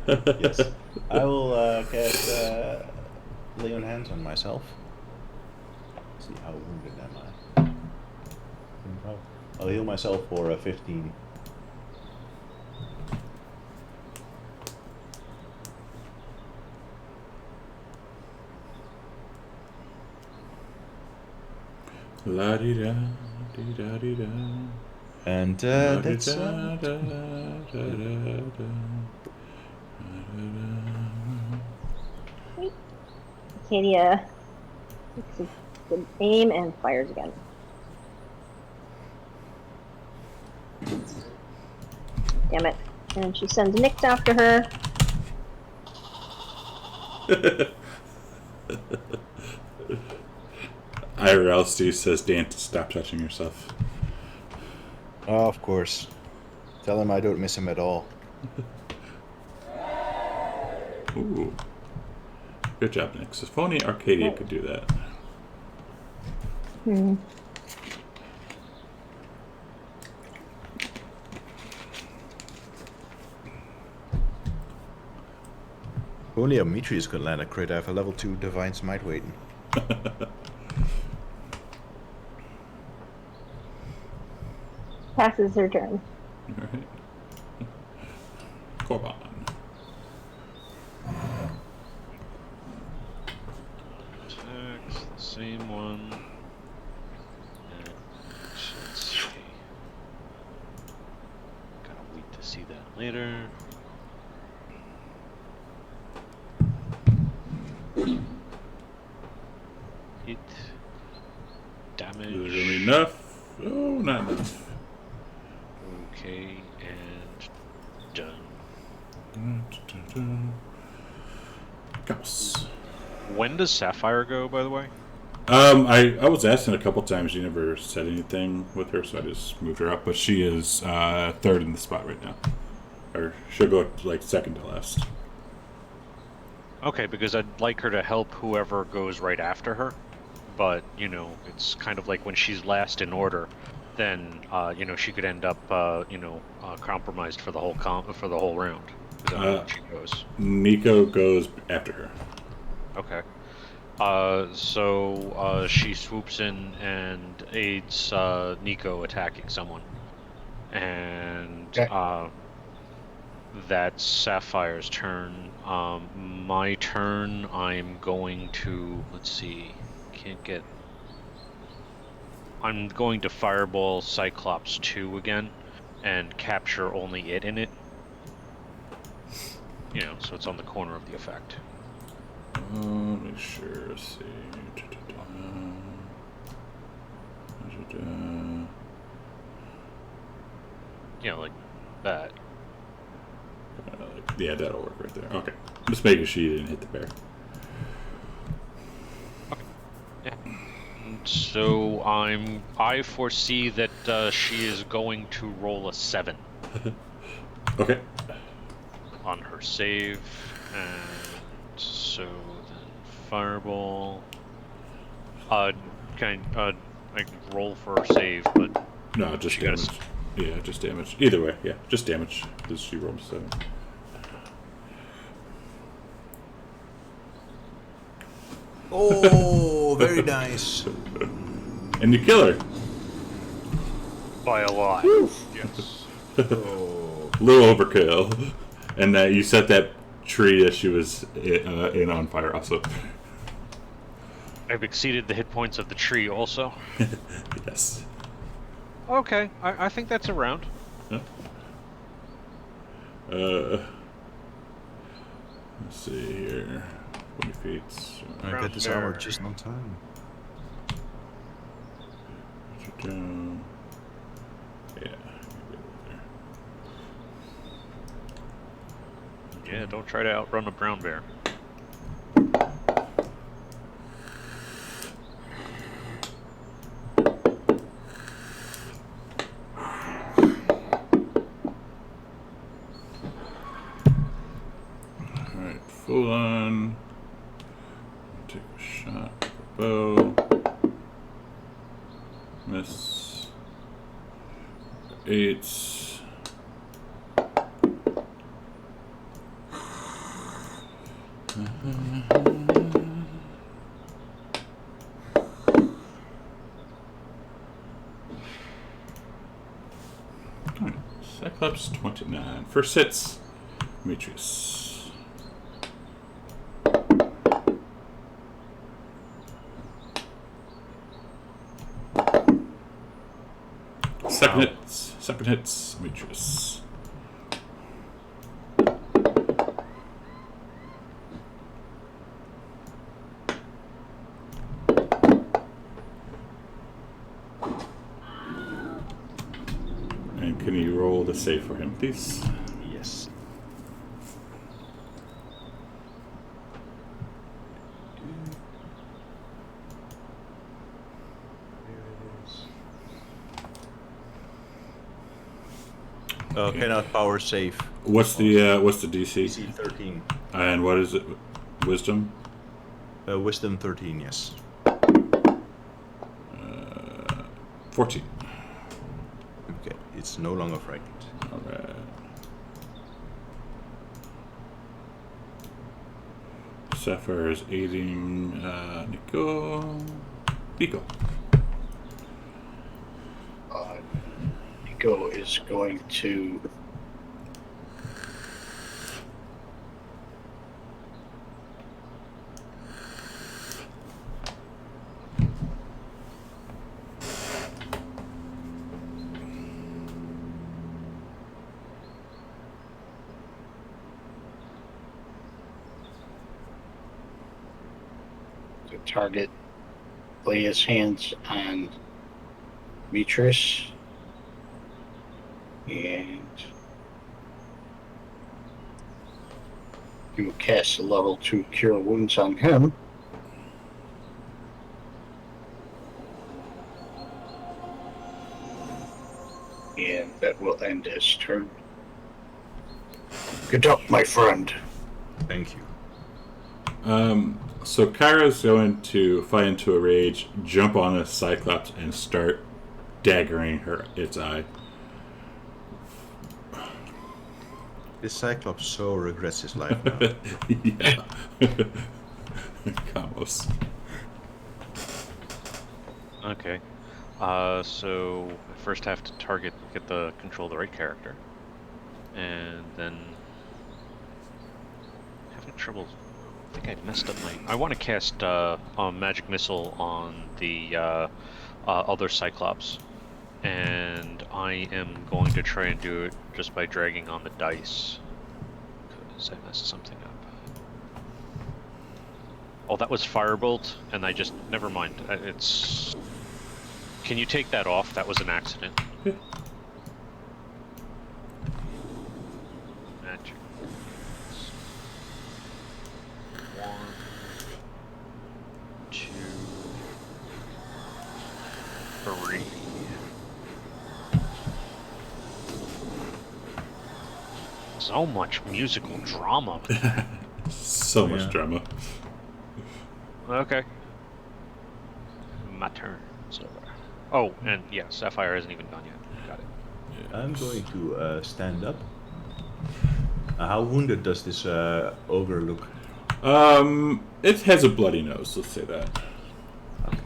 Yes. I will cast Lay on Hands on myself. Let's see, how wounded am I? I'll heal myself for 15. La di da di da di da. And that's Arcadia takes a good aim and fires again. Damn it. And she sends Nyx after her. IRL Steve says, Dan, stop touching yourself. Oh, of course. Tell him I don't miss him at all. Ooh. Good job, Nick. If only Arcadia could do that. Hmm. Only Amitrius could land a crit. I have a level 2 Divine Smite waiting. Passes her turn. Alright. Corban. Attacks, the same one. And let's see. Gotta wait to see that later. Hit. Damage. Is it gonna be enough? Oh, not enough. Okay, and done. Goss. When does Sapphire go, by the way? I was asking a couple times. You never said anything with her, so I just moved her up. But she is third in the spot right now, or she'll go like second to last. Okay, because I'd like her to help whoever goes right after her. But, you know, it's kind of like when she's last in order, then, you know, she could end up, compromised for the whole for the whole round. Is that how she goes? Nico goes after her. Okay. So she swoops in and aids Nico attacking someone. And that's Sapphire's turn. My turn, I'm going to, let's see, I'm going to Fireball Cyclops 2 again and capture only it in it. You know, so it's on the corner of the effect. Make sure. Let's see. Yeah, like that. Yeah, that'll work right there. Okay. Just making sure you didn't hit the bear. Yeah. So I foresee that she is going to roll a 7. Okay. On her save, and so then fireball. Can I can roll for her save, but No, just she got damage. Yeah, just damage. Either way, yeah, just damage because she rolled 7. Oh, very nice. And you kill her. by a lot. Yes. Oh, Little overkill. And that you set that tree that she was in on fire also. I've exceeded the hit points of the tree also. Yes. Okay, I think that's a round. Yeah. Let's see here. 20 feet. I got this armor just on time. Down. Yeah. Yeah, don't try to outrun a brown bear. Alright, full on. Take a shot with the bow. Miss. 8. Alright, Cyclops 29. First hits, Demetrius. Second hits, Demetrius. And can you roll the save for him, please? Yes. Cannot power save. What's the DC? DC 13. And what is it? Wisdom? Wisdom 13, yes. 14. Okay, it's no longer frightened. Alright. Sapphire is aiding Nico. Nico is going to target, lay his hands on Demetrius, and he will cast a level 2 Cure Wounds on him. And that will end his turn. Good luck, my friend. Thank you. So Kyra's going to fight into a rage, jump on a Cyclops, and start daggering its eye. This Cyclops so regrets his life now. Yeah. Combos. Okay. So I first have to get the control the right character, and then having trouble. I think I messed up my. I want to cast a magic missile on the other Cyclops, and I am going to try and do it just by dragging on the dice, because I messed something up. Oh, that was Firebolt, and I just never mind. It's. Can you take that off? That was an accident. Yeah. Magic. 1, 2, 3. So much musical drama. So much Yeah. drama. Okay. My turn. So. Oh, and yeah, Sapphire hasn't even gone yet. Got it. I'm going to stand up. How wounded does this ogre look? It has a bloody nose, let's say that. Okay.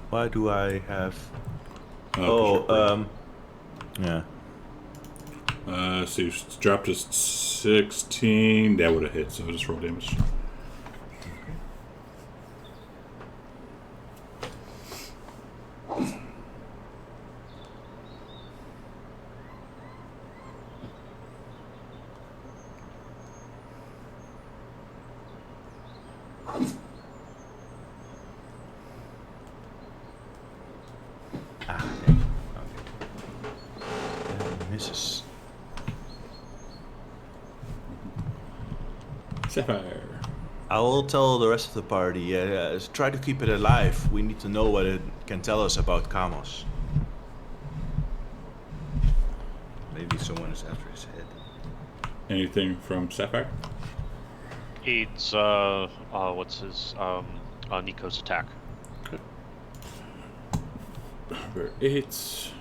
Why do I have... 'Cause you're yeah. so you dropped to 16. That would have hit, so just roll damage. Okay. Misses. Sapphire. I will tell the rest of the party, try to keep it alive. We need to know what it can tell us about Kamos. Maybe someone is after his head. Anything from Sapphire? Aids, what's his, Nico's attack. Number 8.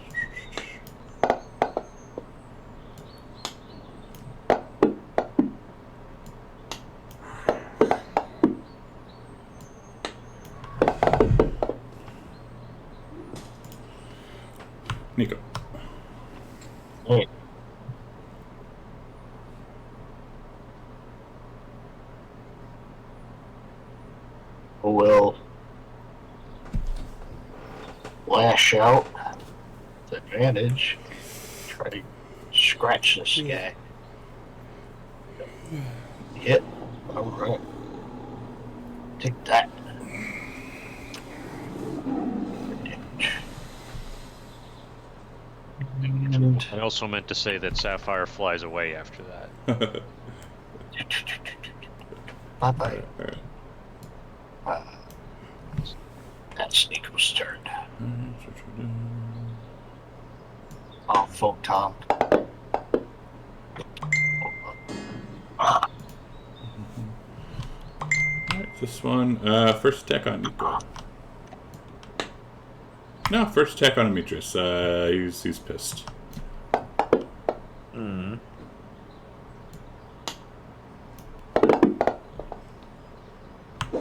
Nico. Hey. Will lash out with advantage. Try to scratch this guy. Hit. Alright. Take that. And I also meant to say that Sapphire flies away after that. bye-bye. Alright. That's Nico's turn. Oh, Photon. Alright, this one. First attack on Nico. No, first attack on Demetrius. He's pissed. Mm.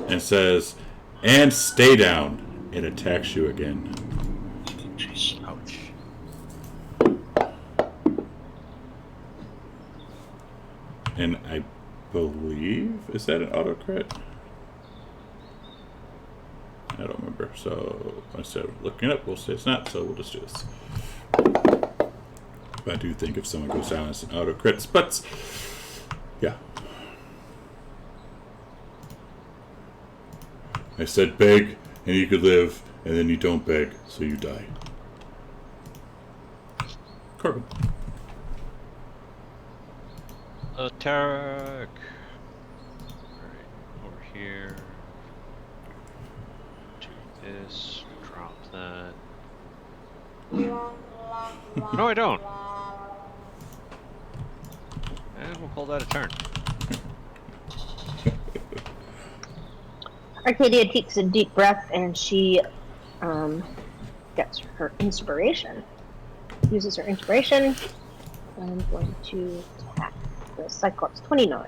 And says, and stay down. It attacks you again. Jeez. Ouch. And I believe, is that an auto crit? I don't remember. So instead of looking it up, we'll say it's not. So we'll just do this. But I do think if someone goes down, it's an auto crit. But yeah, I said beg, and you could live, and then you don't beg, so you die. Corbin. Attack! Alright, over here. Do this, drop that. No, I don't! And we'll call that a turn. Arcadia takes a deep breath and she gets her inspiration. Uses her inspiration. I'm going to attack the Cyclops 29.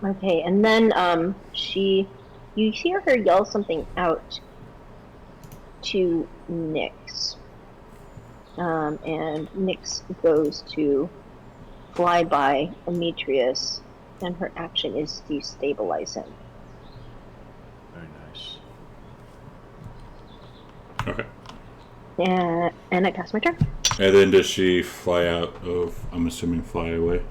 Okay, and then you hear her yell something out to Nyx. And Nyx goes to fly by Demetrius, and her action is destabilize him. Very nice. Okay. And I pass my turn. And then does she fly out of, I'm assuming, fly away?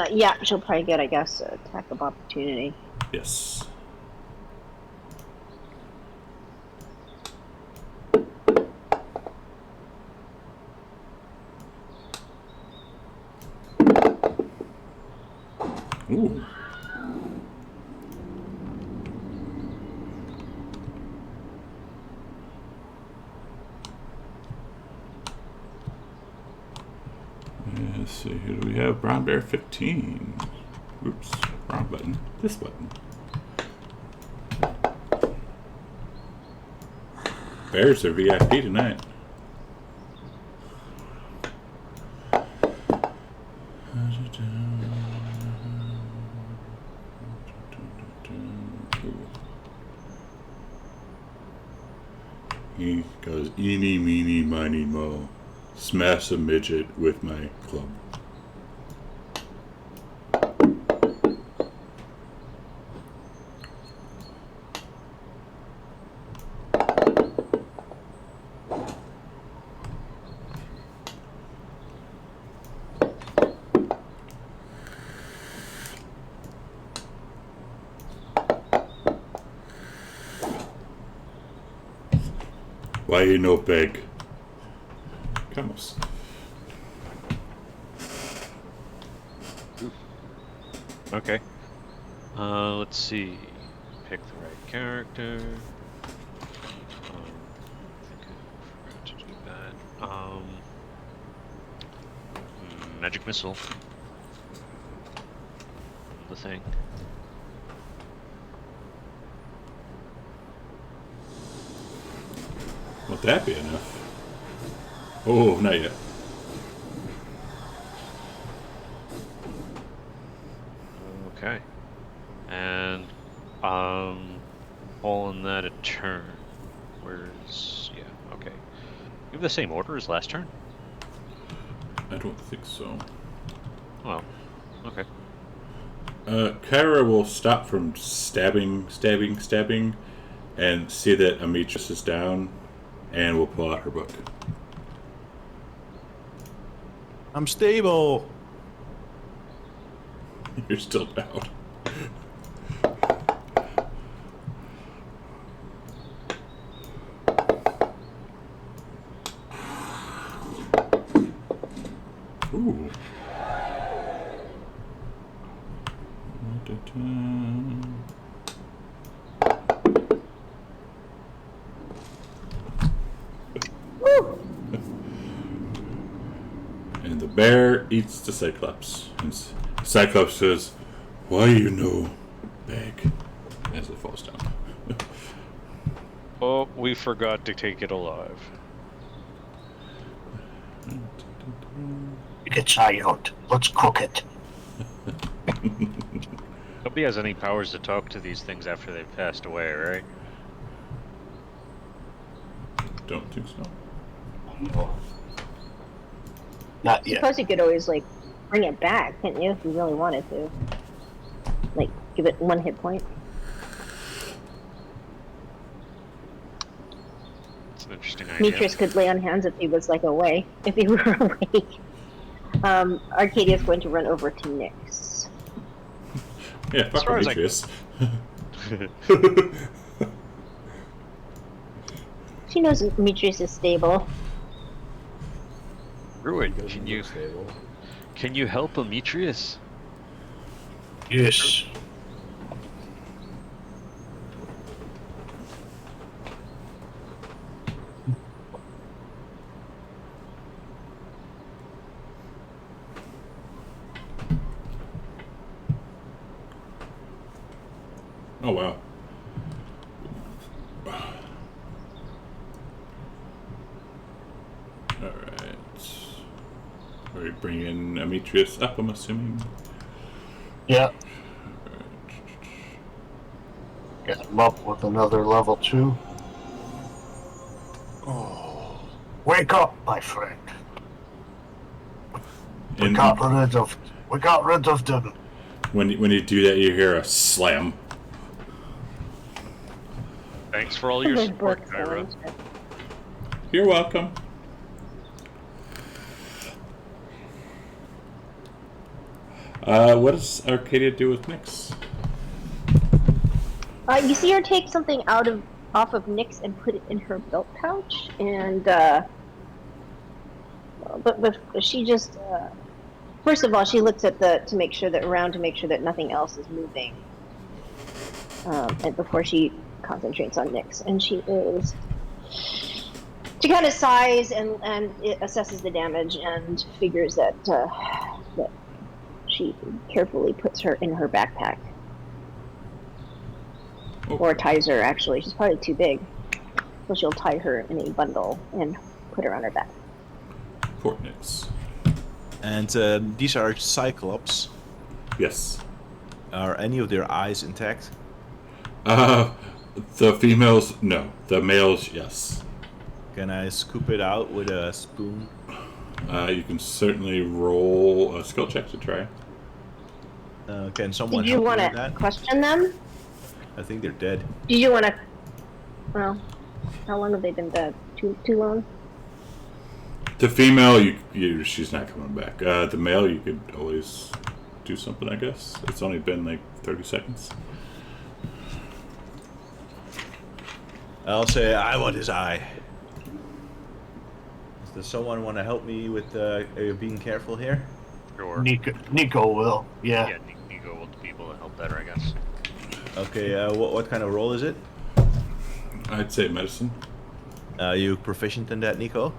Yeah, she'll probably get, I guess, attack of opportunity. Yes. Ooh. Let's see, who do we have? Brown Bear 15. Oops, wrong button. This button. Bears are VIP tonight. He goes, eeny, meeny, miny, mo. Smash a midget with my club. Why you no beg? Vamos. Okay. Let's see. Pick the right character. I think I forgot to do that. Magic missile. The thing. Would that be enough? Oh, not yet. Okay. And all in that a turn. Where's okay. You have the same order as last turn? I don't think so. Well, okay. Kyra will stop from stabbing, and see that Ametris is down, and will pull out her book. I'm stable. You're still down. Ooh. And the bear eats the Cyclops. And Cyclops says, "Why you no beg?" As it falls down. Oh, we forgot to take it alive. It's out. Let's cook it. Nobody has any powers to talk to these things after they've passed away, right? Don't think so. Not I yet. suppose you could always, like, bring it back, couldn't you, if you really wanted to? Like, give it 1 hit point. It's an interesting idea. Demetrius could lay on hands if he was, like, away. If he were awake. Arcadia's going to run over to Nyx. Yeah, fuck far as I- Demetrius. She knows Demetrius is stable. Ruin, can you help Ametreus? Yes. Oh wow. Alright. We bring in Ametreus up, I'm assuming. Yeah. Get him up with another level 2. Oh. Wake up, my friend. We And got rid of them. when you do that, you hear a slam. Thanks for all your Those support, books Kyra. sound- You're welcome. What does Arcadia do with Nyx? You see her take something off of Nyx and put it in her belt pouch, and but she just First of all, she looks at to make sure that nothing else is moving, and before she concentrates on Nyx, and she kind of sighs and it assesses the damage and figures that that she carefully puts her in her backpack, or ties her. Actually, she's probably too big, so she'll tie her in a bundle and put her on her back. Poor Nyx. And these are Cyclops. Yes. Are any of their eyes intact? The females, no. The males, yes. Can I scoop it out with a spoon? You can certainly roll a skill check to try. Can someone Did you help want me with to that? question them? I think they're dead. Did you want to? Well, how long have they been dead? Too long. The female, she's not coming back. The male, you could always do something, I guess. It's only been like 30 seconds. I'll say, I want his eye. Does someone want to help me with being careful here? Sure. Nico will. Yeah. Yeah, Nico will be able to help better, I guess. Okay, what kind of roll is it? I'd say medicine. You proficient in that, Nico?